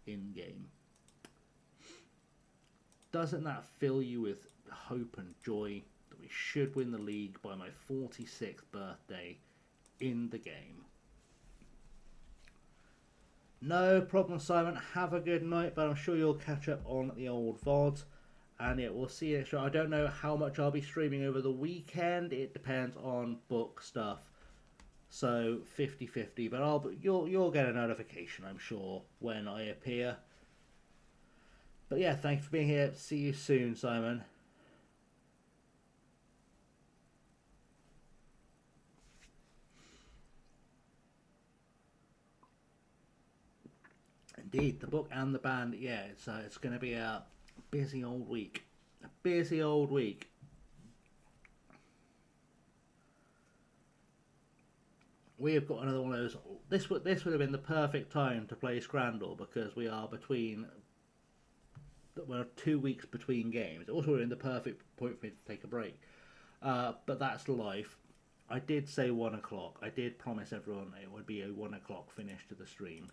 In game. Doesn't that fill you with hope and joy that we should win the league by my 46th birthday in the game? No problem, Simon. Have a good night, but I'm sure you'll catch up on the old VOD. And yeah, we'll see you next time. I don't know how much I'll be streaming over the weekend. It depends on book stuff. So 50-50, but you'll get a notification, I'm sure, when I appear. But yeah, thanks for being here. See you soon, Simon. Indeed, the book and the band. Yeah, it's going to be a busy old week. A busy old week. We have got another one of those. This would have been the perfect time to play Scrandle because we are between. We're 2 weeks between games. It also would have been the perfect point for me to take a break. But that's life. I did say 1 o'clock. I did promise everyone it would be a 1 o'clock finish to the stream.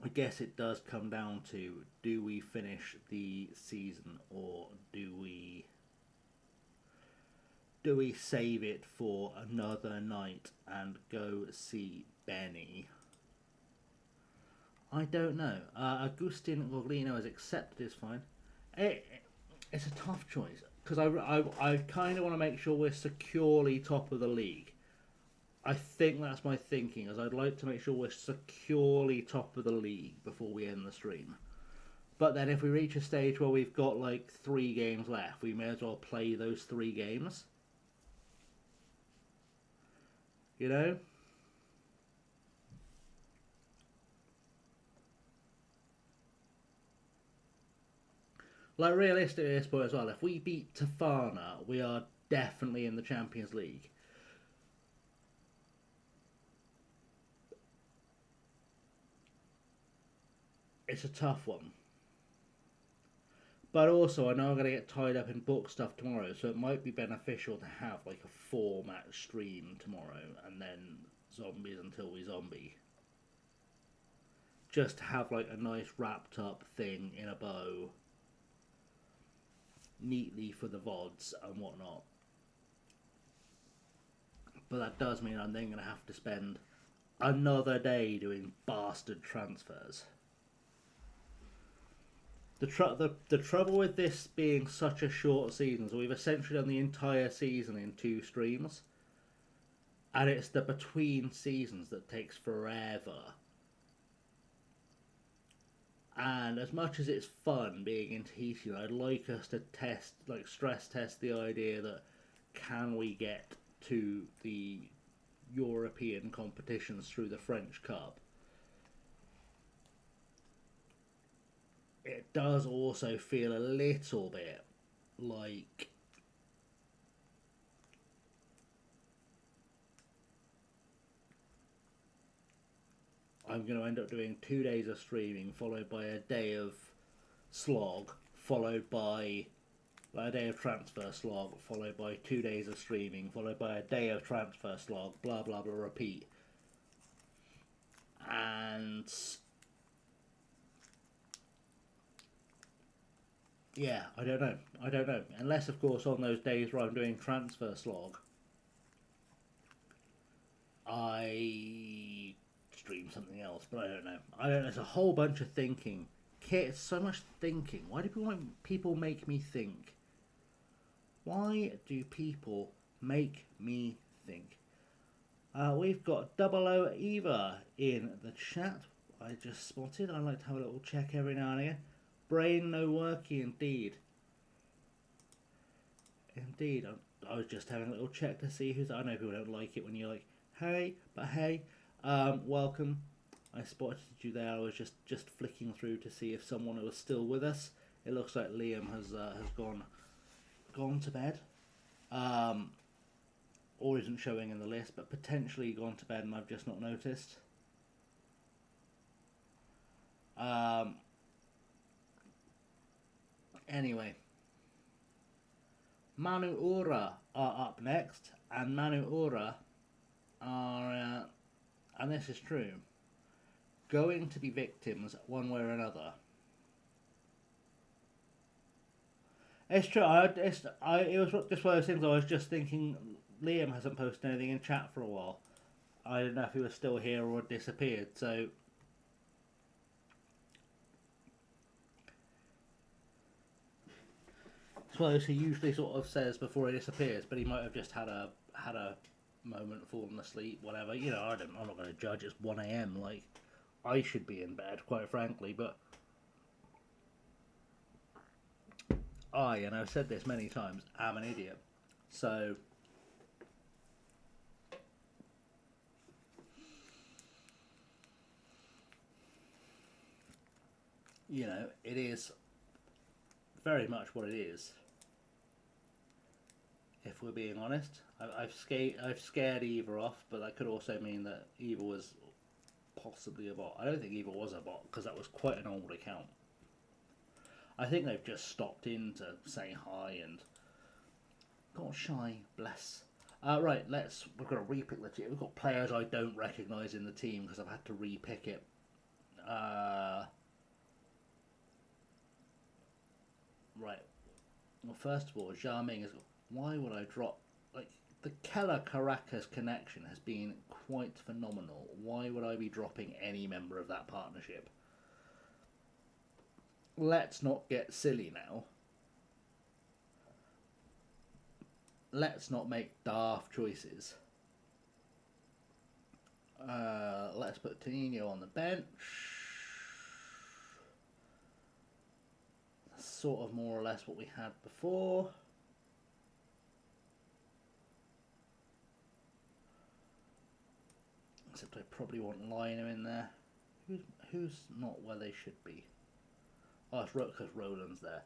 I guess it does come down to, do we finish the season or do we save it for another night and go see Benny? I don't know. Agustin Goglino has accepted is fine. It's a tough choice because I kind of want to make sure we're securely top of the league. I think that's my thinking, as I'd like to make sure we're securely top of the league before we end the stream. But then if we reach a stage where we've got like 3 games left, we may as well play those 3 games. You know? Like, realistically at this point as well, if we beat Tofana, we are definitely in the Champions League. It's a tough one. But also, I know I'm going to get tied up in book stuff tomorrow, so it might be beneficial to have like a 4-match stream tomorrow, and then zombies until we zombie. Just to have like a nice wrapped up thing in a bow. Neatly for the VODs and whatnot. But that does mean I'm then going to have to spend another day doing bastard transfers. The trouble with this being such a short season is we've essentially done the entire season in 2 streams. And it's the between seasons that takes forever. And as much as it's fun being in Tahiti, I'd like us to test, like stress test the idea that can we get to the European competitions through the French Cup. It does also feel a little bit like I'm going to end up doing 2 days of streaming, followed by a day of slog, followed by a day of transfer slog, followed by 2 days of streaming, followed by a day of transfer slog, blah blah blah, repeat. And yeah, I don't know. Unless, of course, on those days where I'm doing transfer slog, I stream something else, but I don't know. There's a whole bunch of thinking. It's so much thinking. Why do people make me think? Why do people make me think? We've got Double O Eva in the chat. I just spotted. I like to have a little check every now and again. Brain no worky indeed. Indeed. I was just having a little check to see who's... I know people don't like it when you're like, hey, but hey. Welcome. I spotted you there. I was just flicking through to see if someone was still with us. It looks like Liam has gone to bed. Or isn't showing in the list, but potentially gone to bed and I've just not noticed. Anyway, Manu Ura are up next, and Manu Ura are, and this is true, going to be victims one way or another. It's true. It was just one of those things. I was just thinking. Liam hasn't posted anything in chat for a while. I don't know if he was still here or disappeared. So it's one of those he usually sort of says before he disappears, but he might have just had a moment, fallen asleep, whatever. You know, I'm not going to judge. It's 1 a.m. Like, I should be in bed, quite frankly, but and I've said this many times, am an idiot. So you know, it is very much what it is. If we're being honest, I've scared Eva off, but that could also mean that Eva was possibly a bot. I don't think Eva was a bot because that was quite an old account. I think they've just stopped in to say hi and got shy. Bless. Right, we're going to repick the team. We've got players I don't recognise in the team because I've had to repick it. Right. Well, first of all, Xiaoming is. Why would I drop? Like, the Keller Caracas connection has been quite phenomenal. Why would I be dropping any member of that partnership? Let's not get silly now. Let's not make daft choices. Let's put Tenino on the bench. Sort of more or less what we had before. Except I probably want Lino in there. Who's not where they should be? Oh, it's because Roland's there.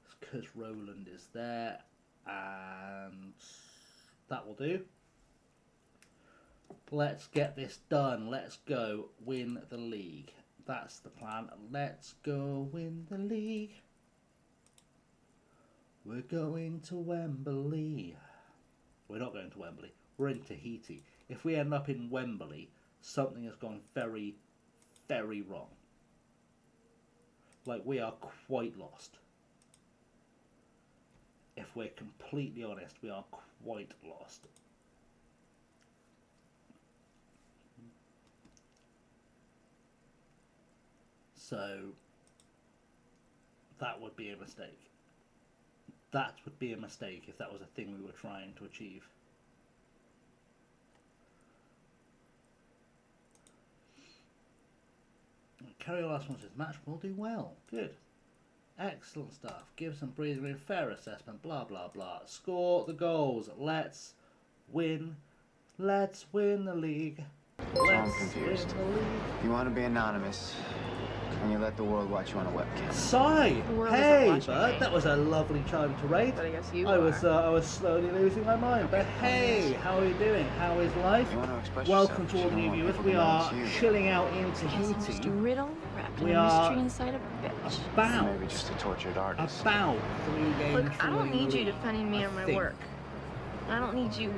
It's because Roland is there. And that will do. Let's get this done. Let's go win the league. That's the plan. Let's go win the league. We're going to Wembley. We're not going to Wembley. We're in Tahiti. If we end up in Wembley, something has gone very, very wrong. Like, we are quite lost. If we're completely honest, we are quite lost. So, that would be a mistake. That would be a mistake if that was a thing we were trying to achieve. Carry last one says match will do well. Good. Excellent stuff. Give some breathing room. Fair assessment. Blah blah blah. Score the goals. Let's win. Let's win the league. So I'm confused. You want to be anonymous, and you let the world watch you on a webcam. Sigh! Hey, bud, that was a lovely chime to rate. But I guess you I was slowly losing my mind. But hey, how are you doing? How is life? You want to express Welcome yourself, to all the but you new don't want viewers. people We to know are it's you. chilling out in Just a Tahiti. riddle wrapped in We a are mystery inside a bitch. About Maybe just a tortured artist. 3 games. Look, I don't from need the you league, defending me I on my think. work. I don't need you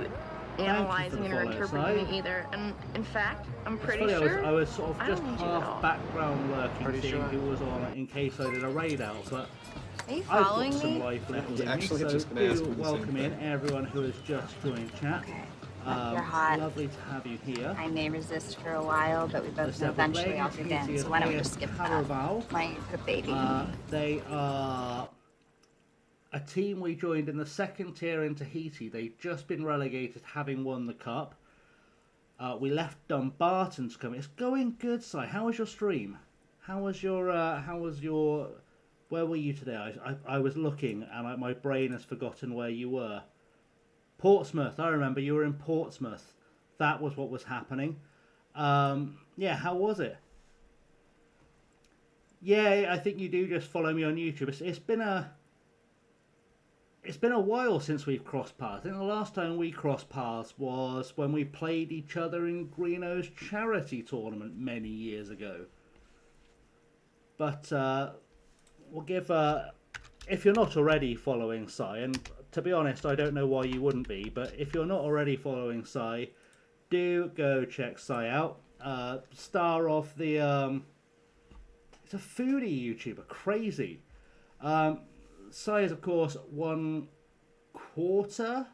you analyzing for the it or follow, interpreting Si. it either. And in fact, I'm It's pretty funny, sure I was sort of I just don't need you at all. half background working, Pretty seeing sure. who was on in case I did a raid out, but Are you I've got following some me? life left I was in me, actually so just gonna ask do you the welcome same in thing. everyone who has just joined chat. You're hot. Lovely to have you here. I may resist for a while, but we both As I know said, we're eventually playing I'll give in. Tahiti So as why don't we AS just skip that? Taravao. My good baby. They are a team we joined in the second tier in Tahiti. They've just been relegated, having won the cup. We left Dumbarton to come. It's going good, Si. How was your stream? How was your? Where were you today? I was looking, and my brain has forgotten where you were. Portsmouth. I remember you were in Portsmouth. That was what was happening. Yeah. How was it? Yeah, I think you do just follow me on YouTube. It's been a while since we've crossed paths. I think the last time we crossed paths was when we played each other in Greeno's charity tournament many years ago. But we'll give... if you're not already following Si, and to be honest, I don't know why you wouldn't be, but if you're not already following Si, do go check Si out. Star of the... it's a foodie YouTuber. Crazy. Si is, of course, 1/4.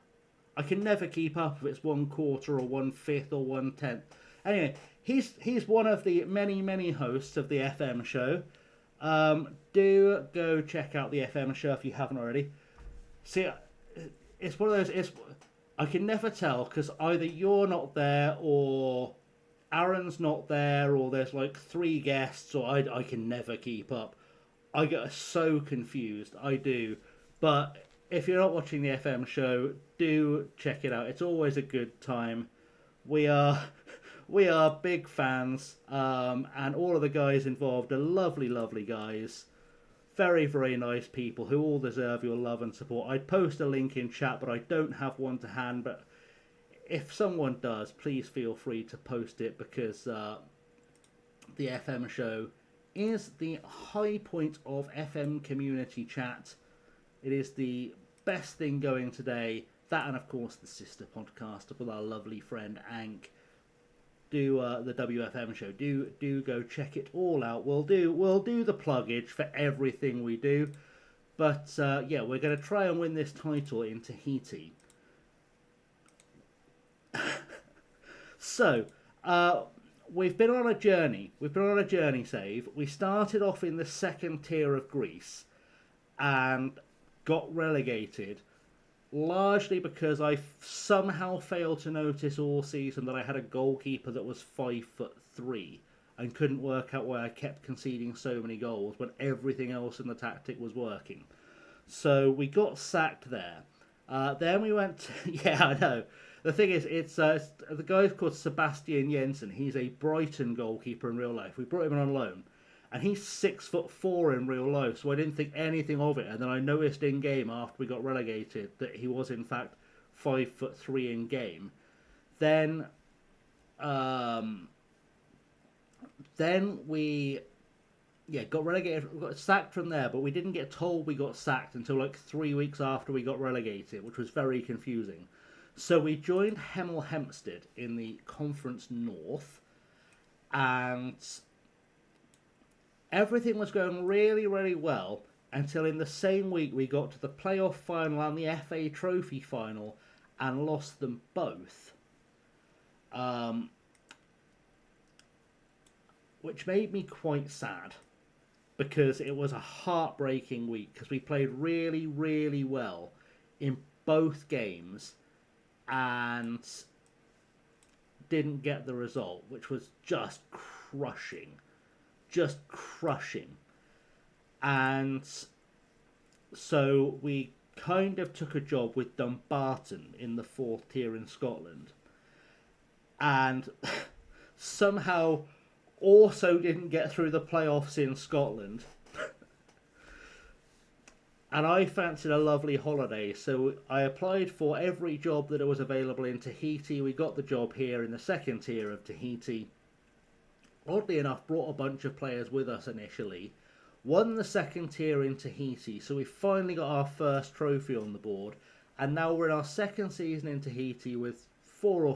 I can never keep up if it's 1/4 or 1/5 or 1/10. Anyway, he's one of the many hosts of the FM show. Do go check out the FM show if you haven't already. See, it's one of those. I can never tell because either you're not there or Aaron's not there, or there's like 3 guests, or I can never keep up. I get so confused. I do. But if you're not watching the FM show, do check it out. It's always a good time. We are big fans, and all of the guys involved are lovely guys. Very nice people who all deserve your love and support. I'd post a link in chat, but I don't have one to hand. But if someone does, please feel free to post it, because the FM show is the high point of FM community chat. It is the best thing going today. That, and of course the sister podcast with our lovely friend Ank. Do the WFM show. Do go check it all out. We'll do the pluggage for everything we do. But yeah, we're going to try and win this title in Tahiti. So, we've been on a journey. We've been on a journey save. We started off in the second tier of Greece and got relegated, largely because I somehow failed to notice all season that I had a goalkeeper that was 5'3" and couldn't work out why I kept conceding so many goals when everything else in the tactic was working. So we got sacked there. Then we went to, yeah, I know. The thing is, it's the guy's called Sebastian Jensen. He's a Brighton goalkeeper in real life. We brought him on loan, and he's 6'4" in real life. So I didn't think anything of it. And then I noticed in game after we got relegated that he was in fact 5'3" in game. Then we got relegated. We got sacked from there, but we didn't get told we got sacked until like 3 weeks after we got relegated, which was very confusing. So we joined Hemel Hempstead in the Conference North, and everything was going really well until in the same week we got to the playoff final and the FA Trophy final and lost them both. Which made me quite sad, because it was a heartbreaking week, because we played really well in both games and didn't get the result, which was just crushing. just crush him. And so we kind of took a job with Dumbarton in the 4th tier in Scotland, and somehow also didn't get through the playoffs in Scotland. And I fancied a lovely holiday, so I applied for every job that was available in Tahiti. We got the job here in the 2nd tier of Tahiti. Oddly enough, brought a bunch of players with us initially. Won the 2nd tier in Tahiti, so we finally got our first trophy on the board. And now we're in our 2nd season in Tahiti with 4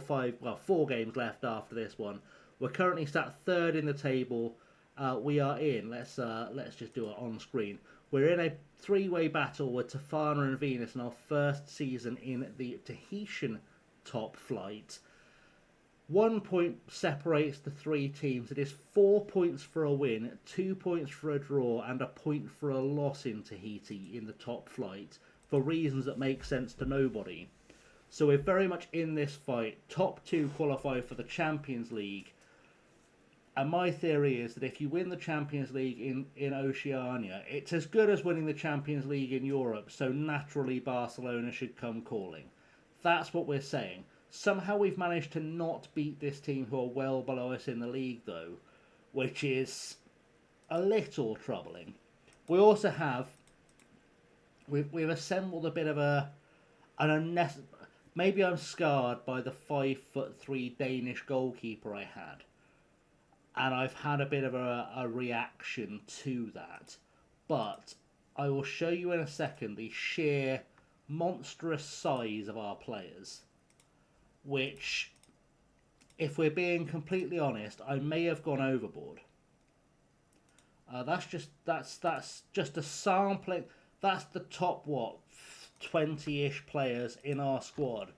games left after this one. We're currently sat 3rd in the table. We are in, let's just do it on screen. We're in a 3-way battle with Tafana and Venus in our first season in the Tahitian top flight. 1 point separates the 3 teams. It is 4 points for a win, 2 points for a draw, and a point for a loss in Tahiti in the top flight, for reasons that make sense to nobody. So we're very much in this fight. Top 2 qualify for the Champions League. And my theory is that if you win the Champions League in Oceania, it's as good as winning the Champions League in Europe, so naturally Barcelona should come calling. That's what we're saying. Somehow we've managed to not beat this team who are well below us in the league, though, which is a little troubling. We also have... We've assembled a bit of an unnecessary... Maybe I'm scarred by the 5'3" Danish goalkeeper I had. And I've had a bit of a reaction to that. But I will show you in a second the sheer monstrous size of our players. Which, if we're being completely honest, I may have gone overboard. That's just a sampling. That's the top, 20-ish players in our squad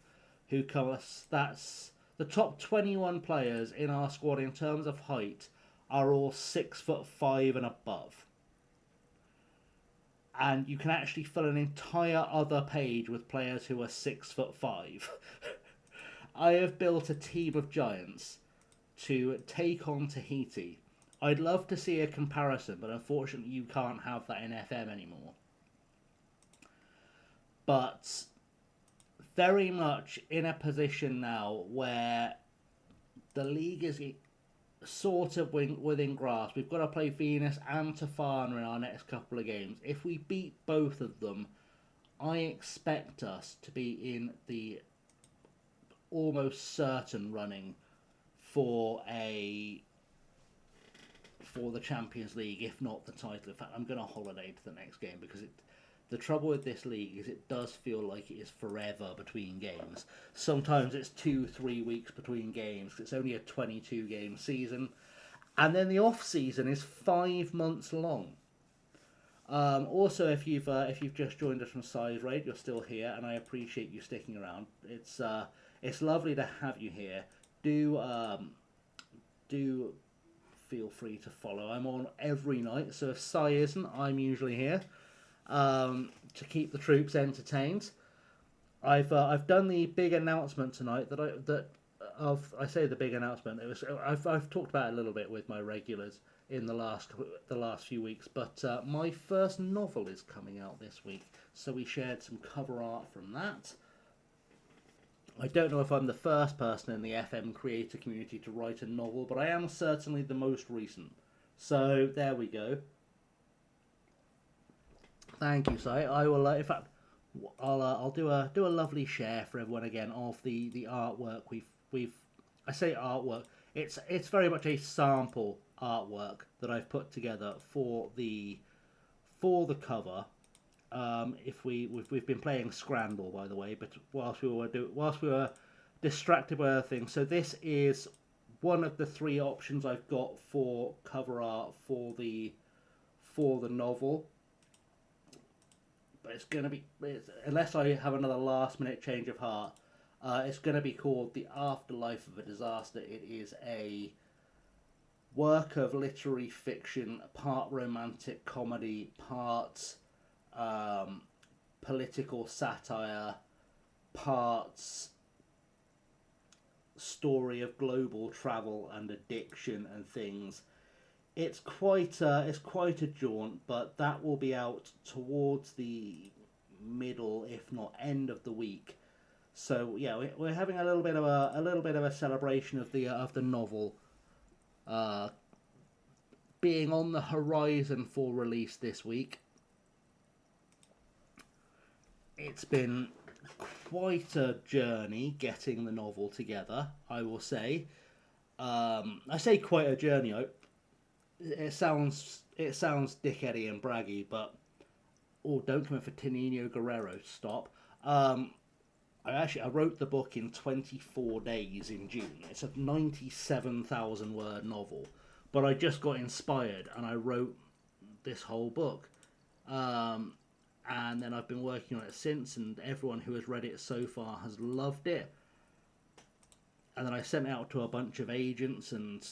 who come. That's the top 21 players in our squad in terms of height are all 6'5" and above. And you can actually fill an entire other page with players who are 6'5". I have built a team of giants to take on Tahiti. I'd love to see a comparison, but unfortunately you can't have that in FM anymore. But very much in a position now where the league is sort of within grasp. We've got to play Venus and Tafana in our next couple of games. If we beat both of them, I expect us to be in the almost certain running for the Champions League, if not the title. In fact, I'm going to holiday to the next game because the trouble with this league is it does feel like it is forever between games. Sometimes it's 2-3 weeks between games. It's only a 22-game season. And then the off-season is 5 months long. Also, if you've just joined us from Size Raid, you're still here, and I appreciate you sticking around. It's lovely to have you here. Do feel free to follow. I'm on every night, so if Sai isn't, I'm usually here. To keep the troops entertained. I've done the big announcement tonight I say the big announcement. I've talked about it a little bit with my regulars in the last few weeks, but my first novel is coming out this week, so we shared some cover art from that. I don't know if I'm the first person in the FM creator community to write a novel, but I am certainly the most recent. So there we go. Thank you, Si. I will. In fact, I'll do a lovely share for everyone again of the artwork we've. I say artwork. It's very much a sample artwork that I've put together for the cover. We've been playing Scramble, by the way, but whilst we were distracted by other things. So this is one of the 3 options I've got for cover art for the novel. But it's going to be, unless I have another last minute change of heart, it's going to be called The Afterlife of a Disaster. It is a work of literary fiction, part romantic comedy, part political satire, parts story of global travel and addiction and things. it's quite a jaunt, but that will be out towards the middle, if not end of the week. So yeah, we're having a little bit of a celebration of the novel being on the horizon for release this week. It's been quite a journey getting the novel together, I will say. I say quite a journey. It sounds dickheady and braggy, but don't come in for Tinino Guerrero. Stop. I wrote the book in 24 days in June. It's a 97,000 word novel, but I just got inspired and I wrote this whole book. And then I've been working on it since, and everyone who has read it so far has loved it. And then I sent it out to a bunch of agents, and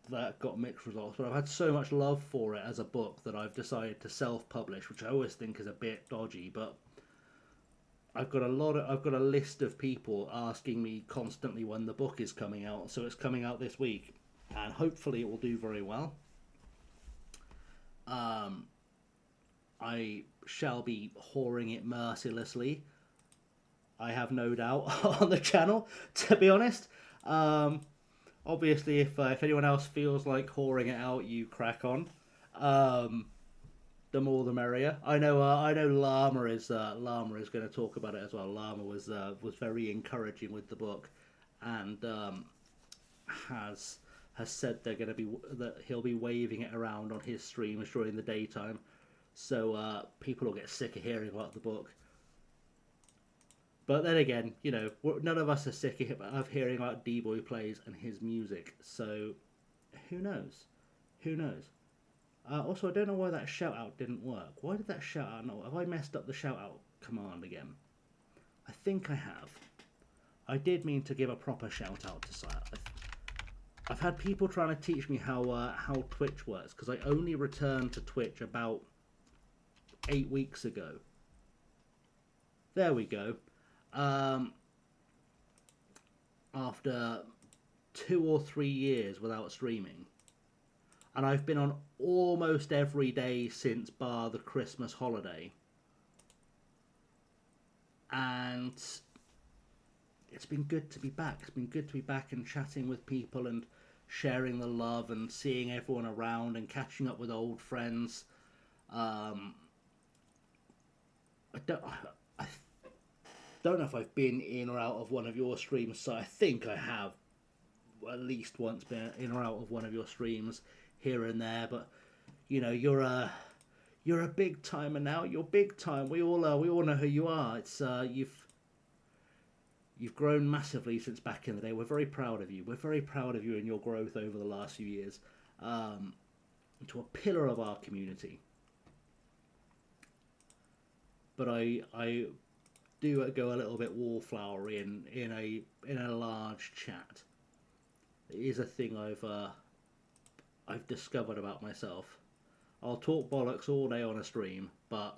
that got mixed results. But I've had so much love for it as a book that I've decided to self-publish, which I always think is a bit dodgy. But I've got a list of people asking me constantly when the book is coming out. So it's coming out this week, and hopefully it will do very well. I shall be whoring it mercilessly, I have no doubt, on the channel, to be honest. Obviously, if anyone else feels like whoring it out, you crack on. The more the merrier. I know Llama is going to talk about it as well. Llama was very encouraging with the book, and has said that he'll be waving it around on his streams during the daytime. So people will get sick of hearing about the book. But then again, none of us are sick of hearing about D-Boy Plays and his music. So who knows? Who knows? Also, I don't know why that shout-out didn't work. Why did that shout-out not work? Have I messed up the shout-out command again? I think I have. I did mean to give a proper shout-out to Saya. I've had people trying to teach me how Twitch works, because I only returned to Twitch about 8 weeks ago. There we go. After 2 or 3 years without streaming. And I've been on almost every day since bar the Christmas holiday. And it's been good to be back. It's been good to be back and chatting with people and sharing the love and seeing everyone around and catching up with old friends. I don't know if I've been in or out of one of your streams, so I think I have at least once been in or out of one of your streams here and there. But you're a big timer now. You're big time. We all know who you are. It's you've grown massively since back in the day. We're very proud of you. We're very proud of you and your growth over the last few years, into a pillar of our community. But I do go a little bit wallflowery in a large chat. It is a thing I've discovered about myself. I'll talk bollocks all day on a stream, but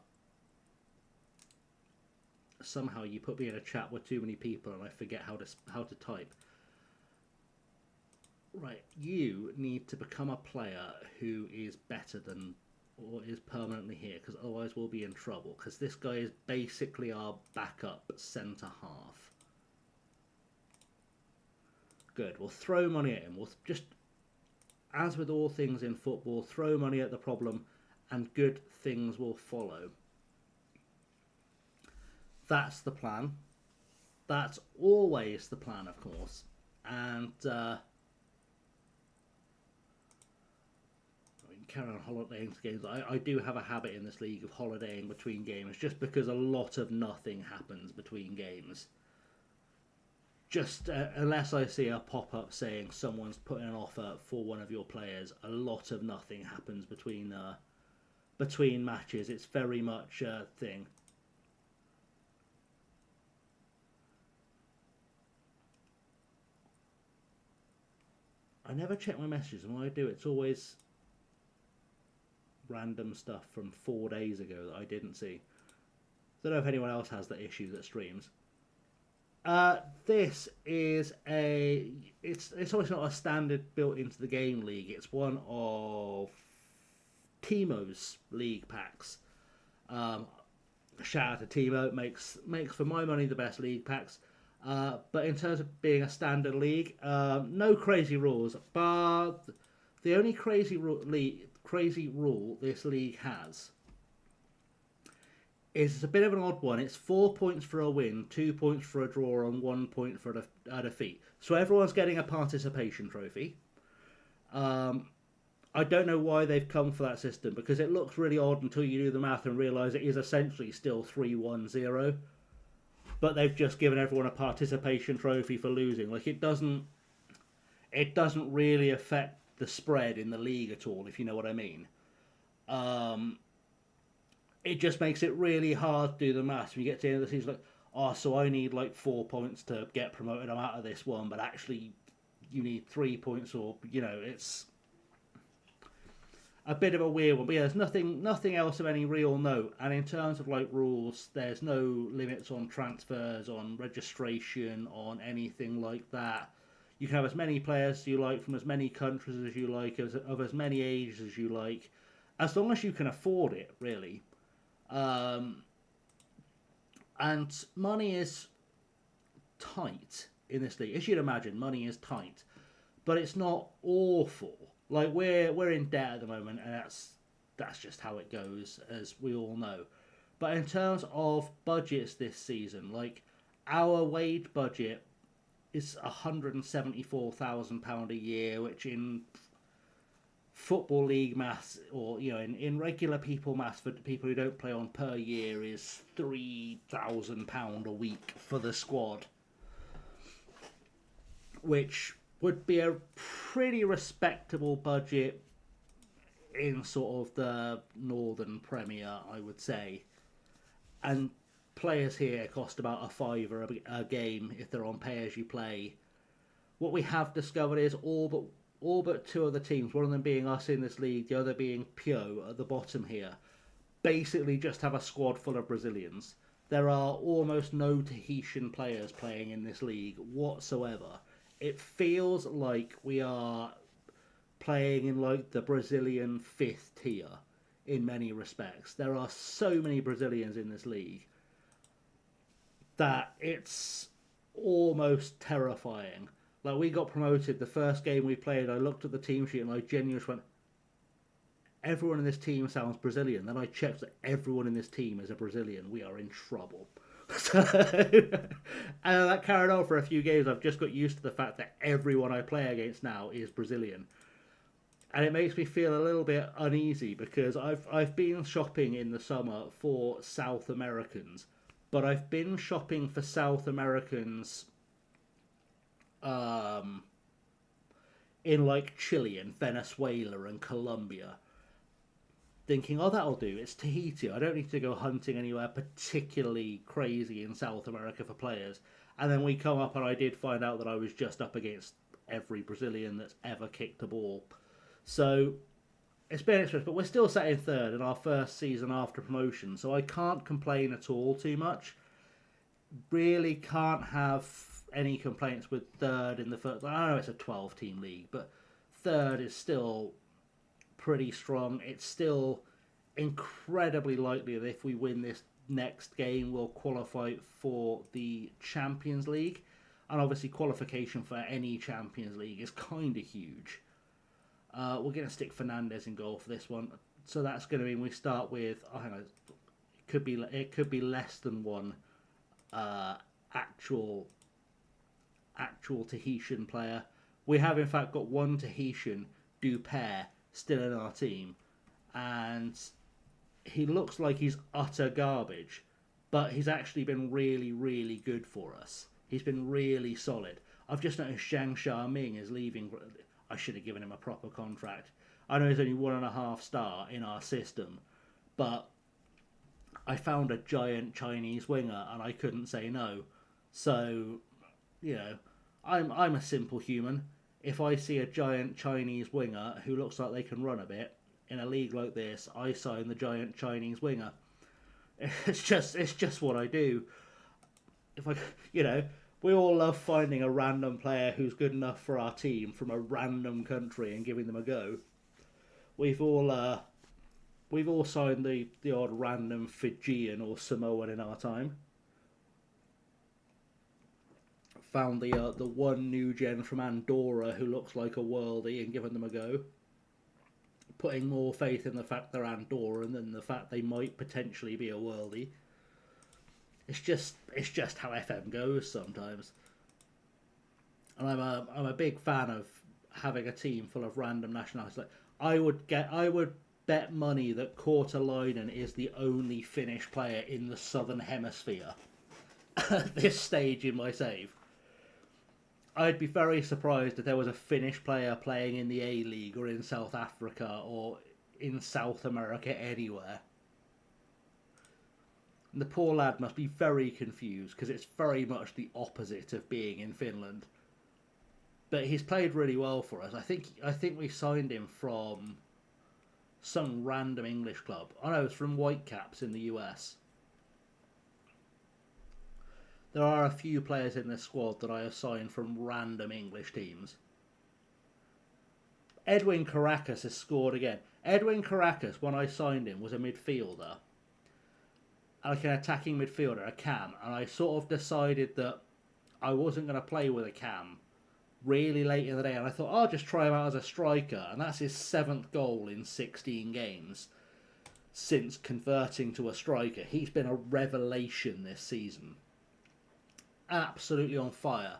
somehow you put me in a chat with too many people and I forget how to type. Right, you need to become a player who is better than, or is permanently here, because otherwise we'll be in trouble, because this guy is basically our backup centre half. Good, we'll throw money at him. We'll just, as with all things in football, throw money at the problem and good things will follow. That's the plan. That's always the plan, of course. And carry on holidaying to games. I do have a habit in this league of holidaying between games, just because a lot of nothing happens between games. Just unless I see a pop-up saying someone's putting an offer for one of your players, a lot of nothing happens between matches. It's very much a thing. I never check my messages, and when I do, it's always random stuff from 4 days ago that I didn't see. Don't know if anyone else has that issue that streams. This is it's obviously not a standard built into the game league. It's one of Timo's league packs. Shout out to Timo, makes for my money the best league packs. But in terms of being a standard league, no crazy rules. But the only crazy rule this league has is it's a bit of an odd one. It's 4 points for a win, 2 points for a draw, and 1 point for a defeat. So everyone's getting a participation trophy. I don't know why they've come for that system, because it looks really odd until you do the math and realise it is essentially still 3-1-0. But they've just given everyone a participation trophy for losing. Like, it doesn't really affect the spread in the league at all, if you know what I mean. It just makes it really hard to do the maths. When you get to the end of the season, like, oh, so I need like 4 points to get promoted. I'm out of this one, but actually you need 3 points, or, you know, it's a bit of a weird one. But yeah, there's nothing else of any real note. And in terms of like rules, there's no limits on transfers, on registration, on anything like that. You can have as many players as you like from as many countries as you like, of as many ages as you like, as long as you can afford it, really. And money is tight in this league. As you'd imagine, money is tight, but it's not awful. Like, we're in debt at the moment, and that's just how it goes, as we all know. But in terms of budgets this season, like, our wage budget is £174,000 a year, which in Football League maths, or, you know, in regular people maths for people who don't play on per year, is £3,000 a week for the squad, which would be a pretty respectable budget in sort of the Northern Premier, I would say. And players here cost about £5 a game if they're on pay-as-you-play. What we have discovered is all but two other teams, one of them being us in this league, the other being Pio at the bottom here, basically just have a squad full of Brazilians. There are almost no Tahitian players playing in this league whatsoever. It feels like we are playing in like the Brazilian fifth tier in many respects. There are so many Brazilians in this league that it's almost terrifying. Like, we got promoted the first game we played, I looked at the team sheet and I genuinely went, everyone in this team sounds Brazilian. Then I checked that everyone in this team is a Brazilian. We are in trouble. And that carried on for a few games. I've just got used to the fact that everyone I play against now is Brazilian. And it makes me feel a little bit uneasy, because I've been shopping in the summer for South Americans, but I've been shopping for South Americans in like Chile and Venezuela and Colombia, thinking, oh, that'll do, it's Tahiti, I don't need to go hunting anywhere particularly crazy in South America for players. And then we come up and I did find out that I was just up against every Brazilian that's ever kicked a ball. So it's been interesting, but we're still sat in third in our first season after promotion, so I can't complain at all too much. Really can't have any complaints with third in the first. I know it's a 12-team league, but third is still pretty strong. It's still incredibly likely that if we win this next game, we'll qualify for the Champions League. And obviously qualification for any Champions League is kind of huge. We're going to stick Fernandez in goal for this one. So that's going to mean we start with, oh, hang on, it could be less than one actual Tahitian player. We have in fact got one Tahitian, Dupere, still in our team, and he looks like he's utter garbage, but he's actually been really, really good for us. He's been really solid. I've just noticed Zhang Xiaoming is leaving. I should have given him a proper contract. I know he's only 1.5 star in our system, but I found a giant Chinese winger and I couldn't say no. So, you know, I'm a simple human. If I see a giant Chinese winger who looks like they can run a bit in a league like this, I sign the giant Chinese winger. It's just what I do. If I, you know, We all love finding a random player who's good enough for our team from a random country and giving them a go. We've all signed the odd random Fijian or Samoan in our time. Found the one new gen from Andorra who looks like a worldie and given them a go. Putting more faith in the fact they're Andorran than the fact they might potentially be a worldie. It's just how FM goes sometimes. And I'm a big fan of having a team full of random nationalities. Like I would bet money that Kortelainen is the only Finnish player in the southern hemisphere at this stage in my save. I'd be very surprised if there was a Finnish player playing in the A-League or in South Africa or in South America anywhere. And the poor lad must be very confused because it's very much the opposite of being in Finland. But he's played really well for us. I think we signed him from some random English club. I know it's from Whitecaps in the US. There are a few players in this squad that I have signed from random English teams. Edwin Caracas has scored again. Edwin Caracas, when I signed him, was a midfielder. Like an attacking midfielder, a cam. And I sort of decided that I wasn't going to play with a cam really late in the day. And I thought, I'll just try him out as a striker. And that's his 7th goal in 16 games since converting to a striker. He's been a revelation this season. Absolutely on fire.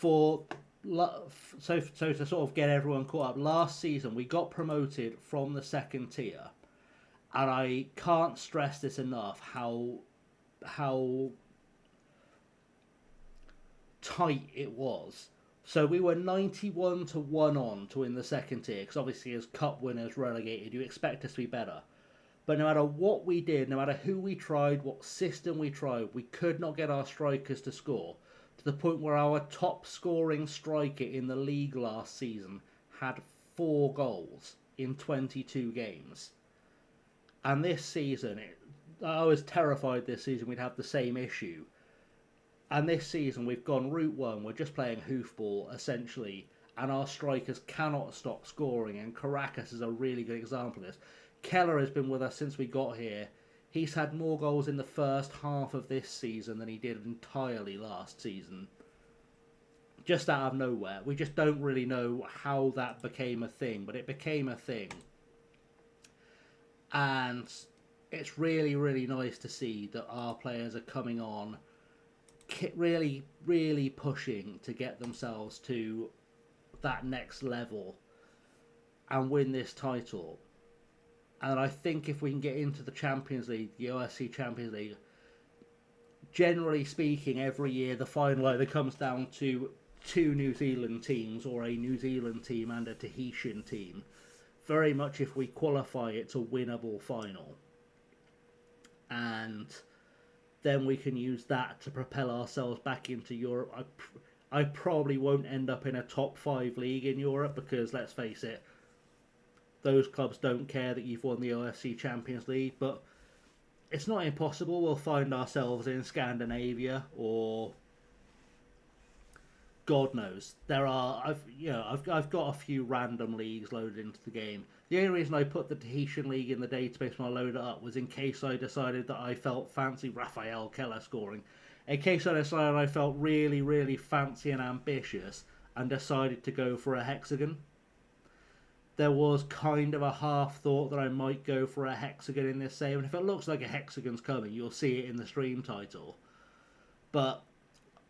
So to sort of get everyone caught up, last season we got promoted from the 2nd tier, and I can't stress this enough how tight it was. So we were 91 to 1 on to win the 2nd tier, because obviously as cup winners relegated you expect us to be better. But no matter what we did, no matter who we tried, what system we tried, we could not get our strikers to score. To the point where our top scoring striker in the league last season had 4 goals in 22 games. And this season, I was terrified this season we'd have the same issue. And this season we've gone route 1, we're just playing hoofball essentially. And our strikers cannot stop scoring, and Caracas is a really good example of this. Keller has been with us since we got here. He's had more goals in the first half of this season than he did entirely last season. Just out of nowhere. We just don't really know how that became a thing, but it became a thing. And it's really, really nice to see that our players are coming on, really, really pushing to get themselves to that next level and win this title. And I think if we can get into the Champions League, the OSC Champions League, generally speaking, every year the final either comes down to 2 New Zealand teams or a New Zealand team and a Tahitian team. Very much if we qualify, it's a winnable final. And then we can use that to propel ourselves back into Europe. I probably won't end up in a top 5 league in Europe because, let's face it, those clubs don't care that you've won the OFC Champions League, but it's not impossible. We'll find ourselves in Scandinavia or God knows. I've got a few random leagues loaded into the game. The only reason I put the Tahitian League in the database when I loaded it up was in case I decided that I felt fancy Raphael Keller scoring. In case I decided I felt really, really fancy and ambitious and decided to go for a hexagon. There was kind of a half thought that I might go for a hexagon in this save, and if it looks like a hexagon's coming, you'll see it in the stream title. But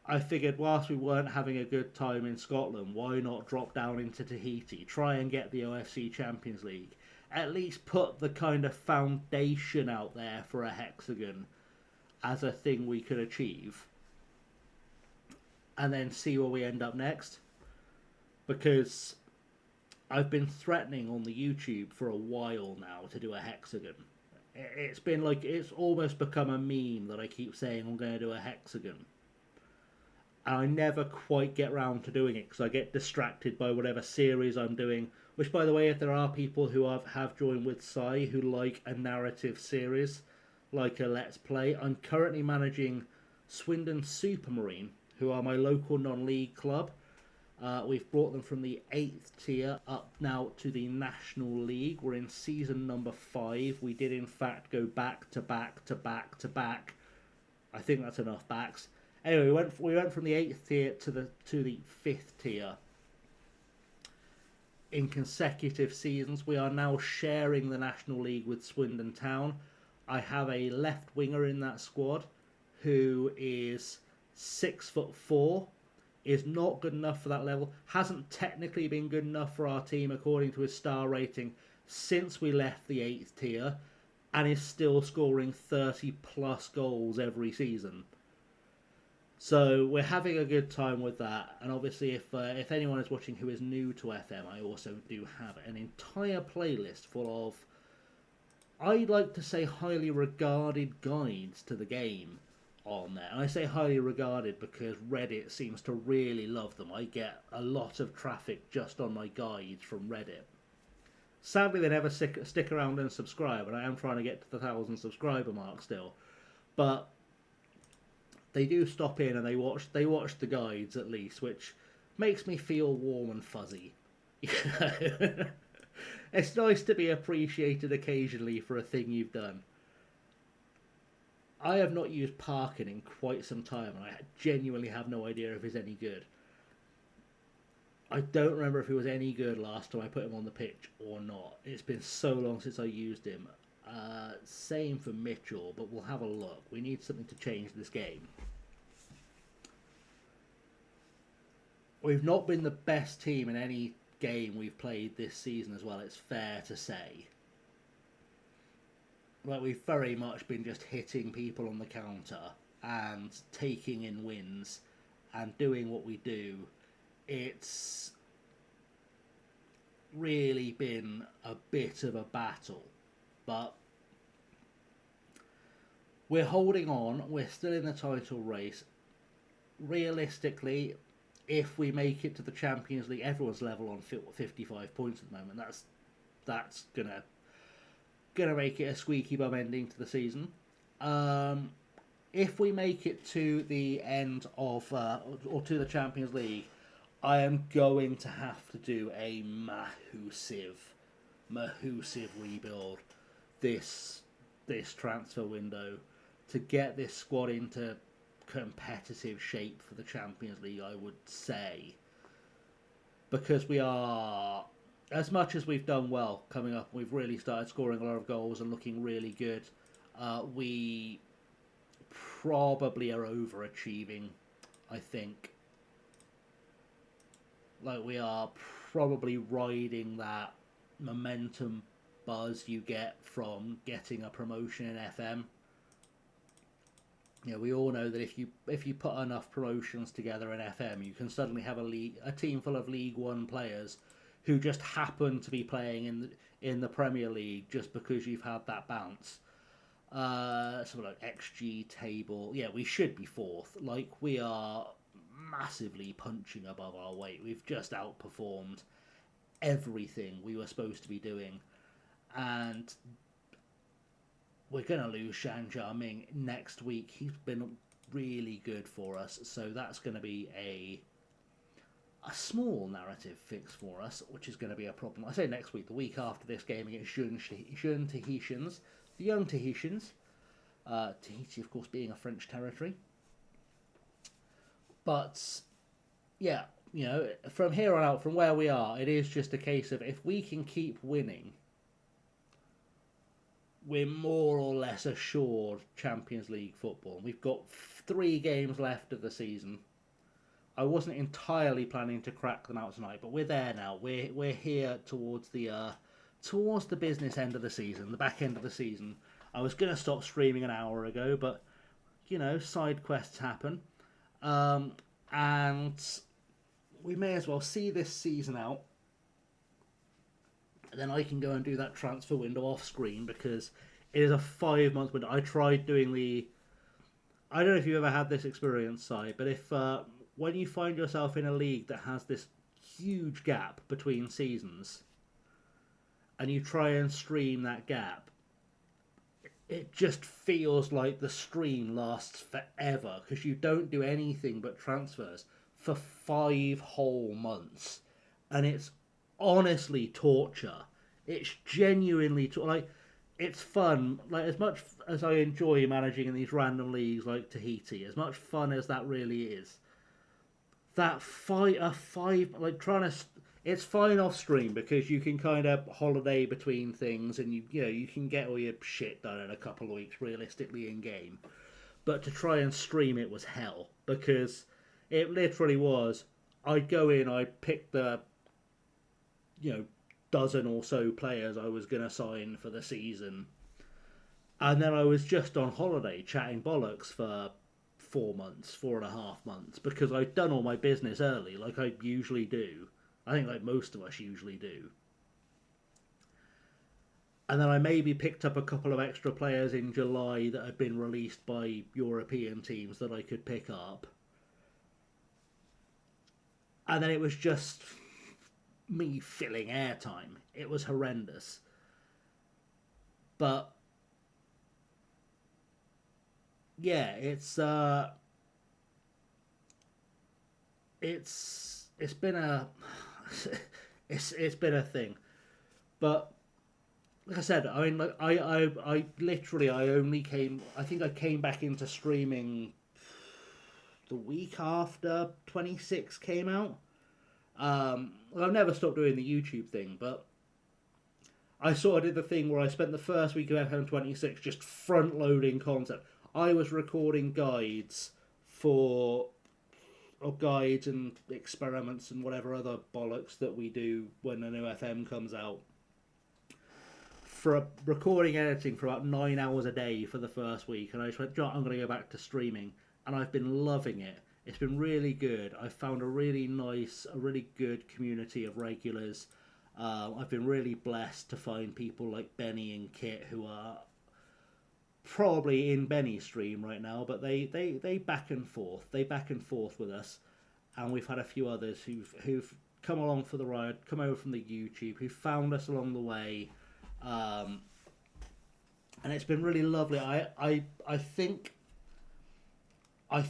I figured whilst we weren't having a good time in Scotland, why not drop down into Tahiti, try and get the OFC Champions League, at least put the kind of foundation out there for a hexagon as a thing we could achieve, and then see where we end up next. Because I've been threatening on the YouTube for a while now to do a hexagon. It's been like, it's almost become a meme that I keep saying I'm going to do a hexagon. And I never quite get round to doing it because I get distracted by whatever series I'm doing. Which, by the way, if there are people who have joined with Sai who like a narrative series, like a Let's Play, I'm currently managing Swindon Supermarine, who are my local non-league club. We've brought them from the 8th tier up now to the National League. We're in season number 5. We did in fact go back to back to back to back. I think that's enough backs. Anyway, we went from the 8th tier to the 5th tier in consecutive seasons. We are now sharing the National League with Swindon Town. I have a left winger in that squad who is 6'4", is not good enough for that level, hasn't technically been good enough for our team according to his star rating since we left the 8th tier, and is still scoring 30 plus goals every season. So we're having a good time with that. And obviously if anyone is watching who is new to FM, I also do have an entire playlist full of, I'd like to say, highly regarded guides to the game on there. And I say highly regarded because Reddit seems to really love them. I get a lot of traffic just on my guides from Reddit. Sadly, they never stick around and subscribe, and I am trying to get to the 1,000 subscriber mark still. But they do stop in and they watch the guides at least, which makes me feel warm and fuzzy. It's nice to be appreciated occasionally for a thing you've done. I have not used Parkin in quite some time, and I genuinely have no idea if he's any good. I don't remember if he was any good last time I put him on the pitch or not. It's been so long since I used him. Same for Mitchell, but we'll have a look. We need something to change this game. We've not been the best team in any game we've played this season as well, it's fair to say. Like, we've very much been just hitting people on the counter and taking in wins and doing what we do. It's really been a bit of a battle, but we're holding on. We're still in the title race. Realistically, if we make it to the Champions League, everyone's level on 55 points at the moment. That's gonna make it a squeaky bum ending to the season. If we make it to the end of or to the Champions League, I am going to have to do a massive rebuild this transfer window to get this squad into competitive shape for the Champions League, I would say. Because we are, as much as we've done well coming up, we've really started scoring a lot of goals and looking really good. We probably are overachieving, I think. Like, we are probably riding that momentum buzz you get from getting a promotion in FM. You know, we all know that if you put enough promotions together in FM, you can suddenly have a team full of League One players who just happen to be playing in the Premier League just because you've had that bounce. Sort of like XG table, yeah, we should be 4th. Like, we are massively punching above our weight. We've just outperformed everything we were supposed to be doing, and we're going to lose Shan Jiaming next week. He's been really good for us, so that's going to be a small narrative fix for us, which is going to be a problem. I say next week, the week after this game against Jeune Tahitians, the young Tahitians. Tahiti, of course, being a French territory. But, yeah, you know, from here on out, from where we are, it is just a case of if we can keep winning, we're more or less assured Champions League football. We've got 3 games left of the season. I wasn't entirely planning to crack them out tonight, but we're there now. We're here towards the business end of the season, the back end of the season. I was going to stop streaming an hour ago, but, you know, side quests happen. And we may as well see this season out. Then I can go and do that transfer window off screen, because it is a 5-month window. I tried doing I don't know if you've ever had this experience, Si, but if when you find yourself in a league that has this huge gap between seasons, and you try and stream that gap, it just feels like the stream lasts forever because you don't do anything but transfers for 5 whole months, and it's honestly torture. It's genuinely like it's fun. Like as much as I enjoy managing in these random leagues like Tahiti, as much fun as that really is, that five like trying to. It's fine off stream because you can kind of holiday between things, and you can get all your shit done in a couple of weeks realistically in game. But to try and stream it was hell because it literally was. I'd go in, I'd pick the dozen or so players I was going to sign for the season, and then I was just on holiday chatting bollocks for 4 months, 4.5 months, because I'd done all my business early, like I usually do. I think like most of us usually do. And then I maybe picked up a couple of extra players in July that had been released by European teams that I could pick up. And then it was just me filling airtime. It was horrendous. But yeah, it's been a it's been a thing. But like I said, I mean, like I literally I think I came back into streaming the week after 26 came out. Well, I've never stopped doing the YouTube thing, but I sort of did the thing where I spent the first week of FM26 just front loading content. I was recording guides guides and experiments and whatever other bollocks that we do when a new FM comes out. For recording editing for about 9 hours a day for the first week, and I just went, I'm going to go back to streaming, and I've been loving it. It's been really good. I've found a really good community of regulars. I've been really blessed to find people like Benny and Kit who are probably in Benny's stream right now, but they back and forth. They back and forth with us, and we've had a few others who've come along for the ride, come over from the YouTube, who found us along the way, and it's been really lovely. I think I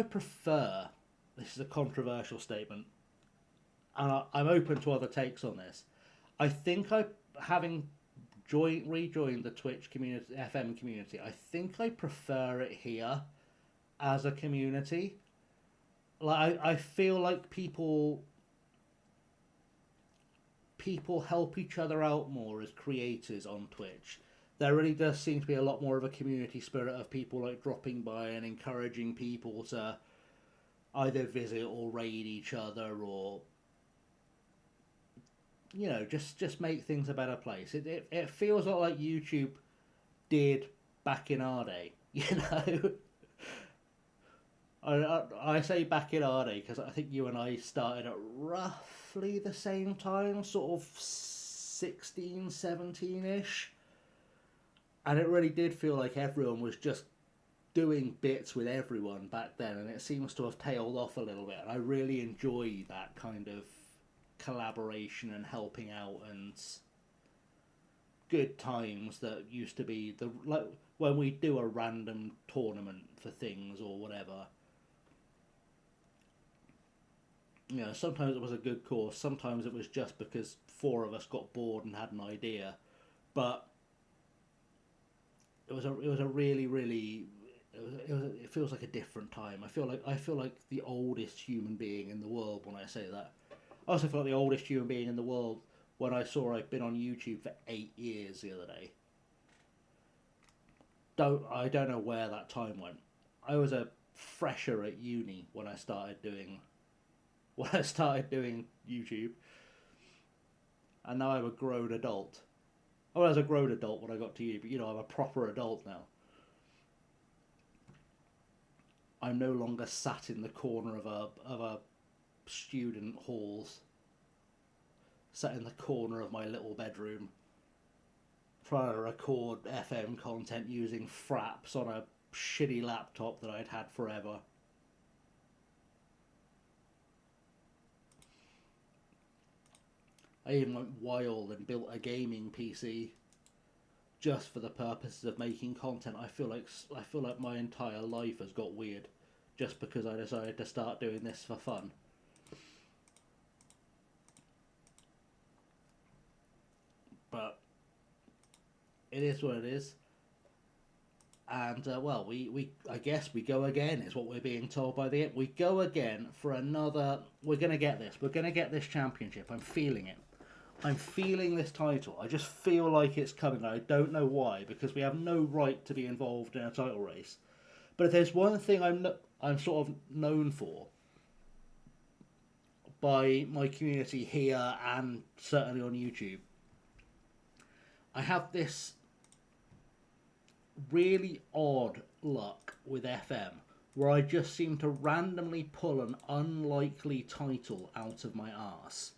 prefer, this is a controversial statement, and I'm open to other takes on this. I think having rejoined the Twitch community, FM community, I think I prefer it here as a community. Like I feel like people help each other out more as creators on Twitch. There really does seem to be a lot more of a community spirit of people like dropping by and encouraging people to either visit or raid each other, or just make things a better place. It feels a lot like YouTube did back in our day, I say back in our day because I think you and I started at roughly the same time, sort of 16, 17-ish. And it really did feel like everyone was just doing bits with everyone back then, and it seems to have tailed off a little bit. And I really enjoy that kind of collaboration and helping out and good times that used to be like when we do a random tournament for things or whatever. Sometimes it was a good cause, sometimes it was just because 4 of us got bored and had an idea, but it was a really, really, it feels like a different time. I feel like the oldest human being in the world when I say that. I also feel like the oldest human being in the world when I saw I'd been on YouTube for 8 years the other day. I don't know where that time went. I was a fresher at uni when I started doing YouTube, and now I'm a grown adult. I was a grown adult when I got to you, but I'm a proper adult now. I'm no longer sat in the corner of a student halls, sat in the corner of my little bedroom, trying to record FM content using fraps on a shitty laptop that I'd had forever. I even went wild and built a gaming PC just for the purposes of making content. I feel like my entire life has got weird just because I decided to start doing this for fun. But it is what it is. And, well, we I guess we go again, is what we're being told by the... We go again for another... We're going to get this. We're going to get this championship. I'm feeling it. I'm feeling this title. I just feel like it's coming. I don't know why, because we have no right to be involved in a title race. But if there's one thing I'm sort of known for by my community here and certainly on YouTube, I have this really odd luck with FM where I just seem to randomly pull an unlikely title out of my arse.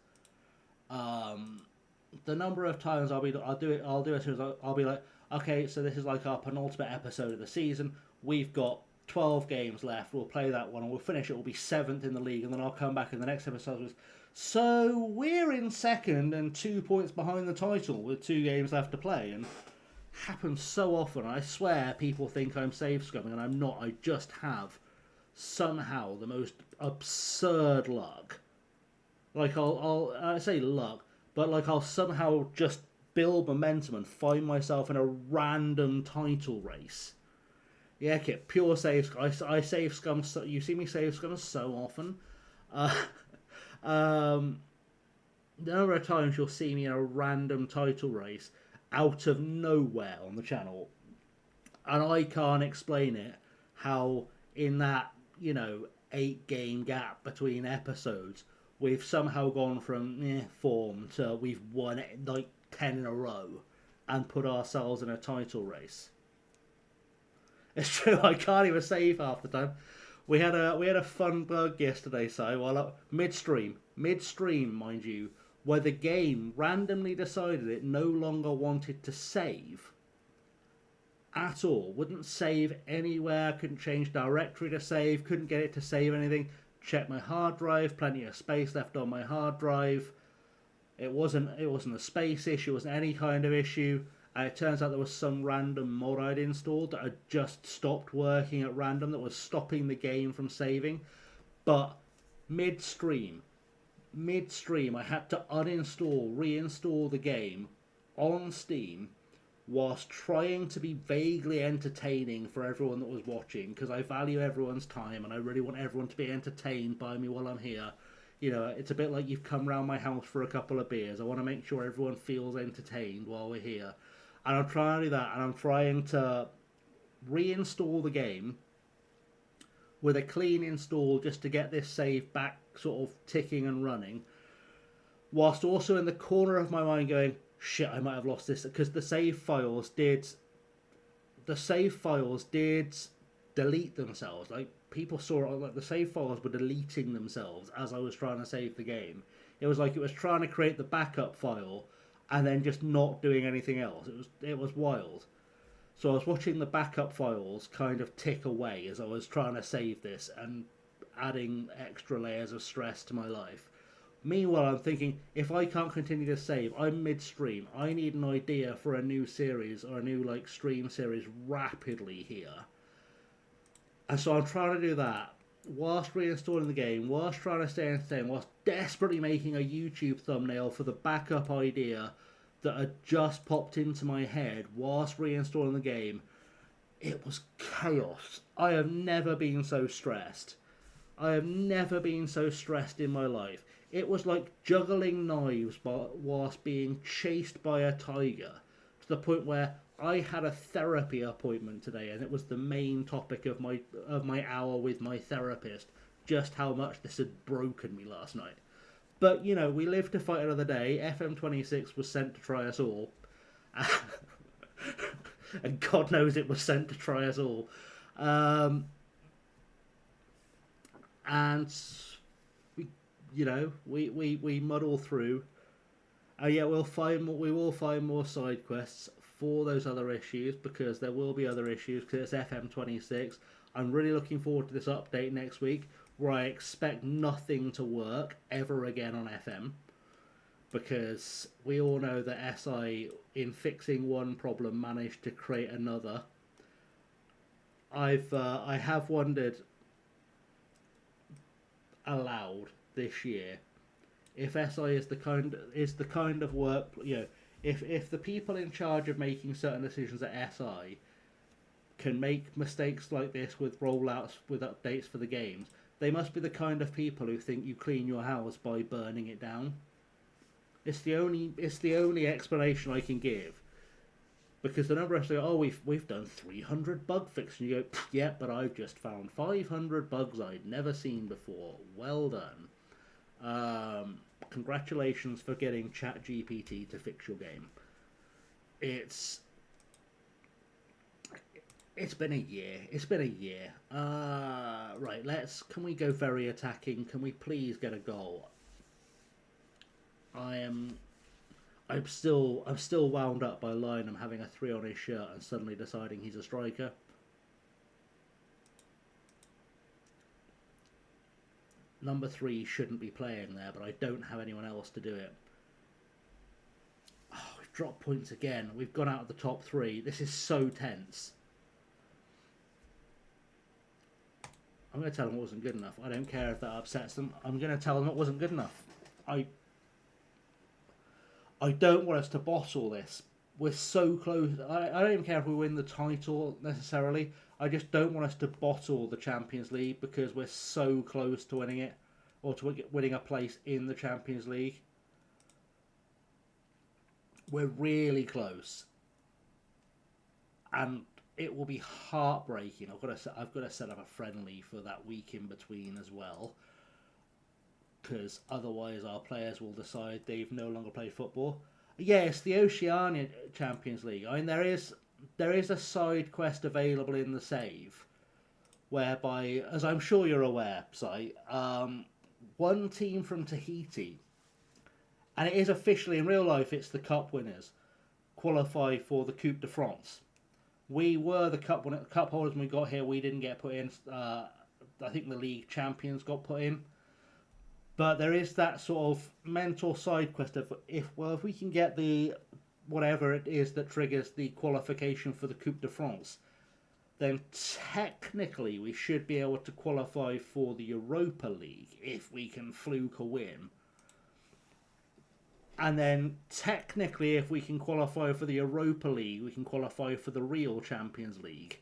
The number of times I'll do it as soon as I'll be like, okay, so this is like our penultimate episode of the season. We've got 12 games left. We'll play that one and we'll finish it. We'll be 7th in the league, and then I'll come back in the next episode with, so we're in 2nd and 2 points behind the title with 2 games left to play. And happens so often. I swear people think I'm save scumming, and I'm not. I just have somehow the most absurd luck. Like I say luck, but like I'll somehow just build momentum and find myself in a random title race. Yeah, kid, pure save. I save scum. You see me save scum so often. The number of times you'll see me in a random title race out of nowhere on the channel, and I can't explain it. How in that 8-game gap between episodes, we've somehow gone from form to we've won like 10 in a row and put ourselves in a title race. It's true, I can't even save half the time. We had a fun bug yesterday, so while midstream, mind you, where the game randomly decided it no longer wanted to save at all. Wouldn't save anywhere, couldn't change directory to save, couldn't get it to save anything. Check my hard drive, plenty of space left on my hard drive. It wasn't a space issue, it wasn't any kind of issue. And it turns out there was some random mod I'd installed that had just stopped working at random, that was stopping the game from saving. But midstream, I had to reinstall the game on Steam whilst trying to be vaguely entertaining for everyone that was watching, because I value everyone's time and I really want everyone to be entertained by me while I'm here. It's a bit like you've come round my house for a couple of beers. I want to make sure everyone feels entertained while we're here. And I'm trying to do that, and I'm trying to reinstall the game with a clean install just to get this save back sort of ticking and running, whilst also in the corner of my mind going, shit, I might have lost this, because the save files did delete themselves. Like, people saw it, like the save files were deleting themselves as I was trying to save the game. It was like it was trying to create the backup file and then just not doing anything else. It was wild. So I was watching the backup files kind of tick away as I was trying to save this and adding extra layers of stress to my life. Meanwhile, I'm thinking, if I can't continue to save, I'm midstream. I need an idea for a new series or a new stream series rapidly here. And so I'm trying to do that whilst reinstalling the game, whilst trying to stay entertained, whilst desperately making a YouTube thumbnail for the backup idea that had just popped into my head whilst reinstalling the game. It was chaos. I have never been so stressed. I have never been so stressed in my life. It was like juggling knives whilst being chased by a tiger, to the point where I had a therapy appointment today, and it was the main topic of my hour with my therapist, just how much this had broken me last night. But, we live to fight another day. FM26 was sent to try us all. And God knows it was sent to try us all. And we muddle through. Yeah, we will find more side quests for those other issues, because there will be other issues, because it's FM26. I'm really looking forward to this update next week, where I expect nothing to work ever again on FM. because we all know that SI, in fixing one problem, managed to create another. I have wondered aloud this year if SI is the kind of work, you know, if the people in charge of making certain decisions at SI can make mistakes like this with rollouts, with updates for the games, they must be the kind of people who think you clean your house by burning it down. It's the only explanation I can give. Because the number of say, oh, we've done 300 bug fixes, and you go, yeah, but I've just found 500 bugs I'd never seen before. Well done. Congratulations for getting ChatGPT to fix your game. It's been a year. It's been a year. Right, can we go very attacking? Can we please get a goal? I'm still wound up by Lynham having a 3 on his shirt and suddenly deciding he's a striker. Number 3 shouldn't be playing there, but I don't have anyone else to do it. Oh, we've dropped points again. We've gone out of the top 3. This is so tense. I'm going to tell them it wasn't good enough. I don't care if that upsets them. I'm going to tell them it wasn't good enough. I don't want us to bottle this. We're so close. I don't even care if we win the title necessarily. I just don't want us to bottle the Champions League because we're so close to winning it, or to winning a place in the Champions League. We're really close, and it will be heartbreaking. I've got to set up a friendly for that week in between as well, because otherwise our players will decide they've no longer played football. Yes, the Oceania Champions League. I mean, there is a side quest available in the save, whereby, as I'm sure you're aware, Si, one team from Tahiti, and it is officially in real life, it's the cup winners, qualify for the Coupe de France. We were the cup holders when we got here. We didn't get put in. I think the league champions got put in. But there is that sort of mental side quest of if we can get the whatever it is that triggers the qualification for the Coupe de France, then technically we should be able to qualify for the Europa League if we can fluke a win. And then technically if we can qualify for the Europa League, we can qualify for the real Champions League.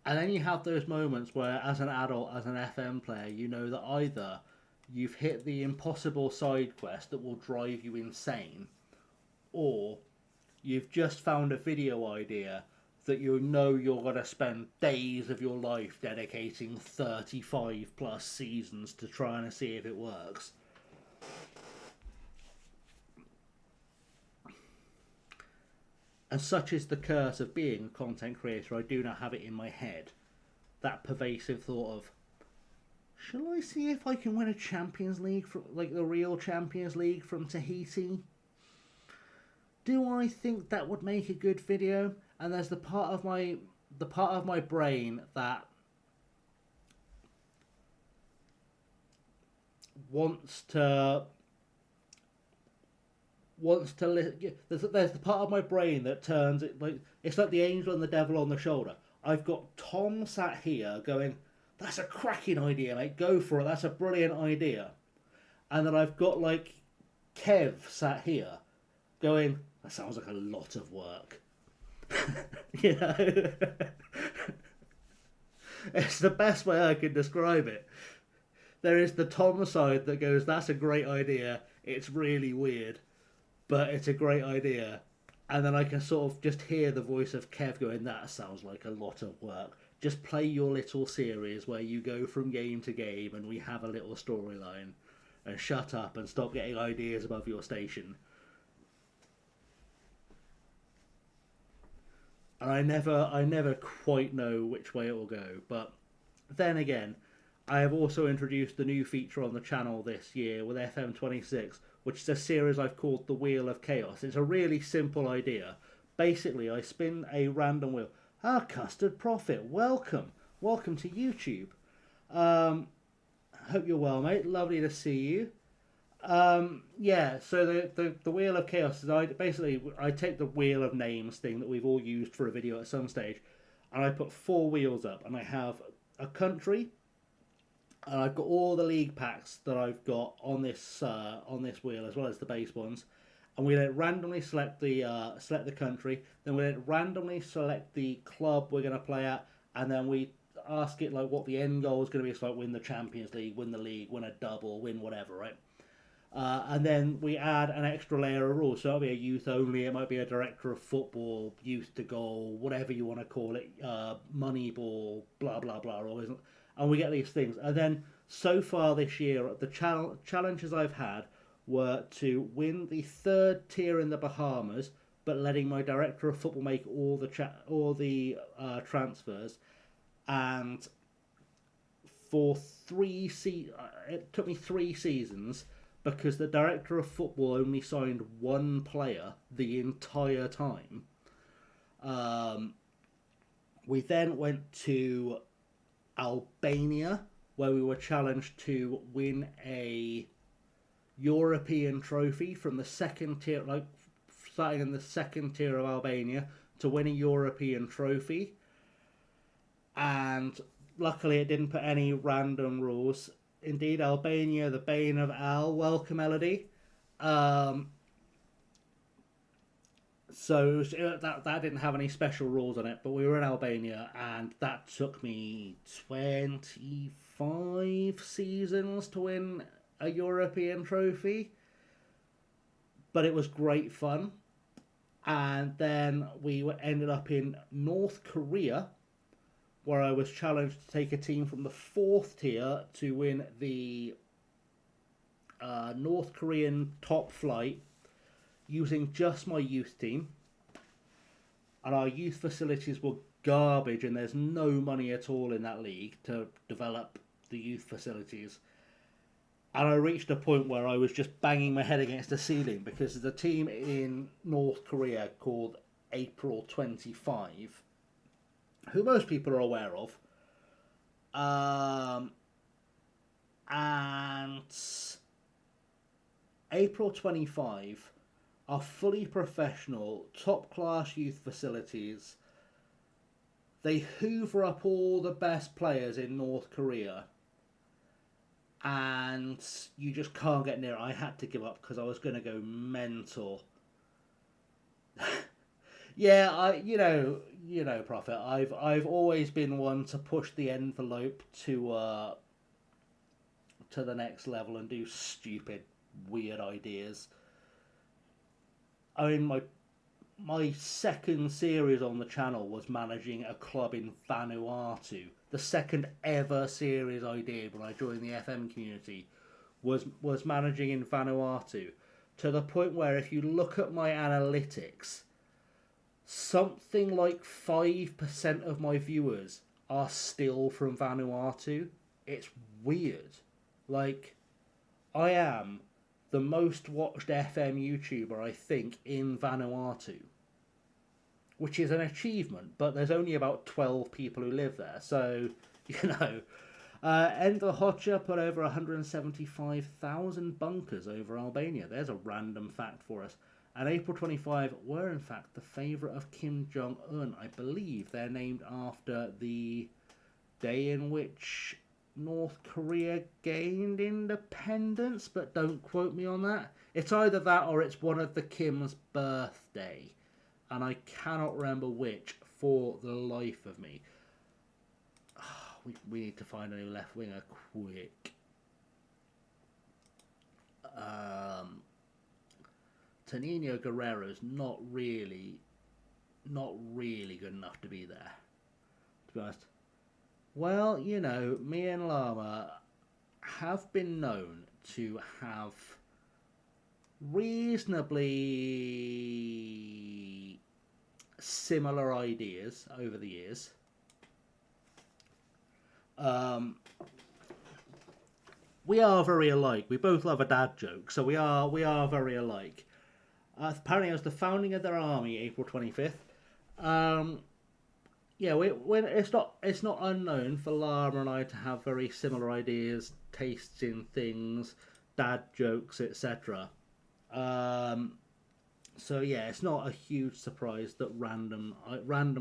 And then you have those moments where, as an adult, as an FM player, you know that either you've hit the impossible side quest that will drive you insane, or you've just found a video idea that you know you're going to spend days of your life dedicating 35 plus seasons to trying to see if it works. And such is the curse of being a content creator, I do not have it in my head. That pervasive thought of, shall I see if I can win a Champions League, like the real Champions League from Tahiti? Do I think that would make a good video? And there's the part of my brain that wants to there's the part of my brain that turns it like it's like the angel and the devil on the shoulder. I've got Tom sat here going, that's a cracking idea, mate, go for it, that's a brilliant idea. And then I've got like Kev sat here going, that sounds like a lot of work. You know? It's the best way I can describe it. There is the Tom side that goes, that's a great idea, it's really weird, but it's a great idea. And then I can sort of just hear the voice of Kev going, that sounds like a lot of work. Just play your little series where you go from game to game and we have a little storyline. And shut up and stop getting ideas above your station. And I never quite know which way it will go. But then again, I have also introduced the new feature on the channel this year with FM26, which is a series I've called The Wheel of Chaos. It's a really simple idea. Basically, I spin a random wheel. Ah, Custard Prophet, welcome. Welcome to YouTube. Hope you're well, mate. Lovely to see you. Yeah, so the Wheel of Chaos is I take the Wheel of Names thing that we've all used for a video at some stage, and I put 4 wheels up, and I have a country, and I've got all the league packs that I've got on this wheel as well as the base ones, and we then randomly select the country, then we then randomly select the club we're going to play at, and then we ask it like what the end goal is going to be. It's like win the Champions League, win the league, win a double, win whatever, right? And then we add an extra layer of rules. So it'll be a youth only, it might be a director of football, youth to goal, whatever you want to call it, money ball, blah, blah, blah. And we get these things. And then so far this year, the challenges I've had were to win the 3rd tier in the Bahamas, but letting my director of football make all the transfers. And for it took me 3 seasons, because the director of football only signed 1 player the entire time. We then went to Albania, where we were challenged to win a European trophy from the 2nd tier, like starting in the 2nd tier of Albania, to win a European trophy. And luckily it didn't put any random rules. Indeed, Albania, the Bane of Al, welcome Elodie. So that didn't have any special rules on it, but we were in Albania, and that took me 25 seasons to win a European trophy. But it was great fun. And then we ended up in North Korea, where I was challenged to take a team from the 4th tier to win the North Korean top flight using just my youth team. And our youth facilities were garbage, and there's no money at all in that league to develop the youth facilities. And I reached a point where I was just banging my head against the ceiling, because there's a team in North Korea called April 25, who most people are aware of. And April 25 are fully professional, top-class youth facilities. They hoover up all the best players in North Korea, and you just can't get near it. I had to give up because I was going to go mental. Yeah, you know, Prophet. I've always been one to push the envelope to the next level and do stupid, weird ideas. I mean, my 2nd series on the channel was managing a club in Vanuatu. The 2nd ever series I did when I joined the FM community was managing in Vanuatu, to the point where if you look at my analytics, something like 5% of my viewers are still from Vanuatu. It's weird. Like, I am the most watched FM YouTuber, I think, in Vanuatu, which is an achievement, but there's only about 12 people who live there, so, you know. Ender Hoxha put over 175,000 bunkers over Albania. There's a random fact for us. And April 25 were, in fact, the favourite of Kim Jong-un. I believe they're named after the day in which North Korea gained independence, but don't quote me on that. It's either that or it's one of the Kim's birthday, and I cannot remember which for the life of me. We need to find a new left winger quick. Tonino Guerrero's not really good enough to be there, to be honest. Well, you know, me and Llama have been known to have reasonably similar ideas over the years. We are very alike. We both love a dad joke, so we are very alike. Apparently, it was the founding of their army, April 25th. Yeah, it's not unknown for Llama and I to have very similar ideas, tastes in things, dad jokes, etc. So yeah, it's not a huge surprise that random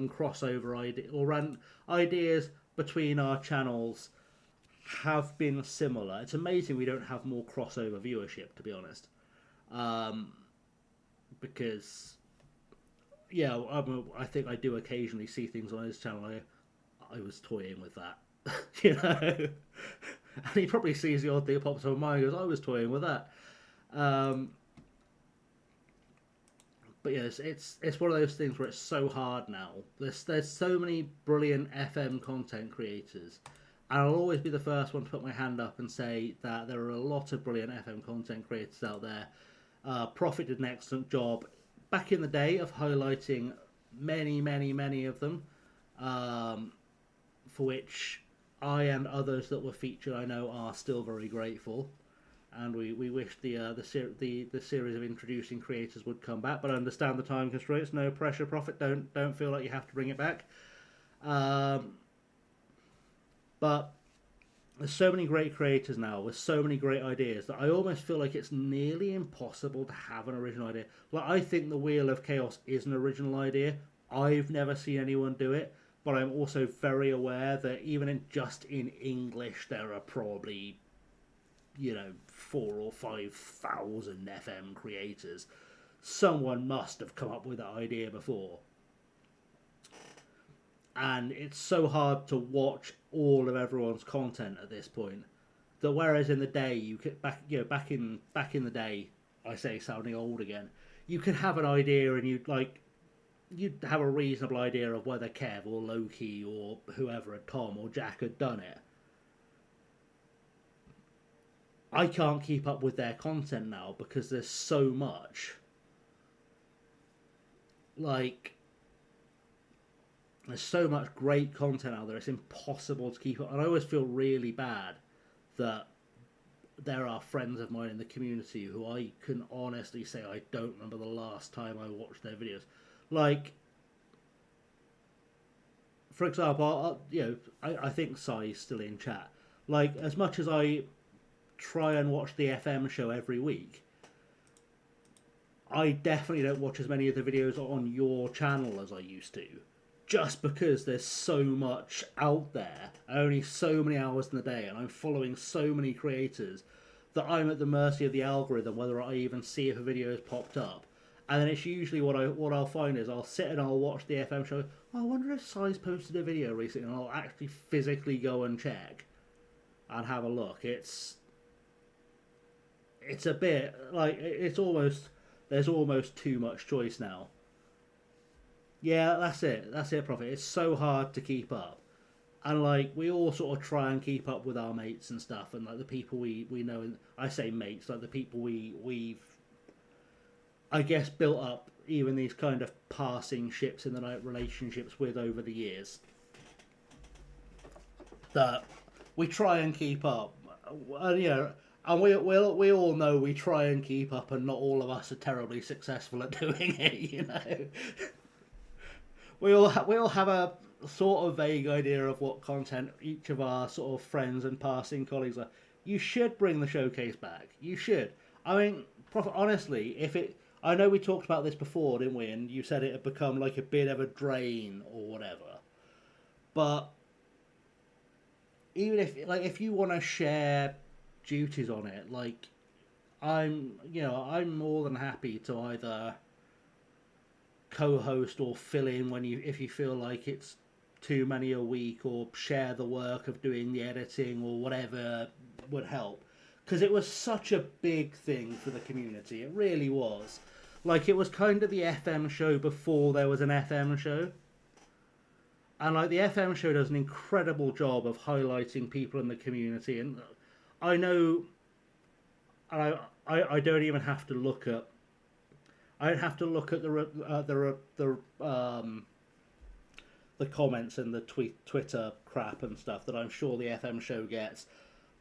crossover ideas between our channels have been similar. It's amazing we don't have more crossover viewership, to be honest, because yeah, I think I do occasionally see things on his channel. I was toying with that, you know, and he probably sees the odd thing that pops up on mine and goes, I was toying with that. But yeah, it's one of those things where it's so hard now. There's so many brilliant FM content creators, and I'll always be the first one to put my hand up and say that there are a lot of brilliant FM content creators out there. Prophet did an excellent job back in the day of highlighting many of them, for which I and others that were featured I know are still very grateful. And we wish the series of introducing creators would come back, but I understand the time constraints. No pressure, Prophet. Don't feel like you have to bring it back. But there's so many great creators now with so many great ideas that I almost feel like it's nearly impossible to have an original idea. Like, I think the Wheel of Chaos is an original idea. I've never seen anyone do it, but I'm also very aware that even in English there are probably, 4,000 or 5,000 FM creators. Someone must have come up with that idea before. And it's so hard to watch all of everyone's content at this point. That whereas in the day you could back in the day, I say sounding old again, you could have an idea and you'd have a reasonable idea of whether Kev or Loki or whoever, Tom or Jack had done it. I can't keep up with their content now because there's so much. There's so much great content out there, it's impossible to keep up. And I always feel really bad that there are friends of mine in the community who I can honestly say I don't remember the last time I watched their videos. For example, I think Sai's still in chat. As much as I try and watch the FM show every week, I definitely don't watch as many of the videos on your channel as I used to, just because there's so much out there, only so many hours in the day, and I'm following so many creators that I'm at the mercy of the algorithm whether I even see if a video has popped up. And then it's usually what I'll find is I'll sit and I'll watch the FM show. I wonder if Sai's posted a video recently, and I'll actually physically go and check and have a look. It's a bit there's almost too much choice now. Yeah, that's it, Prophet. It's so hard to keep up. And we all sort of try and keep up with our mates and stuff, and the people we know, and I say mates, the people we've I guess built up even these kind of passing ships in the night relationships with over the years. That we try and keep up. And we all know we try and keep up, and not all of us are terribly successful at doing it. We all have a sort of vague idea of what content each of our sort of friends and passing colleagues are. You should bring the showcase back. You should. I mean, honestly, I know we talked about this before, didn't we? And you said it had become a bit of a drain or whatever. But even if you want to share duties on it, I'm more than happy to either co-host or fill in if you feel like it's too many a week, or share the work of doing the editing or whatever would help, because it was such a big thing for the community. It really was. It was kind of the FM show before there was an FM show. And the FM show does an incredible job of highlighting people in the community. And I know, and I don't even have to look at. I don't have to look at the comments and the Twitter crap and stuff that I'm sure the FM show gets,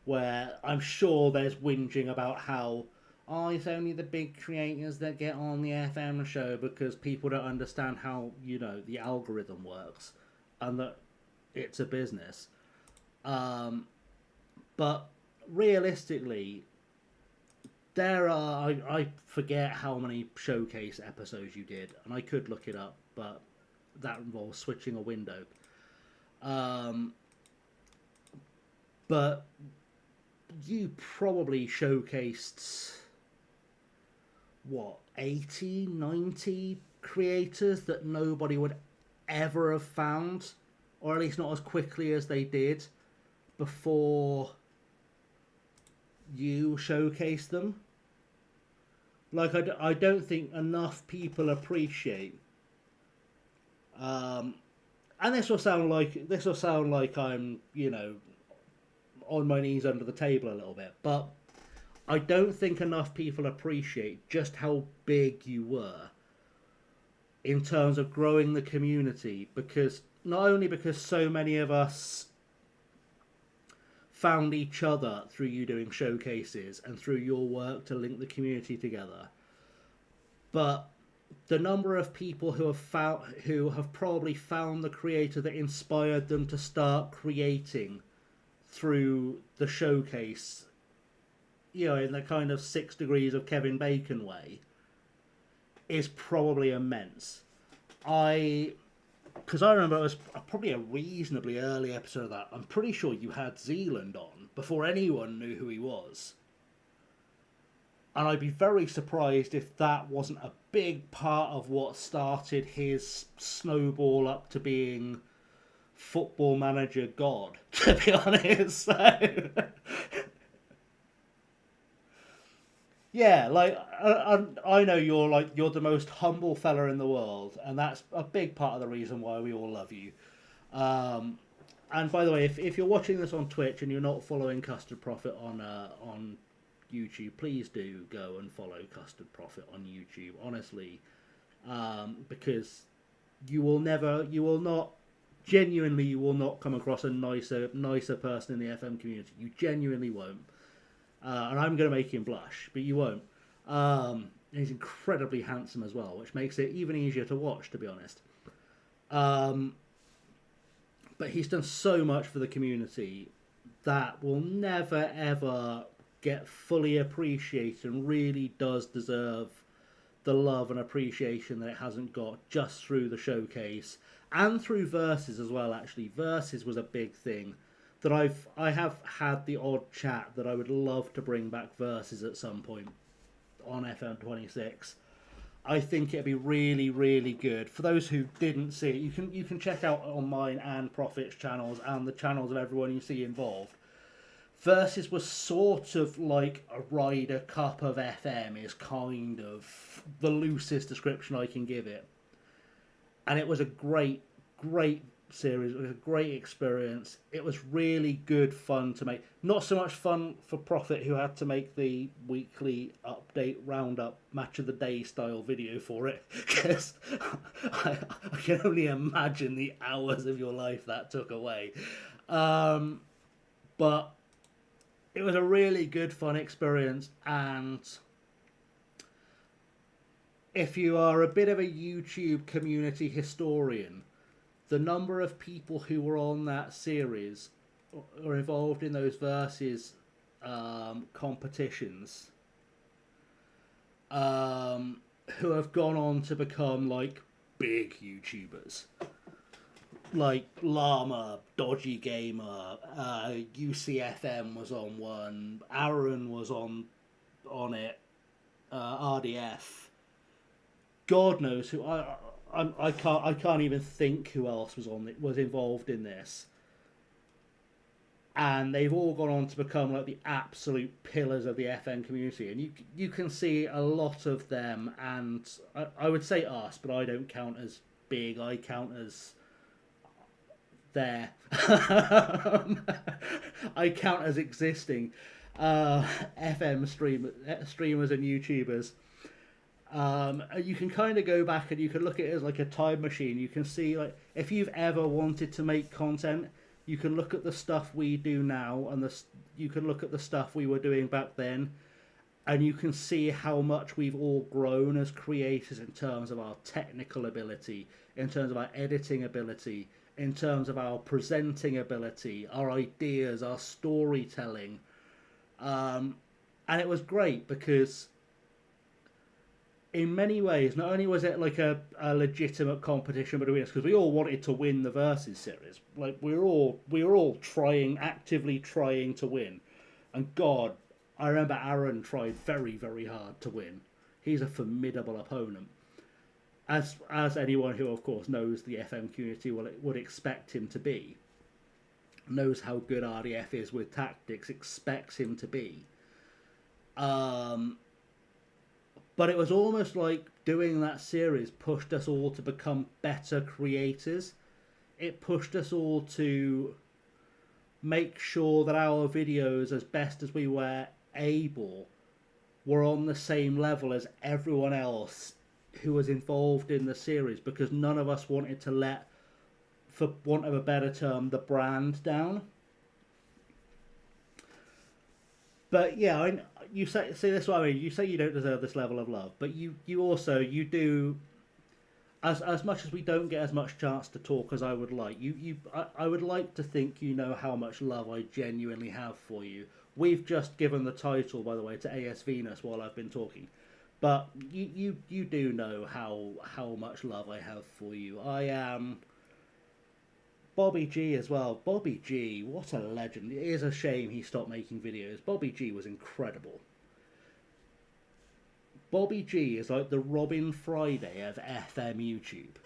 where I'm sure there's whinging about how it's only the big creators that get on the FM show because people don't understand how the algorithm works and that it's a business. But realistically, there are, I forget how many showcase episodes you did, and I could look it up, but that involves switching a window. But you probably showcased, what, 80, 90 creators that nobody would ever have found, or at least not as quickly as they did before you showcased them. Like, I don't think enough people appreciate, and this will sound like I'm, you know, on my knees under the table a little bit, but I don't think enough people appreciate just how big you were in terms of growing the community, because not only because so many of us found each other through you doing showcases and through your work to link the community together, but the number of people who have probably found the creator that inspired them to start creating through the showcase, you know, in the kind of 6 degrees of Kevin Bacon way, is probably immense. Because I remember it was probably a reasonably early episode of that. I'm pretty sure you had Zealand on before anyone knew who he was. And I'd be very surprised if that wasn't a big part of what started his snowball up to being Football Manager God, to be honest. So, yeah, like, I know you're the most humble fella in the world, and that's a big part of the reason why we all love you. And by the way, if you're watching this on Twitch and you're not following Custard Prophet on YouTube, please do go and follow Custard Prophet on YouTube, honestly, because you will not come across a nicer person in the FM community. You genuinely won't. And I'm going to make him blush, but you won't. And he's incredibly handsome as well, which makes it even easier to watch, to be honest. But he's done so much for the community that will never, ever get fully appreciated, and really does deserve the love and appreciation that it hasn't got just through the showcase and through Versus as well. Actually, Versus was a big thing that I have had the odd chat that I would love to bring back Versus at some point on FM26. I think it'd be really, really good. For those who didn't see it, you can check out on mine and Prophet's channels and the channels of everyone you see involved. Versus was sort of like a Ryder Cup of FM, is kind of the loosest description I can give it. And it was a great, great series. It was a great experience. It was really good fun to make. Not so much fun for Prophet, who had to make the weekly update roundup match of the day style video for it, because I can only imagine the hours of your life that took away. But it was a really good fun experience, and if you are a bit of a YouTube community historian, the number of people who were on that series or involved in those Versus competitions, who have gone on to become like big YouTubers, like Llama, Dodgy Gamer, UCFM was on one, Aaron was on it, RDF. God knows who. I can't even think who else was involved in this, and they've all gone on to become like the absolute pillars of the FN community. And you can see a lot of them, and I would say us, but I don't count as big. I count as there. I count as existing FM streamers and YouTubers. You can kind of go back and you can look at it as like a time machine. You can see, like, if you've ever wanted to make content, you can look at the stuff we do now, and you can look at the stuff we were doing back then, and you can see how much we've all grown as creators in terms of our technical ability, in terms of our editing ability, in terms of our presenting ability, our ideas, our storytelling. And it was great because in many ways, not only was it like a legitimate competition between us, because we all wanted to win the Versus series, like we were all actively trying to win, and God, I remember Aaron tried very, very hard to win. He's a formidable opponent, as anyone who of course knows the FM community would expect him to be, knows how good RDF is with tactics, expects him to be. But it was almost like doing that series pushed us all to become better creators. It pushed us all to make sure that our videos, as best as we were able, were on the same level as everyone else who was involved in the series, because none of us wanted to let, for want of a better term, the brand down. But yeah, you say this what I mean. You say you don't deserve this level of love, but you do. As much as we don't get as much chance to talk as I would like, I would like to think you know how much love I genuinely have for you. We've just given the title, by the way, to AS Venus while I've been talking, but you do know how much love I have for you. I am. Bobby G as well. Bobby G, what a legend. It is a shame he stopped making videos. Bobby G was incredible. Bobby G is like the Robin Friday of FM YouTube.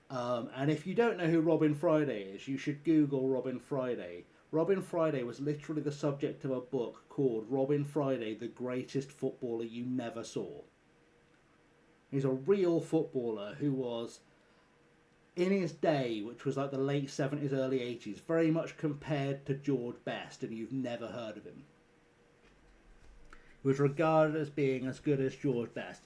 And if you don't know who Robin Friday is, you should Google Robin Friday. Robin Friday was literally the subject of a book called Robin Friday, the Greatest Footballer You Never Saw. He's a real footballer who was, in his day, which was like the late 70s, early 80s, very much compared to George Best, and you've never heard of him. He was regarded as being as good as George Best.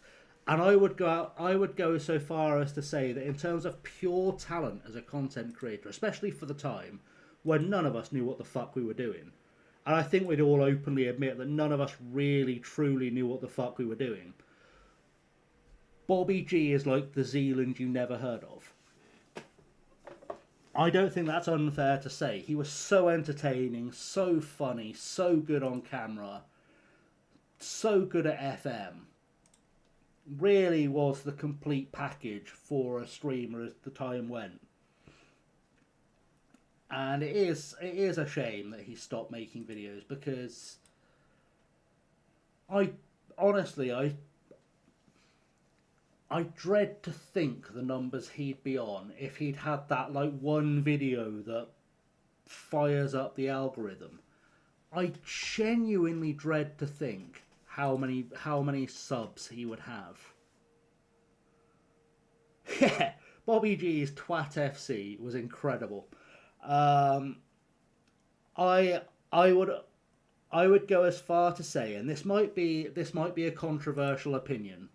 And I would go so far as to say that in terms of pure talent as a content creator, especially for the time, when none of us knew what the fuck we were doing, and I think we'd all openly admit that none of us really, truly knew what the fuck we were doing, Bobby G is like the Zealand you never heard of. I don't think that's unfair to say. He was so entertaining, so funny, so good on camera, so good at FM. Really was the complete package for a streamer as the time went. And it is a shame that he stopped making videos, because I dread to think the numbers he'd be on if he'd had that like one video that fires up the algorithm. I genuinely dread to think how many subs he would have. Yeah, Bobby G's Twat FC was incredible. I would go as far to say, and this might be a controversial opinion.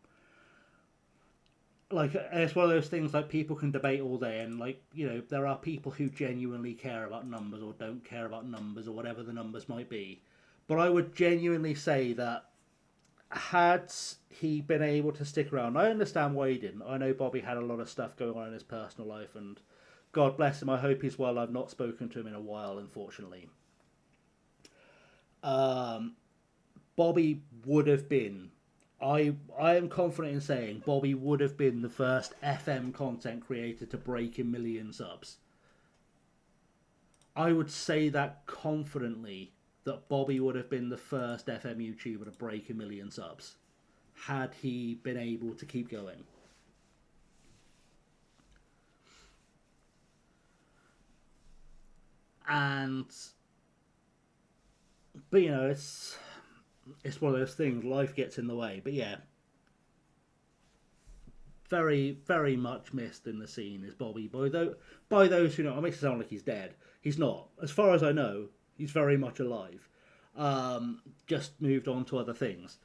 Like, it's one of those things like people can debate all day, and like, you know, there are people who genuinely care about numbers or don't care about numbers or whatever the numbers might be. But I would genuinely say that had he been able to stick around, I understand why he didn't. I know Bobby had a lot of stuff going on in his personal life, and God bless him, I hope he's well. I've not spoken to him in a while, unfortunately. Bobby would have been, I am confident in saying Bobby would have been the first FM content creator to break 1 million subs. I would say that confidently, that Bobby would have been the first FM YouTuber to break 1 million subs, had he been able to keep going. But you know, it's one of those things, life gets in the way. But yeah, very, very much missed in the scene is Bobby. By those who know, it makes it sound like he's dead. He's not. As far as I know, he's very much alive. Just moved on to other things.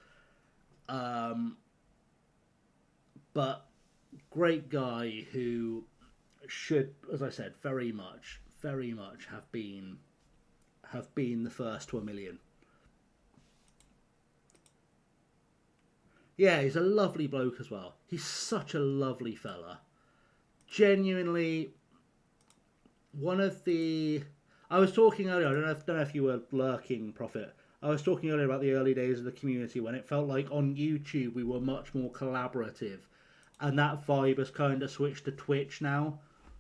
But great guy who should, as I said, very much have been the first to 1 million. Yeah, he's a lovely bloke as well. He's such a lovely fella. Genuinely, one of the... I was talking earlier, I don't know if you were lurking, Prophet. I was talking earlier about the early days of the community when it felt like on YouTube we were much more collaborative. And that vibe has kind of switched to Twitch now,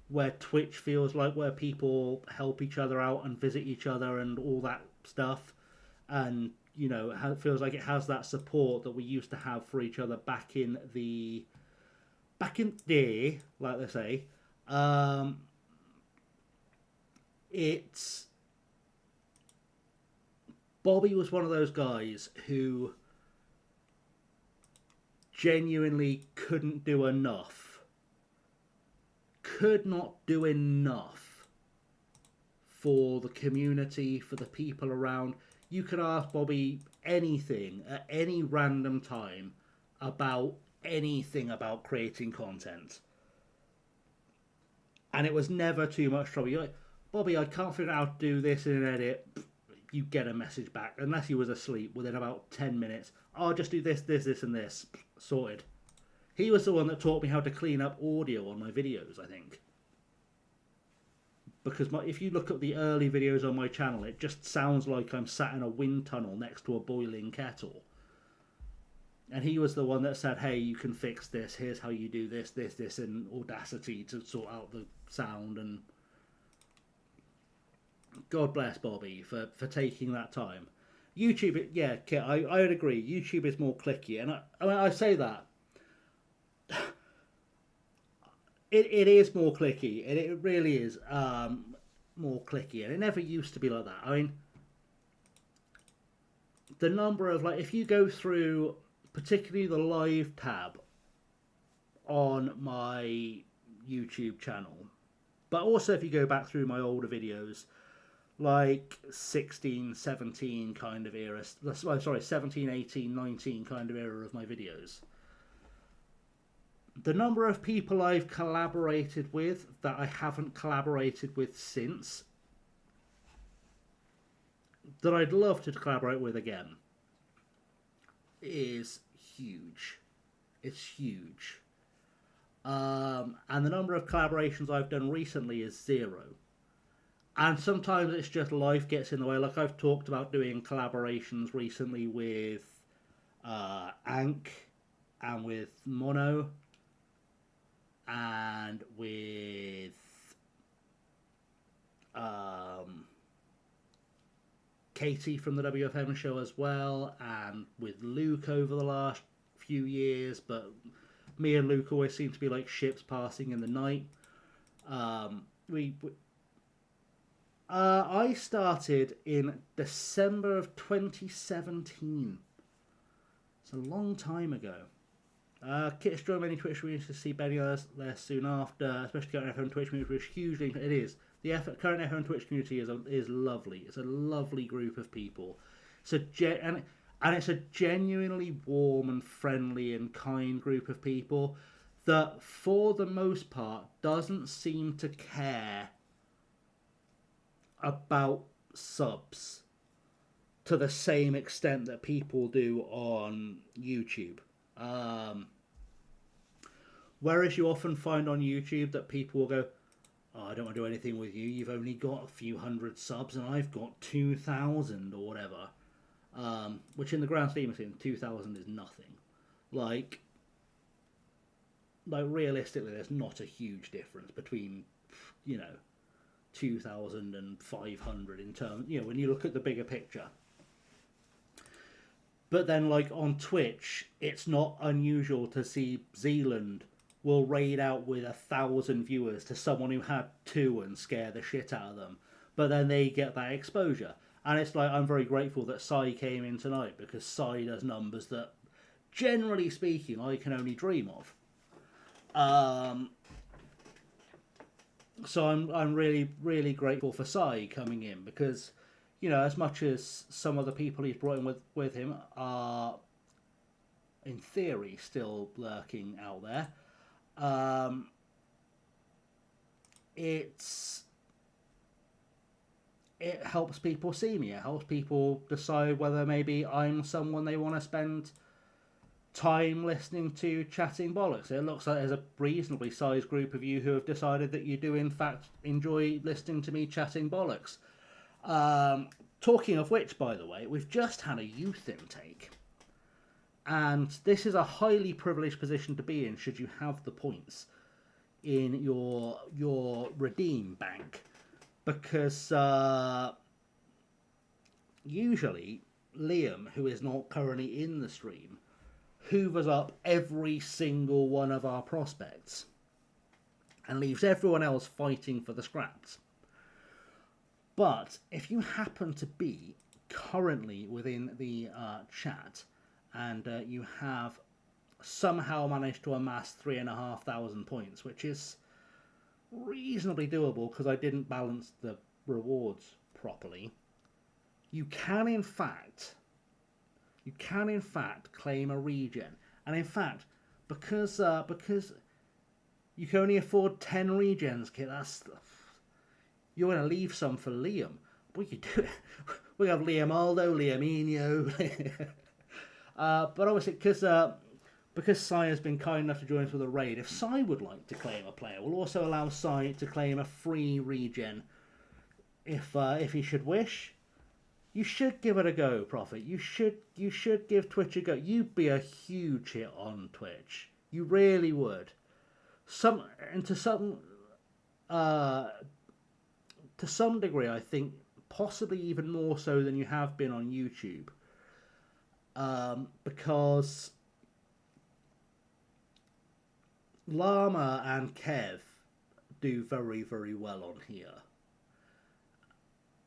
where Twitch feels like where people help each other out and visit each other and all that stuff. And, you know, it feels like it has that support that we used to have for each other back in the day, like they say. It's Bobby was one of those guys who genuinely couldn't do enough. Could not do enough for the community, for the people around. You could ask Bobby anything at any random time about anything about creating content. And it was never too much trouble. You're like, Bobby, I can't figure out how to do this in an edit. You get a message back, unless he was asleep, within about 10 minutes. I'll just do this, and this. Sorted. He was the one that taught me how to clean up audio on my videos, I think. Because if you look at the early videos on my channel, it just sounds like I'm sat in a wind tunnel next to a boiling kettle. And he was the one that said, hey, you can fix this. Here's how you do this, in Audacity to sort out the sound. And God bless Bobby for taking that time. YouTube, yeah, Kit, I would agree. YouTube is more clicky. And I say that. It is more clicky. It really is more clicky. And it never used to be like that. I mean, the number of, like, if you go through particularly the live tab on my YouTube channel, but also if you go back through my older videos, like 16, 17 kind of era, 17, 18, 19 kind of era of my videos, the number of people I've collaborated with that I haven't collaborated with since, that I'd love to collaborate with again, is huge. It's huge. And the number of collaborations I've done recently is 0. And sometimes it's just life gets in the way. Like I've talked about doing collaborations recently with Ank and with Mono and with Katie from the WFM show as well, and with Luke over the last few years, but me and Luke always seem to be like ships passing in the night. I started in December of 2017. It's a long time ago. Kit's joined many Twitch communities to see Benny there soon after, especially current FM Twitch community, which hugely it is. The current FM Twitch community is lovely. It's a lovely group of people. And it's a genuinely warm and friendly and kind group of people that, for the most part, doesn't seem to care about subs to the same extent that people do on YouTube. Whereas you often find on YouTube that people will go, oh, I don't want to do anything with you. You've only got a few hundred subs and I've got 2,000 or whatever. Which in the grand scheme of things, 2,000 is nothing. Like realistically, there's not a huge difference between, 2,000 and 500 in terms, when you look at the bigger picture. But then, like, on Twitch, it's not unusual to see Zealand will raid out with 1,000 viewers to someone who had 2 and scare the shit out of them. But then they get that exposure. And it's like, I'm very grateful that Sai came in tonight, because Sai does numbers that, generally speaking, I can only dream of. So I'm really, really grateful for Sai coming in, because, as much as some of the people he's brought in with him are, in theory, still lurking out there, it helps people see me. It helps people decide whether maybe I'm someone they want to spend time listening to chatting bollocks. It looks like there's a reasonably sized group of you who have decided that you do in fact enjoy listening to me chatting bollocks. Talking of which, by the way, we've just had a youth intake. And this is a highly privileged position to be in should you have the points in your redeem bank. Because usually Liam, who is not currently in the stream, hoovers up every single one of our prospects and leaves everyone else fighting for the scraps. But if you happen to be currently within the chat and you have somehow managed to amass 3,500 points, which is reasonably doable because I didn't balance the rewards properly, you can in fact claim a regen. And in fact, because you can only afford 10 regens, kid, you're going to leave some for Liam. What you do? We have Liam Aldo, Liaminho. But obviously, because Sai has been kind enough to join us with a raid, if Sai would like to claim a player, we'll also allow Sai to claim a free regen if he should wish. You should give it a go, Prophet. You should give Twitch a go. You'd be a huge hit on Twitch. You really would. To some degree, I think possibly even more so than you have been on YouTube, because Llama and Kev do very, very well on here.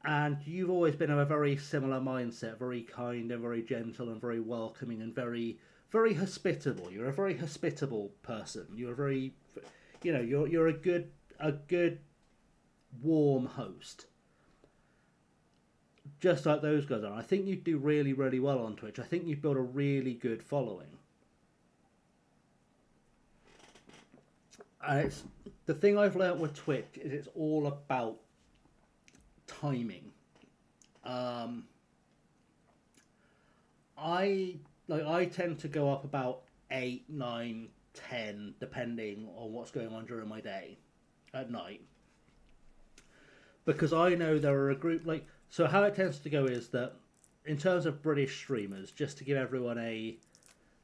And you've always been of a very similar mindset, very kind and very gentle and very welcoming and very, very hospitable. You're a very hospitable person. You're a very, you're a good, warm host. Just like those guys are. I think you do really, really well on Twitch. I think you've built a really good following. And it's the thing I've learnt with Twitch is it's all about timing. I tend to go up about 8, 9, 10, depending on what's going on during my day at night, because I know there are a group so how it tends to go is that in terms of British streamers, just to give everyone a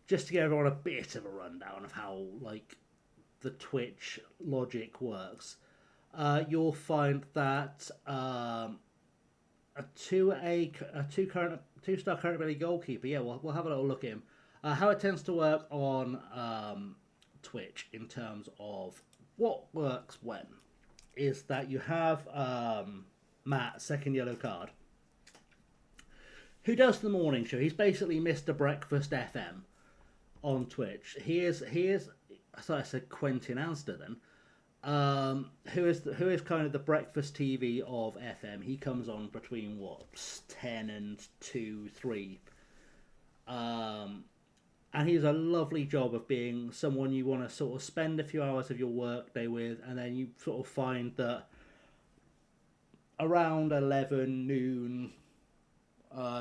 bit of a rundown of how the Twitch logic works. You'll find that a 2-star current ability goalkeeper. Yeah, we'll have a little look at him. How it tends to work on Twitch in terms of what works when is that you have Matt, second yellow card, who does the morning show. He's basically Mr. Breakfast FM on Twitch. He is. I thought I said Quentin Astor then. Who is kind of the breakfast TV of FM. He comes on between 10 and 2, 3. And he does a lovely job of being someone you want to sort of spend a few hours of your work day with, and then you sort of find that around 11 noon,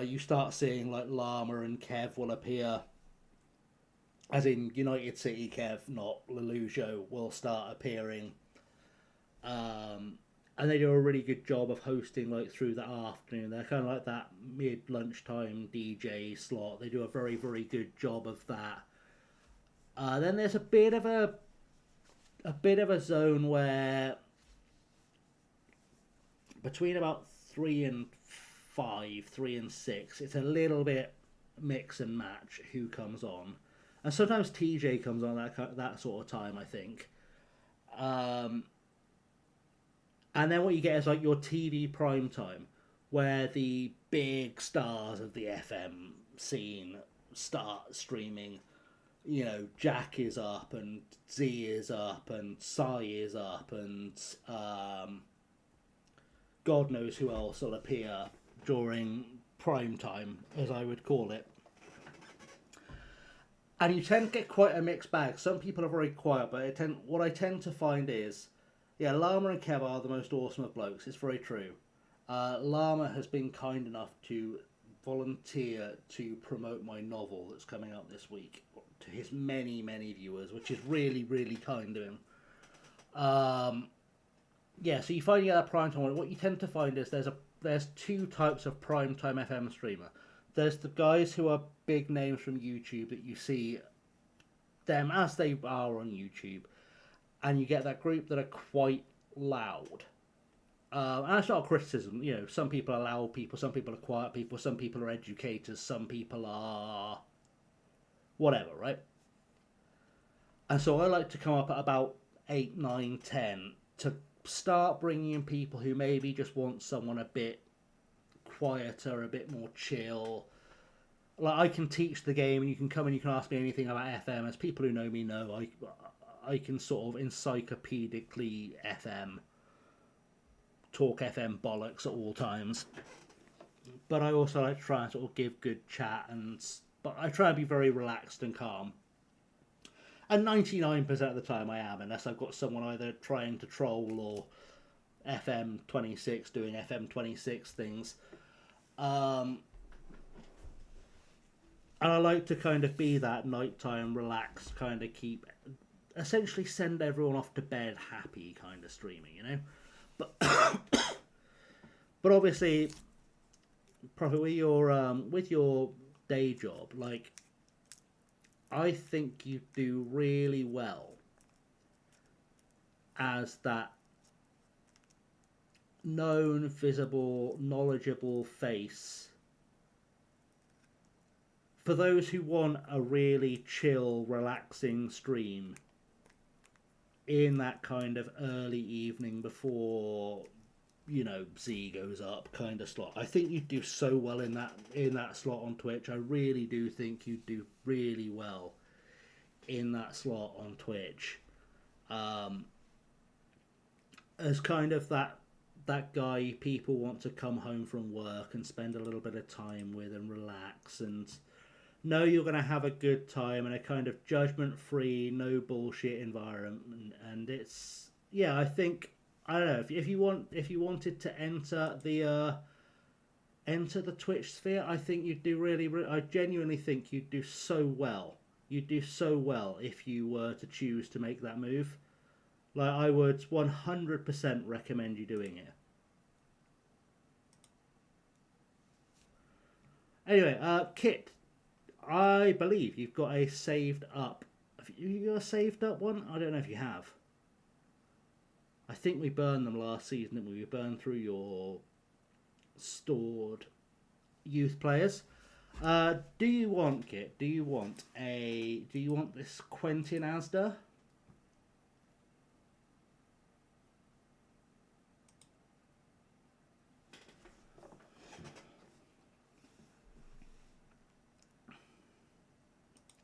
you start seeing Llama and Kev will appear. As in United City Kev, not Lelujo, will start appearing. And they do a really good job of hosting through the afternoon. They're kind of like that mid-lunchtime DJ slot. They do a very, very good job of that. Then there's a bit of a zone where between about 3 and 5, 3 and 6, it's a little bit mix and match who comes on. And sometimes TJ comes on that sort of time, I think. And then what you get is your TV prime time, where the big stars of the FM scene start streaming. Jack is up, and Z is up, and Sai is up, and God knows who else will appear during prime time, as I would call it. And you tend to get quite a mixed bag. Some people are very quiet, but what I tend to find is, Llama and Kev are the most awesome of blokes. It's very true. Llama has been kind enough to volunteer to promote my novel that's coming up this week to his many, many viewers, which is really, really kind of him. So you find that prime time. What you tend to find is there's there's two types of primetime FM streamer. There's the guys who are big names from YouTube that you see them as they are on YouTube, and you get that group that are quite loud. And that's not a criticism. You know, some people are loud people, some people are quiet people, some people are educators, some people are whatever, right? And so I like to come up at about 8, 9, 10 to start bringing in people who maybe just want someone a bit quieter, a bit more chill. Like, I can teach the game, and you can come and you can ask me anything about FM. As people who know me know, I can sort of encyclopedically FM, talk FM bollocks at all times. But I also like to try and sort of give good chat, but I try and be very relaxed and calm. And 99% of the time I am, unless I've got someone either trying to troll or FM26 doing FM26 things. And I like to kind of be that nighttime, relaxed, kind of essentially send everyone off to bed happy kind of streaming, you know? But obviously, Prophet, with your day job, like, I think you do really well as that known, visible, knowledgeable face for those who want a really chill, relaxing stream in that kind of early evening before, you know, Z goes up kind of slot. I think you do so well in that slot on Twitch. I really do think you do really well in that slot on Twitch. As kind of that guy people want to come home from work and spend a little bit of time with and relax and know you're going to have a good time in a kind of judgment-free, no bullshit environment. And it's, yeah, I think, I don't know, if you wanted to enter the Twitch sphere, I think you'd do I genuinely think you'd do so well. You'd do so well if you were to choose to make that move. Like, I would 100% recommend you doing it. Anyway, Kit, I believe you've got a saved up. Have you got a saved up one? I don't know if you have. I think we burned them last season, didn't we? We burned through your stored youth players. Do you want, Kit? Do you want this Quentin Asda?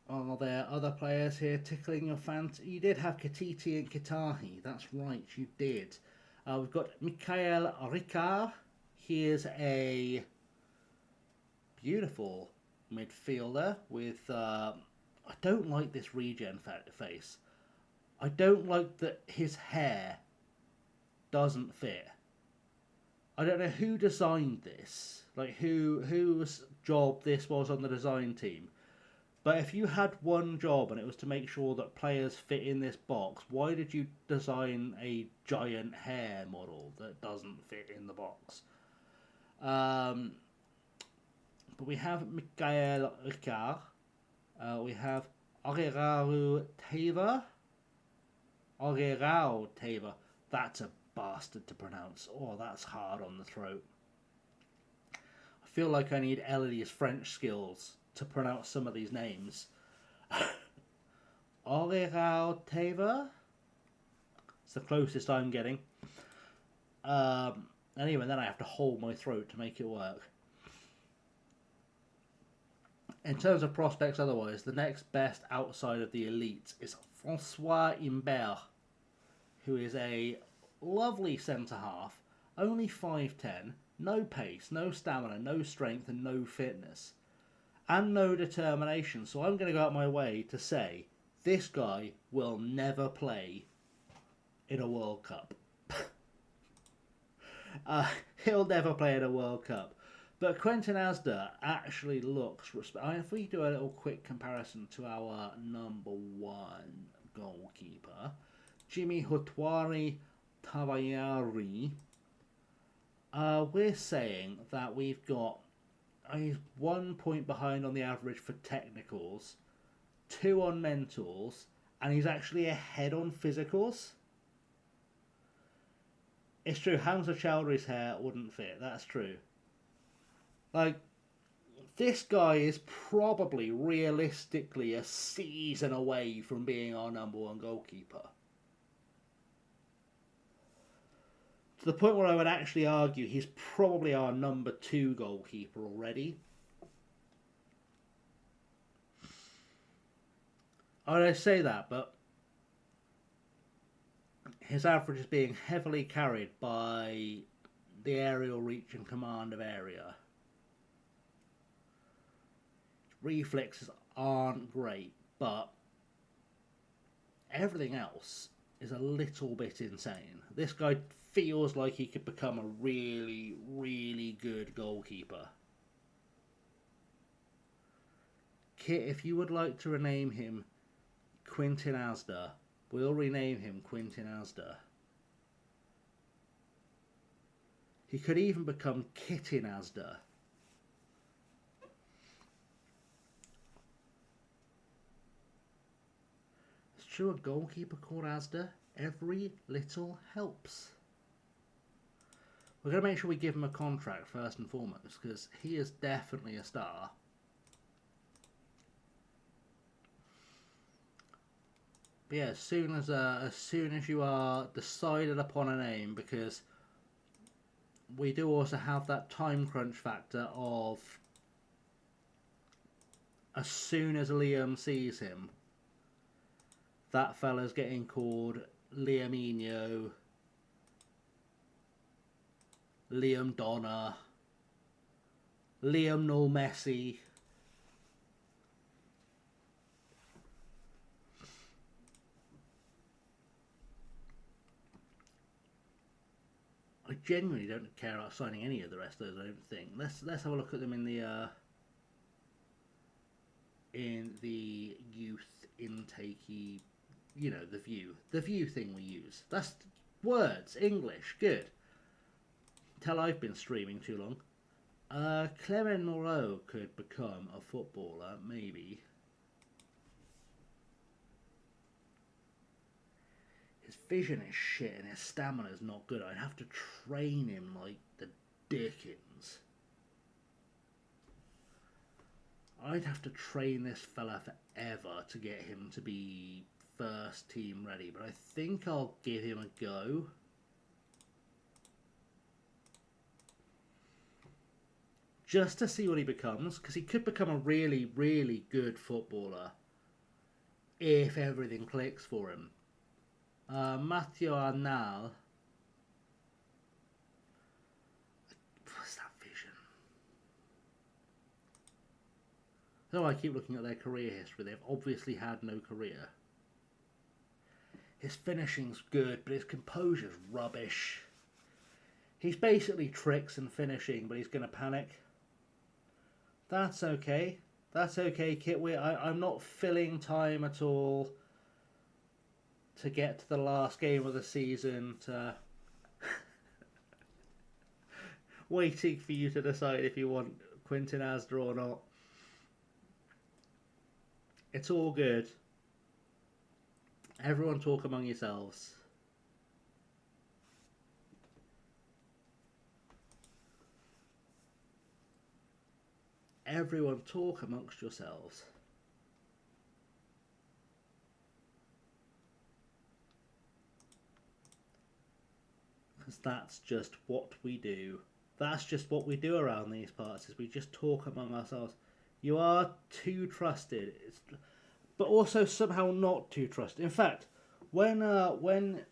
Are there other players here tickling your fancy? You did have Katiti and Kitahi. That's right, you did. We've got Mikhail Ricard. He is a beautiful midfielder with... I don't like this regen face. I don't like that his hair doesn't fit. I don't know who designed this. Like, whose job this was on the design team. But if you had one job and it was to make sure that players fit in this box, why did you design a giant hair model that doesn't fit in the box? But we have Mikhail Ricard. We have Aguirao Teva. That's a bastard to pronounce. Oh, that's hard on the throat. I feel like I need Ellie's French skills to pronounce some of these names. Aguirao Teva. It's the closest I'm getting. Anyway, then I have to hold my throat to make it work. In terms of prospects otherwise, the next best outside of the elite is Francois Imbert, who is a lovely centre-half, only 5'10", no pace, no stamina, no strength and no fitness. And no determination. So I'm going to go out my way to say this guy will never play in a World Cup. He'll never play in a World Cup. But Quentin Asda actually looks... if we do a little quick comparison to our number one goalkeeper, Jimmy Hotwari Tavayari, We're saying that we've got he's 1 point behind on the average for technicals, 2 on mentals, and he's actually ahead on physicals. It's true, Hamza Chowdhury's hair wouldn't fit, that's true. Like, this guy is probably realistically a season away from being our number 1 goalkeeper. To the point where I would actually argue he's probably our number 2 goalkeeper already. I say that, but his average is being heavily carried by the aerial reach and command of area. Reflexes aren't great, but everything else is a little bit insane. This guy feels like he could become a really, really good goalkeeper. Kit, if you would like to rename him Quintin Asda, we'll rename him Quintin Asda. He could even become Kitin Asda. It's true, a goalkeeper called Asda. Every little helps. We're going to make sure we give him a contract first and foremost, because he is definitely a star. But yeah, as soon as you are decided upon a name, because we do also have that time crunch factor of as soon as Liam sees him, that fella's getting called Liaminho, Liam Donner, Liam Noel Messi. I genuinely don't care about signing any of the rest of those, I don't think. Let's have a look at them in the youth intake-y, you know, the view thing we use. That's words, English, good. Tell I've been streaming too long. Clement Moreau could become a footballer, maybe. His vision is shit and his stamina is not good. I'd have to train him like the Dickens. I'd have to train this fella forever to get him to be first team ready, but I think I'll give him a go. Just to see what he becomes, because he could become a really, really good footballer if everything clicks for him. Mathieu Arnal. What's that vision? So I keep looking at their career history. They've obviously had no career. His finishing's good, but his composure's rubbish. He's basically tricks and finishing, but he's going to panic. That's okay. That's okay, Kit. I'm not filling time at all to get to the last game of the season, to waiting for you to decide if you want Quintin Asda or not. It's all good. Everyone talk among yourselves. Everyone talk amongst yourselves. Because that's just what we do. That's just what we do around these parts, is we just talk among ourselves. You are too trusted, but also somehow not too trusted. In fact, when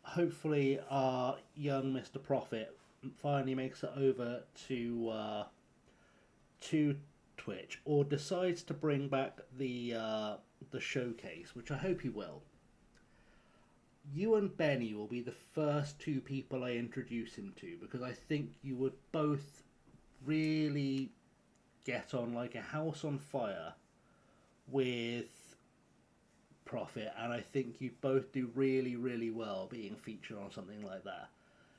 hopefully our young Mr. Prophet finally makes it over to Twitch, or decides to bring back the showcase, which I hope he will, you and Benny will be the first 2 people I introduce him to, because I think you would both really get on like a house on fire with Prophet, and I think you both do really, really well being featured on something like that.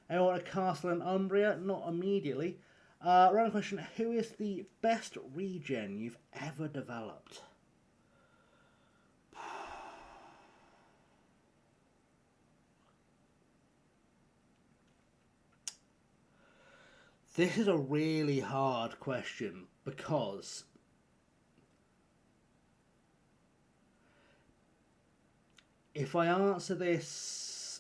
Anyone at Castle and Umbria? Not immediately. Random question, who is the best regen you've ever developed? This is a really hard question because if I answer this,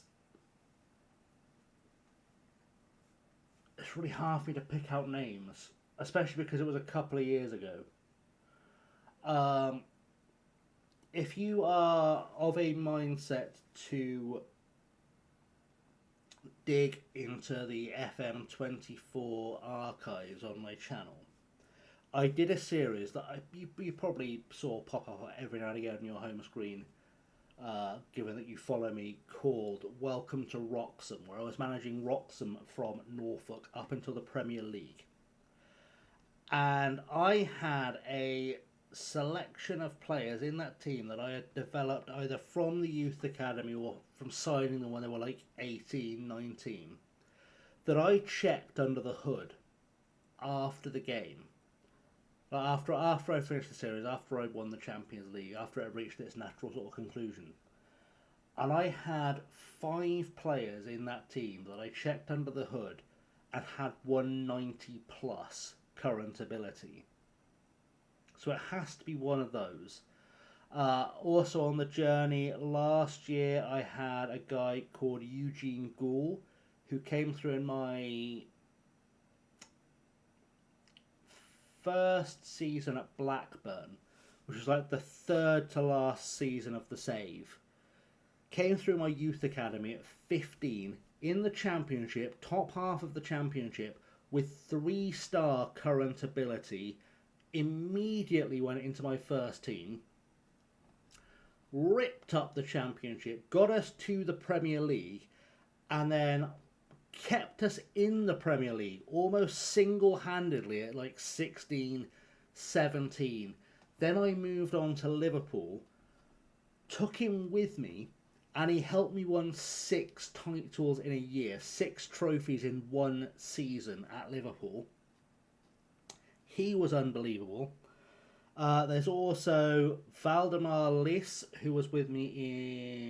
it's really hard for me to pick out names, especially because it was a couple of years ago. If you are of a mindset to dig into the FM24 archives on my channel, I did a series that you probably saw pop up every now and again on your home screen, given that you follow me, called Welcome to Wroxham, where I was managing Wroxham from Norfolk up until the Premier League. And I had a selection of players in that team that I had developed either from the youth academy or from signing them when they were like 18, 19, that I checked under the hood after the game. After I finished the series, after I won the Champions League, after it reached its natural sort of conclusion. And I had 5 players in that team that I checked under the hood and had 190 plus current ability. So it has to be one of those. Also on the journey last year, I had a guy called Eugene Gould who came through in my first season at Blackburn, which was like the third to last season of the save. Came through my youth academy at 15 in the championship, top half of the championship, with 3-star current ability. Immediately went into my first team, ripped up the championship, got us to the Premier League, and then kept us in the Premier League almost single-handedly at like 16, 17. Then I moved on to Liverpool, took him with me, and he helped me win 6 titles in a year, 6 trophies in one season at Liverpool. He was unbelievable. There's also Valdemar Lis, who was with me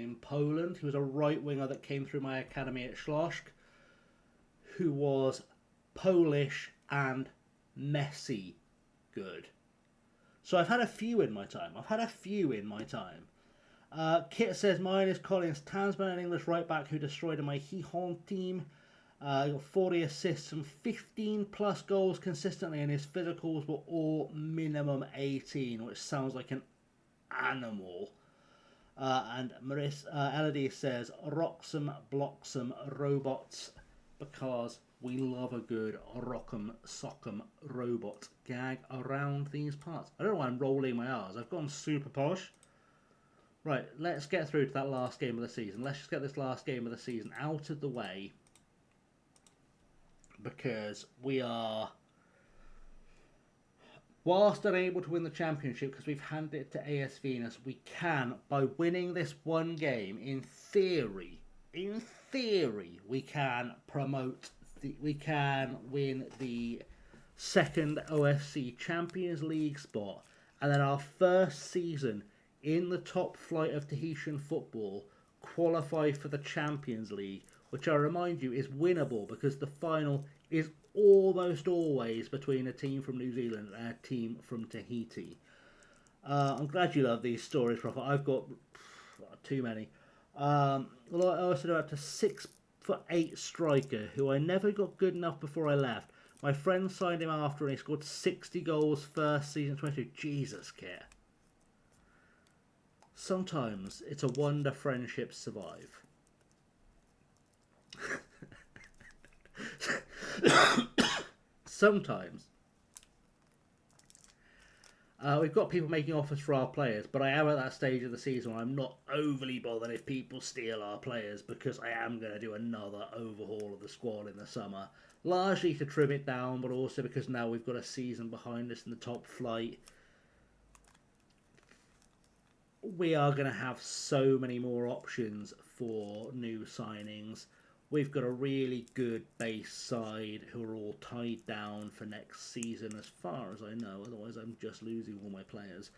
in Poland. He was a right winger that came through my academy at Śląsk, who was Polish and messy good. So I've had a few in my time. Kit says mine is Collins Tasman, an English right back who destroyed my Gijón team. Got 40 assists and 15 plus goals consistently, and his physicals were all minimum 18, which sounds like an animal. And Elodie says Roxham Bloxham Robots, because we love a good Rock'em Sock'em robot gag around these parts. I don't know why I'm rolling my R's. I've gone super posh. Right, let's get through to that last game of the season. Let's just get this last game of the season out of the way, because we are, whilst unable to win the championship because we've handed it to AS Venus, we can, by winning this one game, in theory, we can we can win the second OFC Champions League spot, and then our first season in the top flight of Tahitian football qualify for the Champions League, which I remind you is winnable because the final is almost always between a team from New Zealand and a team from Tahiti. I'm glad you love these stories, Prophet. I've got too many. I also know up to 6'8" striker who I never got good enough before I left. My friend signed him after and he scored 60 goals first season 22. Jesus, Kit. Sometimes it's a wonder friendships survive. Sometimes we've got people making offers for our players, but I am at that stage of the season where I'm not overly bothered if people steal our players, because I am going to do another overhaul of the squad in the summer, largely to trim it down, but also because now we've got a season behind us in the top flight. We are going to have so many more options for new signings. we've got a really good base side who are all tied down for next season as far as I know, otherwise I'm just losing all my players.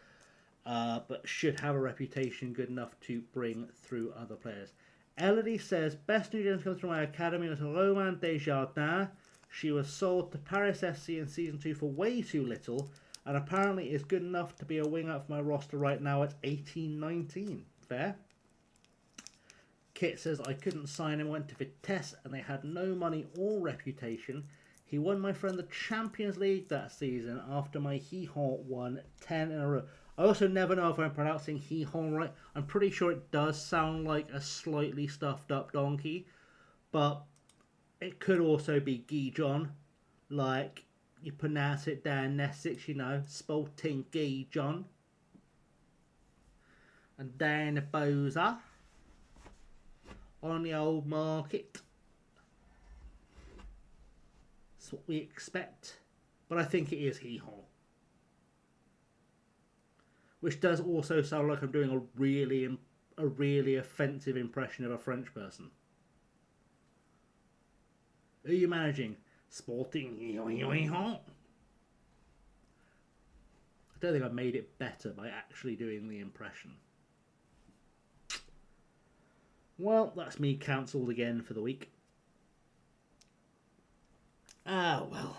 But should have a reputation good enough to bring through other players. Elodie says, best new gens comes from my academy was Roman Desjardins. She was sold to Paris FC in Season 2 for way too little, and apparently is good enough to be a winger for my roster right now at 18-19. Fair. Kit says, I couldn't sign him, went to Vitesse, and they had no money or reputation. He won my friend the Champions League that season after my Hee-Haw won 10 in a row. I also never know if I'm pronouncing Hee-Haw right. I'm pretty sure it does sound like a slightly stuffed up donkey, but it could also be Gijon, like you pronounce it down Essex, you know, Sporting Gijon. And down the Boza on the old market. That's what we expect. But I think it is Hee-Haw. Which does also sound like I'm doing a really offensive impression of a French person. Who are you managing? Sporting Hee-Haw. I don't think I've made it better by actually doing the impression. Well, that's me cancelled again for the week. Ah, well.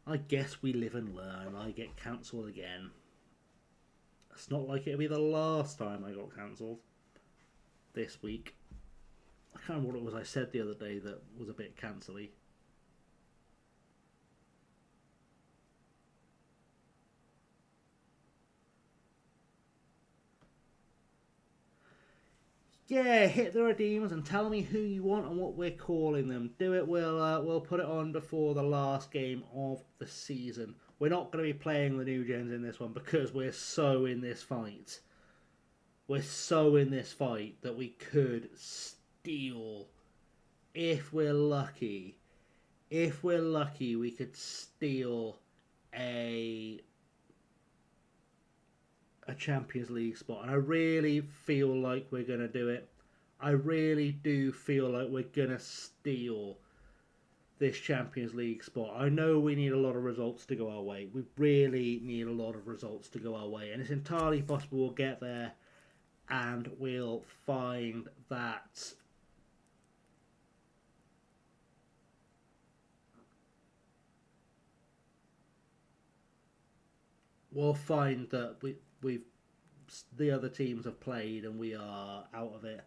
I guess we live and learn. I get cancelled again. It's not like it'll be the last time I got cancelled this week. I can't remember what it was I said the other day that was a bit cancel-y. Yeah, hit the redeemers and tell me who you want and what we're calling them. Do it. We'll put it on before the last game of the season. We're not going to be playing the new gens in this one because we're so in this fight. We're so in this fight that we could steal, if we're lucky. If we're lucky, we could steal a Champions League spot, and I really feel like we're going to do it. I really do feel like we're going to steal this Champions League spot. I know we need a lot of results to go our way. We really need a lot of results to go our way, and it's entirely possible we'll get there and we'll find that we've the other teams have played and we are out of it.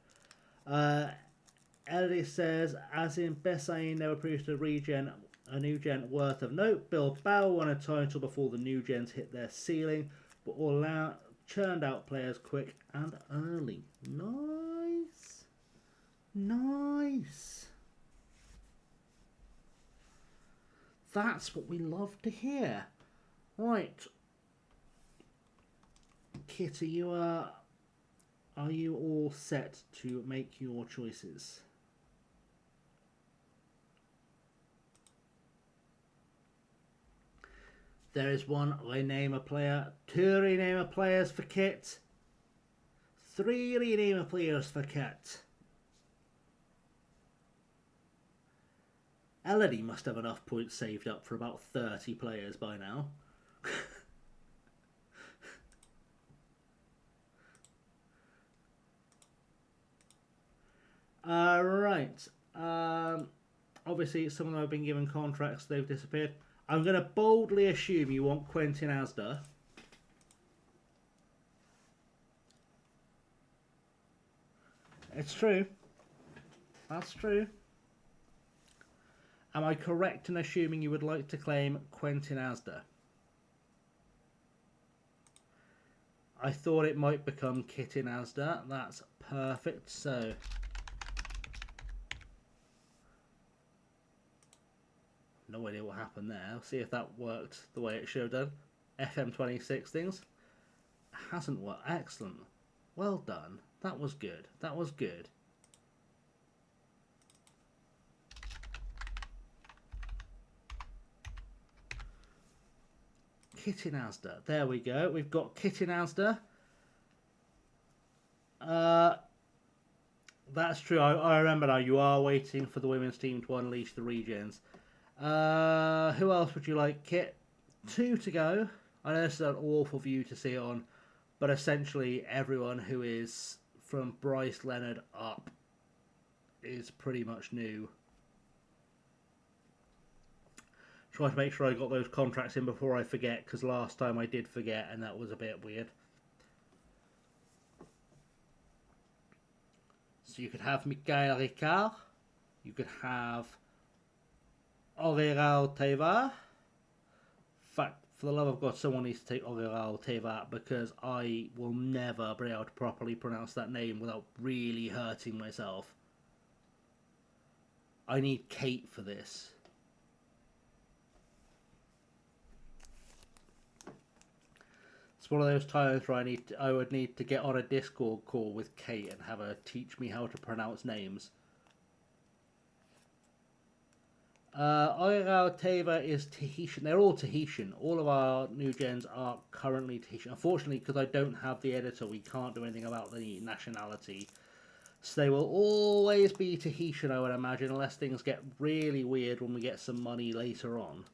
Ellie says, as in Bessain never produced a new gen worth of note. Bilbao won a title before the new gens hit their ceiling, but all out churned out players quick and early. Nice. Nice. That's what we love to hear. Right. Kit, are you all set to make your choices? There is one rename player, 2 rename players for Kit, 3 rename players for Kit. Elodie must have enough points saved up for about 30 players by now. Right. Obviously, some of them have been given contracts, they've disappeared. I'm going to boldly assume you want Quentin Asda. It's true. That's true. Am I correct in assuming you would like to claim Quentin Asda? I thought it might become Kitten Asda. That's perfect. So no idea what happened there. I'll see if that worked the way it should have done. FM26 things. Hasn't worked. Excellent. Well done. That was good. That was good. Kitten Asda. There we go. We've got Kitten Asda. That's true. I remember now. You are waiting for the women's team to unleash the regens. Who else would you like, Kit? 2 to go. I know this is an awful view to see it on, but essentially everyone who is from Bryce Leonard up is pretty much new. Try to make sure I got those contracts in before I forget, because last time I did forget and that was a bit weird. So you could have Michael Ricard, you could have Aurélien Teva. For the love of God, someone needs to take Aurélien Teva, because I will never be able to properly pronounce that name without really hurting myself. I need Kate for this. It's one of those times where I would need to get on a Discord call with Kate and have her teach me how to pronounce names. Aurélien Teva is Tahitian. They're all Tahitian. All of our new gens are currently Tahitian. Unfortunately, because I don't have the editor, we can't do anything about the nationality. So they will always be Tahitian, I would imagine, unless things get really weird when we get some money later on.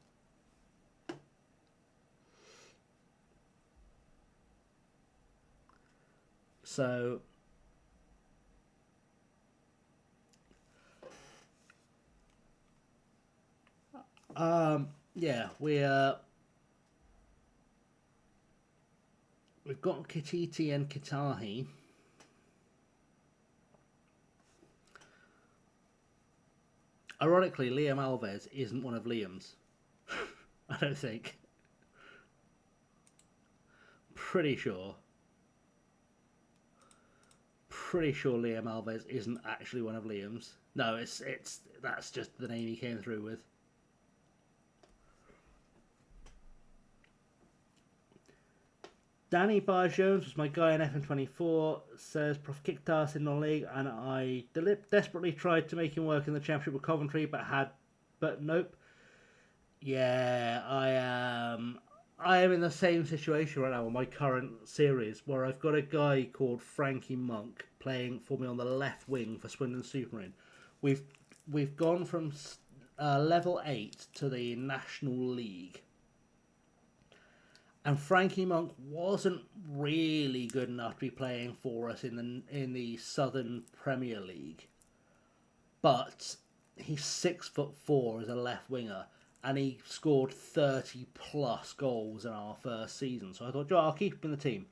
So yeah, we've got Kititi and Kitahi. Ironically, Liam Alves isn't one of Liam's. I don't think. Pretty sure Liam Alves isn't actually one of Liam's. No, that's just the name he came through with. Danny Barr-Jones was my guy in FM24, says Prof kicked us in the league and I desperately tried to make him work in the championship with Coventry but nope. Yeah, I am in the same situation right now with my current series where I've got a guy called Frankie Monk playing for me on the left wing for Swindon Superin. We've gone from level 8 to the National League. And Frankie Monk wasn't really good enough to be playing for us in the Southern Premier League. But he's 6'4" as a left winger, and he scored 30 plus goals in our first season. So I thought, I'll keep him in the team.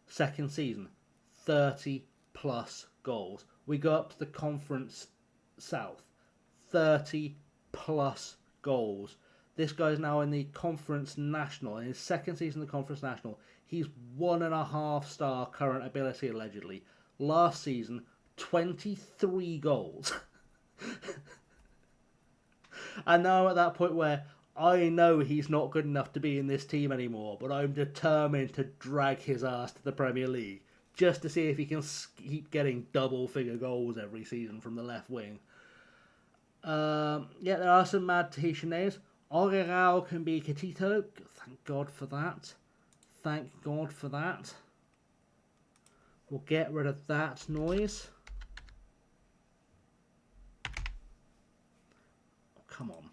Second season, 30 plus goals. We go up to the Conference South, 30 plus goals. This guy's now in the Conference National. In his second season in the Conference National, he's 1.5 star current ability, allegedly. Last season, 23 goals. And now I'm at that point where I know he's not good enough to be in this team anymore, but I'm determined to drag his ass to the Premier League, just to see if he can keep getting double-figure goals every season from the left wing. Yeah, there are some mad Tahitian names. Aurélien can be Katito. Thank God for that. Thank God for that. We'll get rid of that noise. Oh, come on.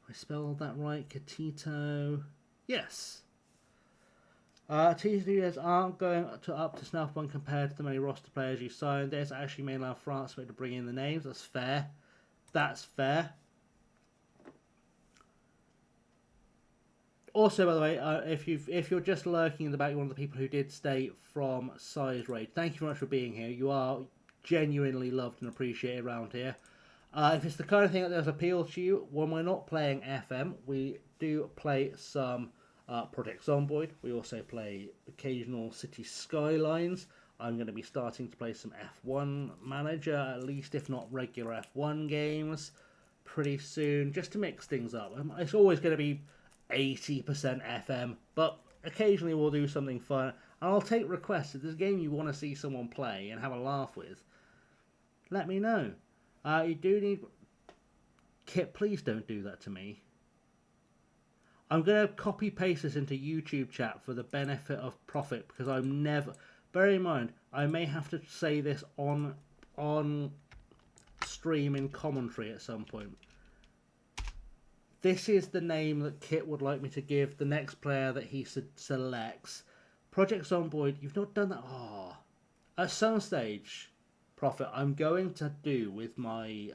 I spelled that right. Katito. Yes. Studios aren't going up to snuff one compared to the many roster players you signed. There's actually mainland France to bring in the names. That's fair. That's fair. Also, by the way, if you're just lurking in the back, you're one of the people who did stay from Size Raid. Thank you very much for being here. You are genuinely loved and appreciated around here. If it's the kind of thing that does appeal to you, when we're not playing FM, we do play some Project Zomboid. We also play occasional City Skylines. I'm going to be starting to play some F1 Manager, at least if not regular F1 games, pretty soon, just to mix things up. It's always going to be 80% FM, but occasionally we'll do something fun. And I'll take requests. If there's a game you want to see someone play and have a laugh with, let me know. You do need... Kit, please don't do that to me. I'm going to copy paste this into YouTube chat for the benefit of Prophet, because I'm never... Bear in mind, I may have to say this on stream in commentary at some point. This is the name that Kit would like me to give the next player that he selects. Project Zomboid, you've not done that. Oh, at some stage, Prophet, I'm going to do with my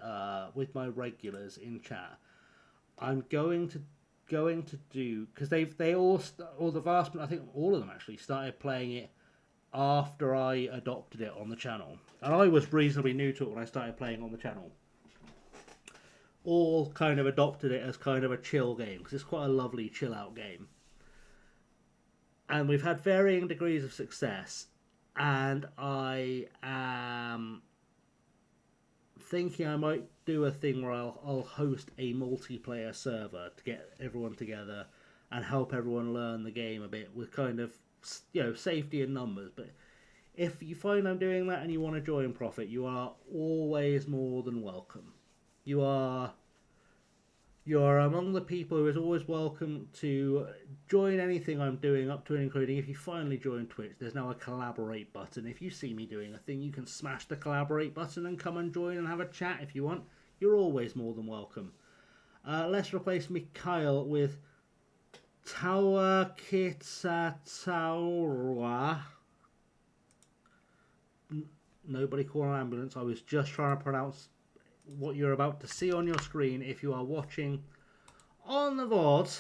regulars in chat. I'm going to do, because they all the vast, I think all of them actually started playing it after I adopted it on the channel, and I was reasonably new to it when I started playing on the channel. All kind of adopted it as kind of a chill game, because it's quite a lovely chill out game. And we've had varying degrees of success, and I am thinking I might do a thing where I'll host a multiplayer server to get everyone together and help everyone learn the game a bit with kind of, you know, safety in numbers. But if you find I'm doing that and you want to join Prophet, you are always more than welcome. You are among the people who is always welcome to join anything I'm doing, up to and including if you finally join Twitch, there's now a collaborate button. If you see me doing a thing, you can smash the collaborate button and come and join and have a chat if you want. You're always more than welcome. Let's replace Mikhail with Tawa Kitsatawa. Nobody call an ambulance. I was just trying to pronounce what you're about to see on your screen if you are watching on the VOD.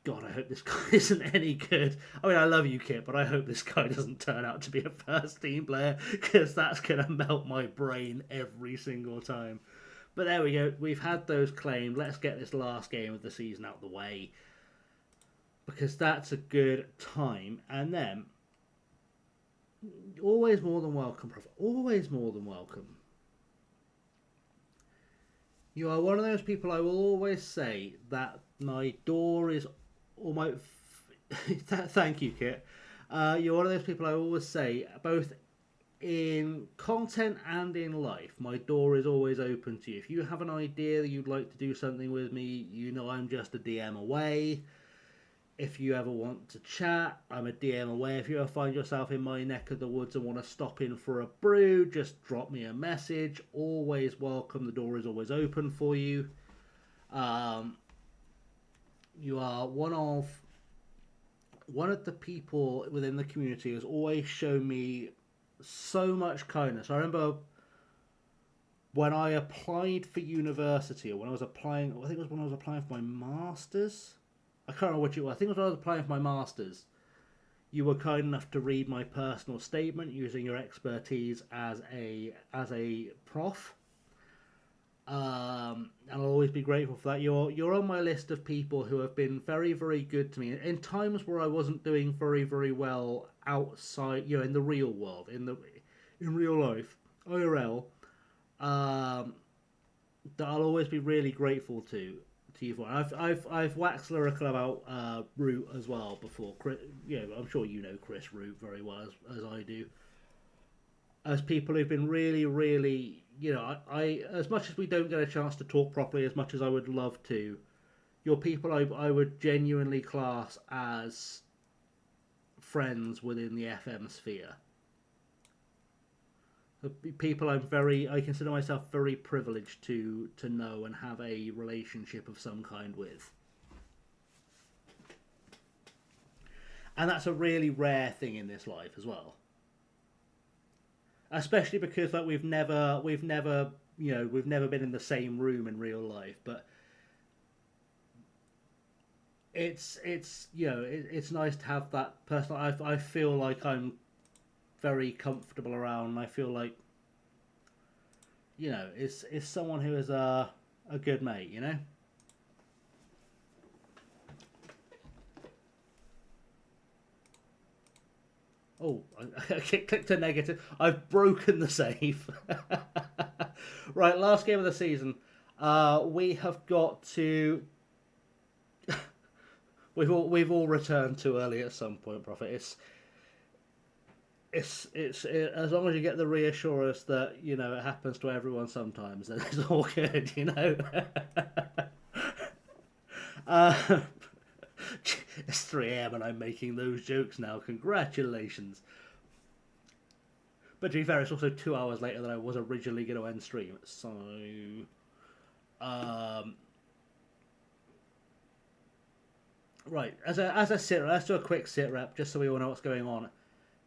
God, I hope this guy isn't any good. I mean, I love you, Kit, but I hope this guy doesn't turn out to be a first team player, because that's going to melt my brain every single time. But there we go. We've had those claimed. Let's get this last game of the season out of the way, because that's a good time. And then, always more than welcome, Prophet. Always more than welcome. You are one of those people I will always say that my door is, or my... Thank you, Kit. You're one of those people I always say, both in content and in life, my door is always open to you. If you have an idea that you'd like to do something with me, you know I'm just a DM away. If you ever want to chat, I'm a DM away. If you ever find yourself in my neck of the woods and want to stop in for a brew, just drop me a message. Always welcome. The door is always open for you. You are one of the people within the community who has always shown me so much kindness. I remember when I applied for university, or when I was applying, I think it was when I was applying for my masters. I can't remember which it was. I think it was when I was applying for my masters. You were kind enough to read my personal statement using your expertise as a prof. And I'll always be grateful for that. You're on my list of people who have been very, very good to me in times where I wasn't doing very, very well outside, you know, in the real world, in real life, IRL. That I'll always be really grateful to you for. I've waxed lyrical about Root as well before. Chris, you know, I'm sure you know Chris Root very well as I do. As people who've been really, really, you know, I as much as we don't get a chance to talk properly, as much as I would love to, you're people I would genuinely class as friends within the FM sphere. People I consider myself very privileged to know and have a relationship of some kind with. And that's a really rare thing in this life as well. Especially because like we've never been in the same room in real life, but it's you know, it's nice to have that personal. I feel like I'm very comfortable around. I feel like, you know, it's someone who is a good mate, you know. Oh, I clicked a negative. I've broken the save. Right, last game of the season. We have got to. We've all returned too early at some point, Prophet. as long as you get the reassurance that it happens to everyone sometimes, then it's all good, It's 3 a.m. and I'm making those jokes now. Congratulations. But to be fair, it's also 2 hours later than I was originally going to end stream. So, right, as a sit rep, let's do a quick sit rep just so we all know what's going on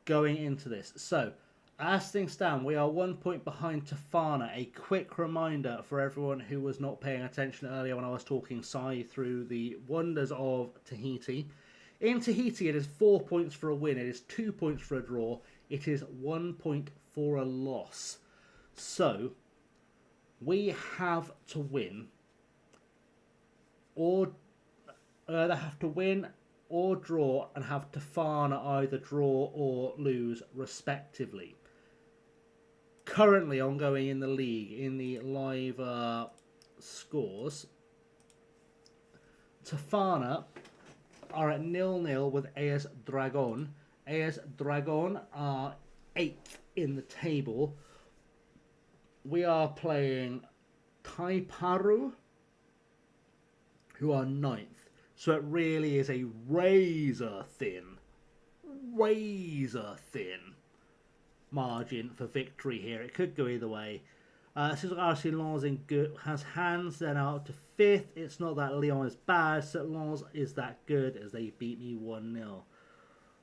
going into this. So, as things stand, we are 1 point behind Tofana. A quick reminder for everyone who was not paying attention earlier when I was talking Sai through the wonders of Tahiti. In Tahiti, it is 4 points for a win. It is 2 points for a draw. It is 1 point for a loss. So, we have to win, or either have to win or draw, and have Tofana either draw or lose, respectively. Currently ongoing in the league, in the live scores, Tofana are at 0-0 with AS Dragon. AS Dragon are 8th in the table. We are playing Taiparu, who are 9th. So it really is a razor thin margin for victory here. It could go either way. Since RC Lens in good has hands then out to 5th. It's not that Lyon is bad, so Lens is that good as they beat me 1-0.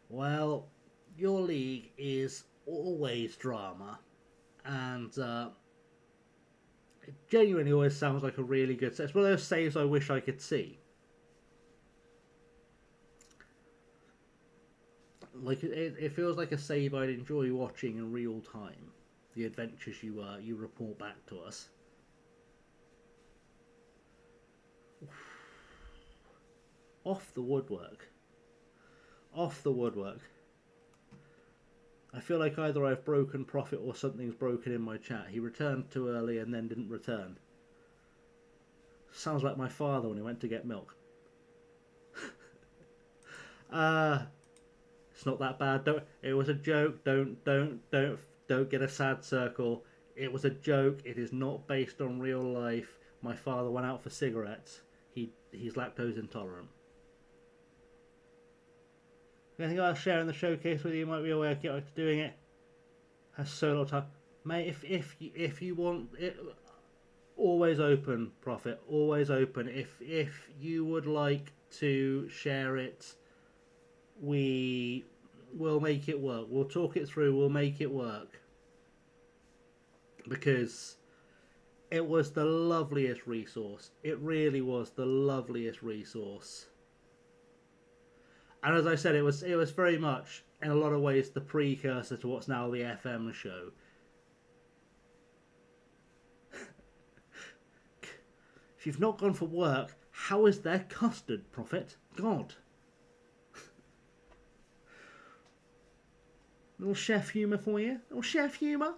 Well, your league is always drama, and it genuinely always sounds like a really good set. It's one of those saves I wish I could see. Like it feels like a save I'd enjoy watching in real time. The adventures you report back to us. Off the woodwork. I feel like either I've broken Prophet or something's broken in my chat. He returned too early and then didn't return. Sounds like my father when he went to get milk. It's not that bad. It was a joke. Don't get a sad circle. It was a joke. It is not based on real life. My father went out for cigarettes. He's lactose intolerant. Anything I'll share in the showcase with you might be a way I get to doing it. Has solo time, mate. If you want it, always open, Prophet. Always open. If you would like to share it, we will make it work. We'll talk it through. We'll make it work. Because it was the loveliest resource. It really was the loveliest resource. And as I said, it was very much, in a lot of ways, the precursor to what's now the FM show. If you've not gone for work, how is there custard, Prophet? God. Little chef humour for you. Little chef humour.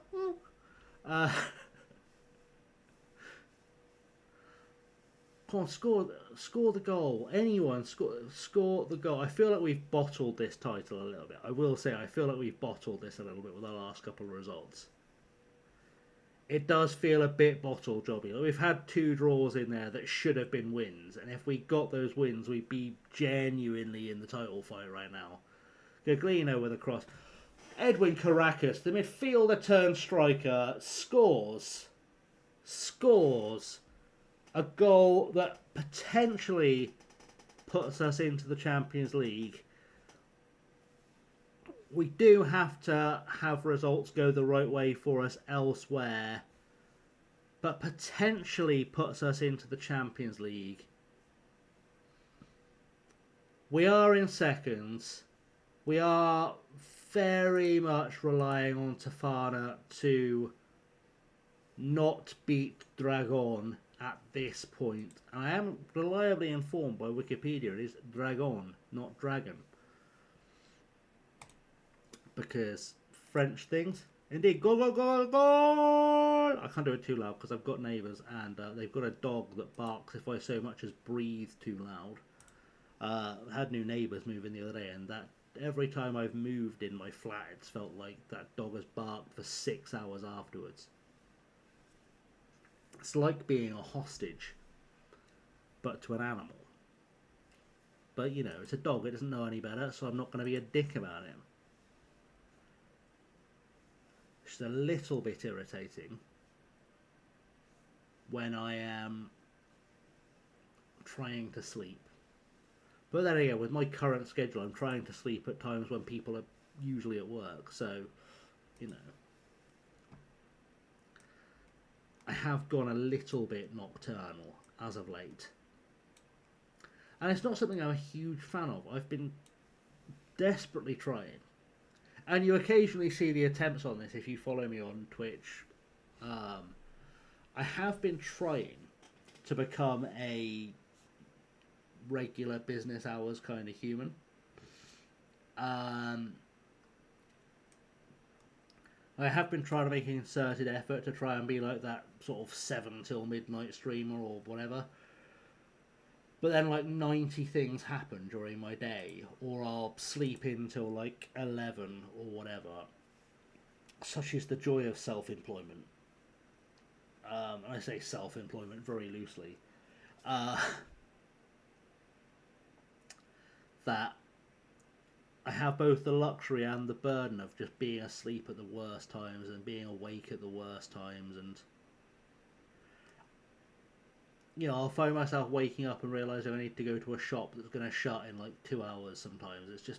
Come on, score the goal. Anyone, score the goal. I feel like we've bottled this title a little bit. I will say, I feel like we've bottled this a little bit with our last couple of results. It does feel a bit bottle jobby. Like we've had 2 draws in there that should have been wins, and if we got those wins, we'd be genuinely in the title fight right now. Gaglino with a cross. Edwin Caracas, the midfielder turned striker, scores a goal that potentially puts us into the Champions League. We do have to have results go the right way for us elsewhere, but potentially puts us into the Champions League. We are in seconds. We are very much relying on Tofana to not beat Dragon at this point. I am reliably informed by Wikipedia it is Dragon, not Dragon. Because French things. Indeed, go, go, go, go! I can't do it too loud because I've got neighbours and they've got a dog that barks if I so much as breathe too loud. I had new neighbours move in the other day and that every time I've moved in my flat, it's felt like that dog has barked for 6 hours afterwards. It's like being a hostage, but to an animal. But, you know, it's a dog, it doesn't know any better, so I'm not going to be a dick about it. It's a little bit irritating when I am trying to sleep. But then again, with my current schedule, I'm trying to sleep at times when people are usually at work, so, you know. I have gone a little bit nocturnal as of late. And it's not something I'm a huge fan of. I've been desperately trying. And you occasionally see the attempts on this if you follow me on Twitch. I have been trying to become a regular business hours kind of human. I have been trying to make an concerted effort to try and be like that sort of 7 till midnight streamer or whatever. But then like 90 things happen during my day, or I'll sleep in till like 11 or whatever. Such is the joy of self-employment. I say self-employment very loosely. That I have both the luxury and the burden of just being asleep at the worst times and being awake at the worst times, and you know, I'll find myself waking up and realising I need to go to a shop that's going to shut in like 2 hours sometimes. It's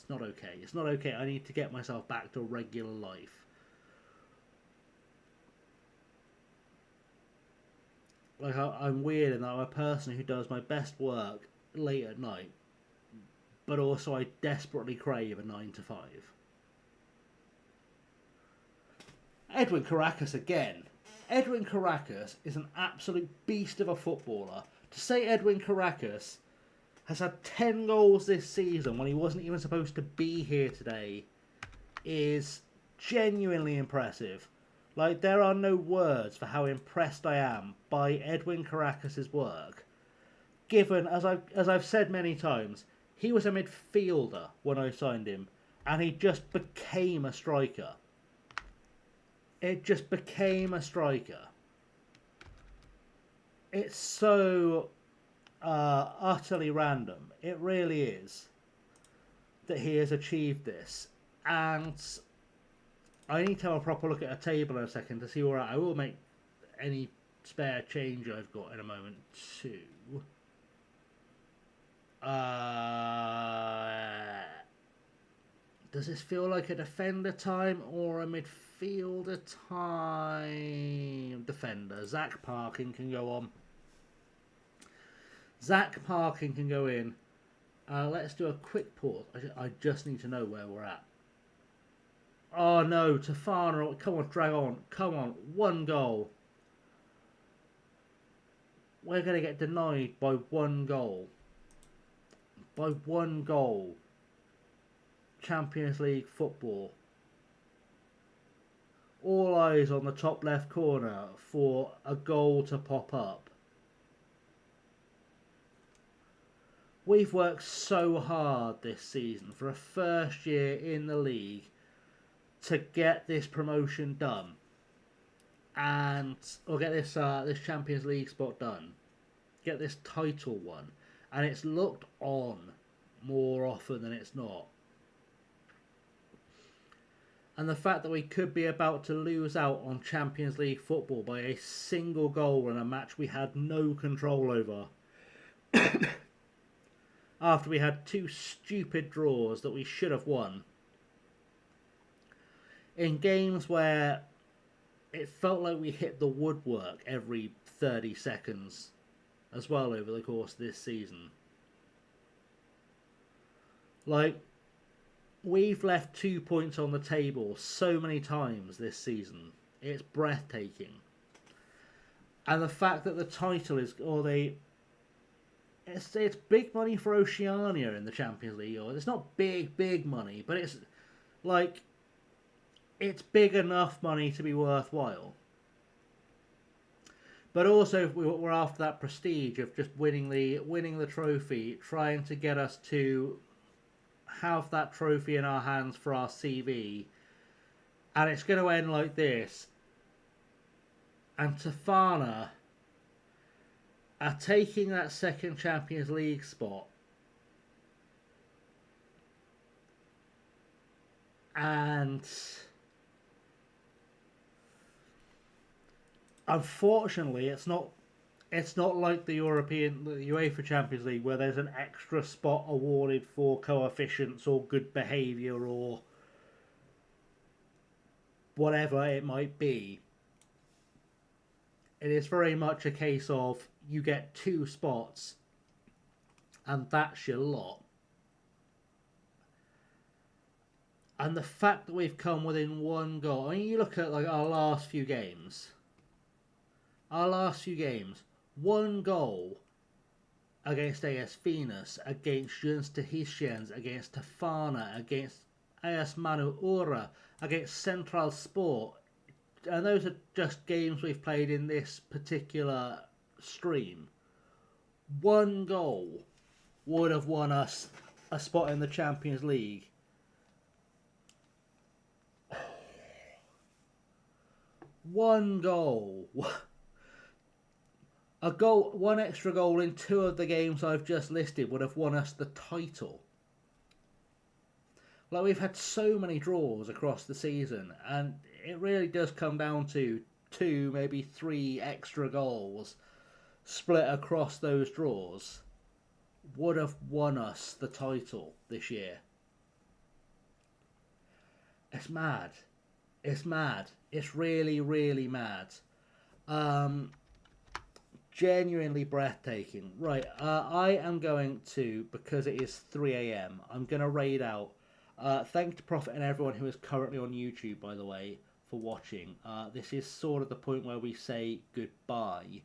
not okay. It's not okay. I need to get myself back to regular life. Like, I'm weird in that I'm a person who does my best work late at night, but also I desperately crave a 9 to 5. Edwin Caracas again. Edwin Caracas is an absolute beast of a footballer. To say Edwin Caracas has had 10 goals this season when he wasn't even supposed to be here today is genuinely impressive. Like, there are no words for how impressed I am by Edwin Caracas' work. Given, as I've said many times, he was a midfielder when I signed him, and he just became a striker. It just became a striker. It's so utterly random. It really is that he has achieved this. And I need to have a proper look at a table in a second to see where I will make any spare change I've got in a moment too. Does this feel like a defender time or a midfielder time? Defender. Zach Parkin can go on. Zach Parkin can go in. Let's do a quick pause. I just need to know where we're at. Oh no, Tafana. Come on, drag on. Come on. 1 goal. We're going to get denied by 1 goal. By 1 goal. Champions League football. All eyes on the top left corner for a goal to pop up. We've worked so hard this season for a first year in the league to get this promotion done, or get this Champions League spot done, get this title won, and it's looked on more often than it's not. And the fact that we could be about to lose out on Champions League football by a single goal in a match we had no control over after we had 2 stupid draws that we should have won in games where it felt like we hit the woodwork every 30 seconds as well over the course of this season. Like, we've left 2 points on the table so many times this season. It's breathtaking. And the fact that the title is, it's big money for Oceania in the Champions League. Or it's not big money, but it's like, it's big enough money to be worthwhile. But also, we're after that prestige of just winning the trophy, trying to get us to have that trophy in our hands for our CV, and it's going to end like this. And Tofana are taking that second Champions League spot. And unfortunately, it's not like the UEFA Champions League where there's an extra spot awarded for coefficients or good behaviour or whatever it might be. It is very much a case of you get 2 spots and that's your lot. And the fact that we've come within 1 goal, I mean, you look at like our last few games, 1 goal against AS Venus, against Jeunes Tahitians, against Tofana, against AS Manuura, against Central Sport. And those are just games we've played in this particular stream. 1 goal would have won us a spot in the Champions League. 1 goal. One extra goal in 2 of the games I've just listed would have won us the title. Like, we've had so many draws across the season, and it really does come down to 2, maybe 3 extra goals split across those draws would have won us the title this year. It's mad. It's mad. It's really, really mad. Genuinely breathtaking. Right, I am going to, because it is 3 a.m, I'm going to raid out. Thank to Prophet and everyone who is currently on YouTube, by the way, for watching. This is sort of the point where we say goodbye.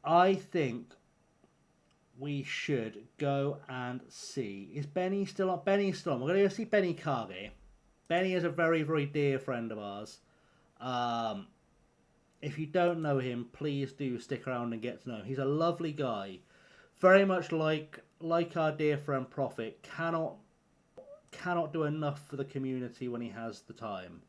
I think we should go and see. Is Benny still on? Benny's still on. We're going to go see Benny Kage. Benny is a very, very dear friend of ours. If you don't know him, please do stick around and get to know him. He's a lovely guy. Very much like our dear friend Prophet. Cannot do enough for the community when he has the time.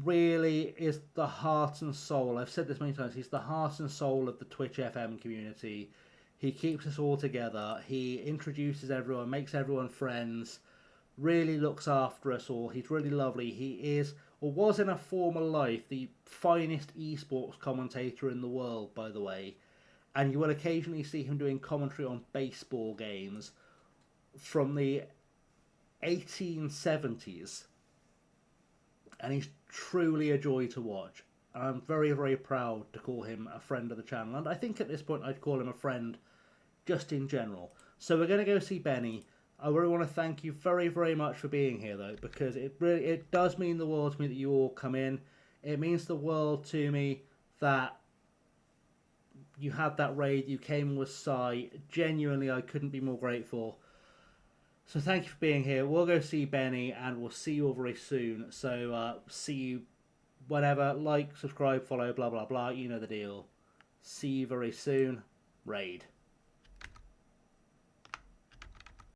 Really is the heart and soul. I've said this many times. He's the heart and soul of the Twitch FM community. He keeps us all together. He introduces everyone, makes everyone friends. Really looks after us all. He's really lovely. He is, or was in a former life, the finest esports commentator in the world, by the way. And you will occasionally see him doing commentary on baseball games from the 1870s. And he's truly a joy to watch. And I'm very, very proud to call him a friend of the channel. And I think at this point I'd call him a friend just in general. So we're going to go see Benny. I really want to thank you very, very much for being here, though, because it does mean the world to me that you all come in. It means the world to me that you had that raid, you came with Sai. Genuinely, I couldn't be more grateful. So thank you for being here. We'll go see Benny, and we'll see you all very soon. So see you whatever. Like, subscribe, follow, blah, blah, blah. You know the deal. See you very soon. Raid.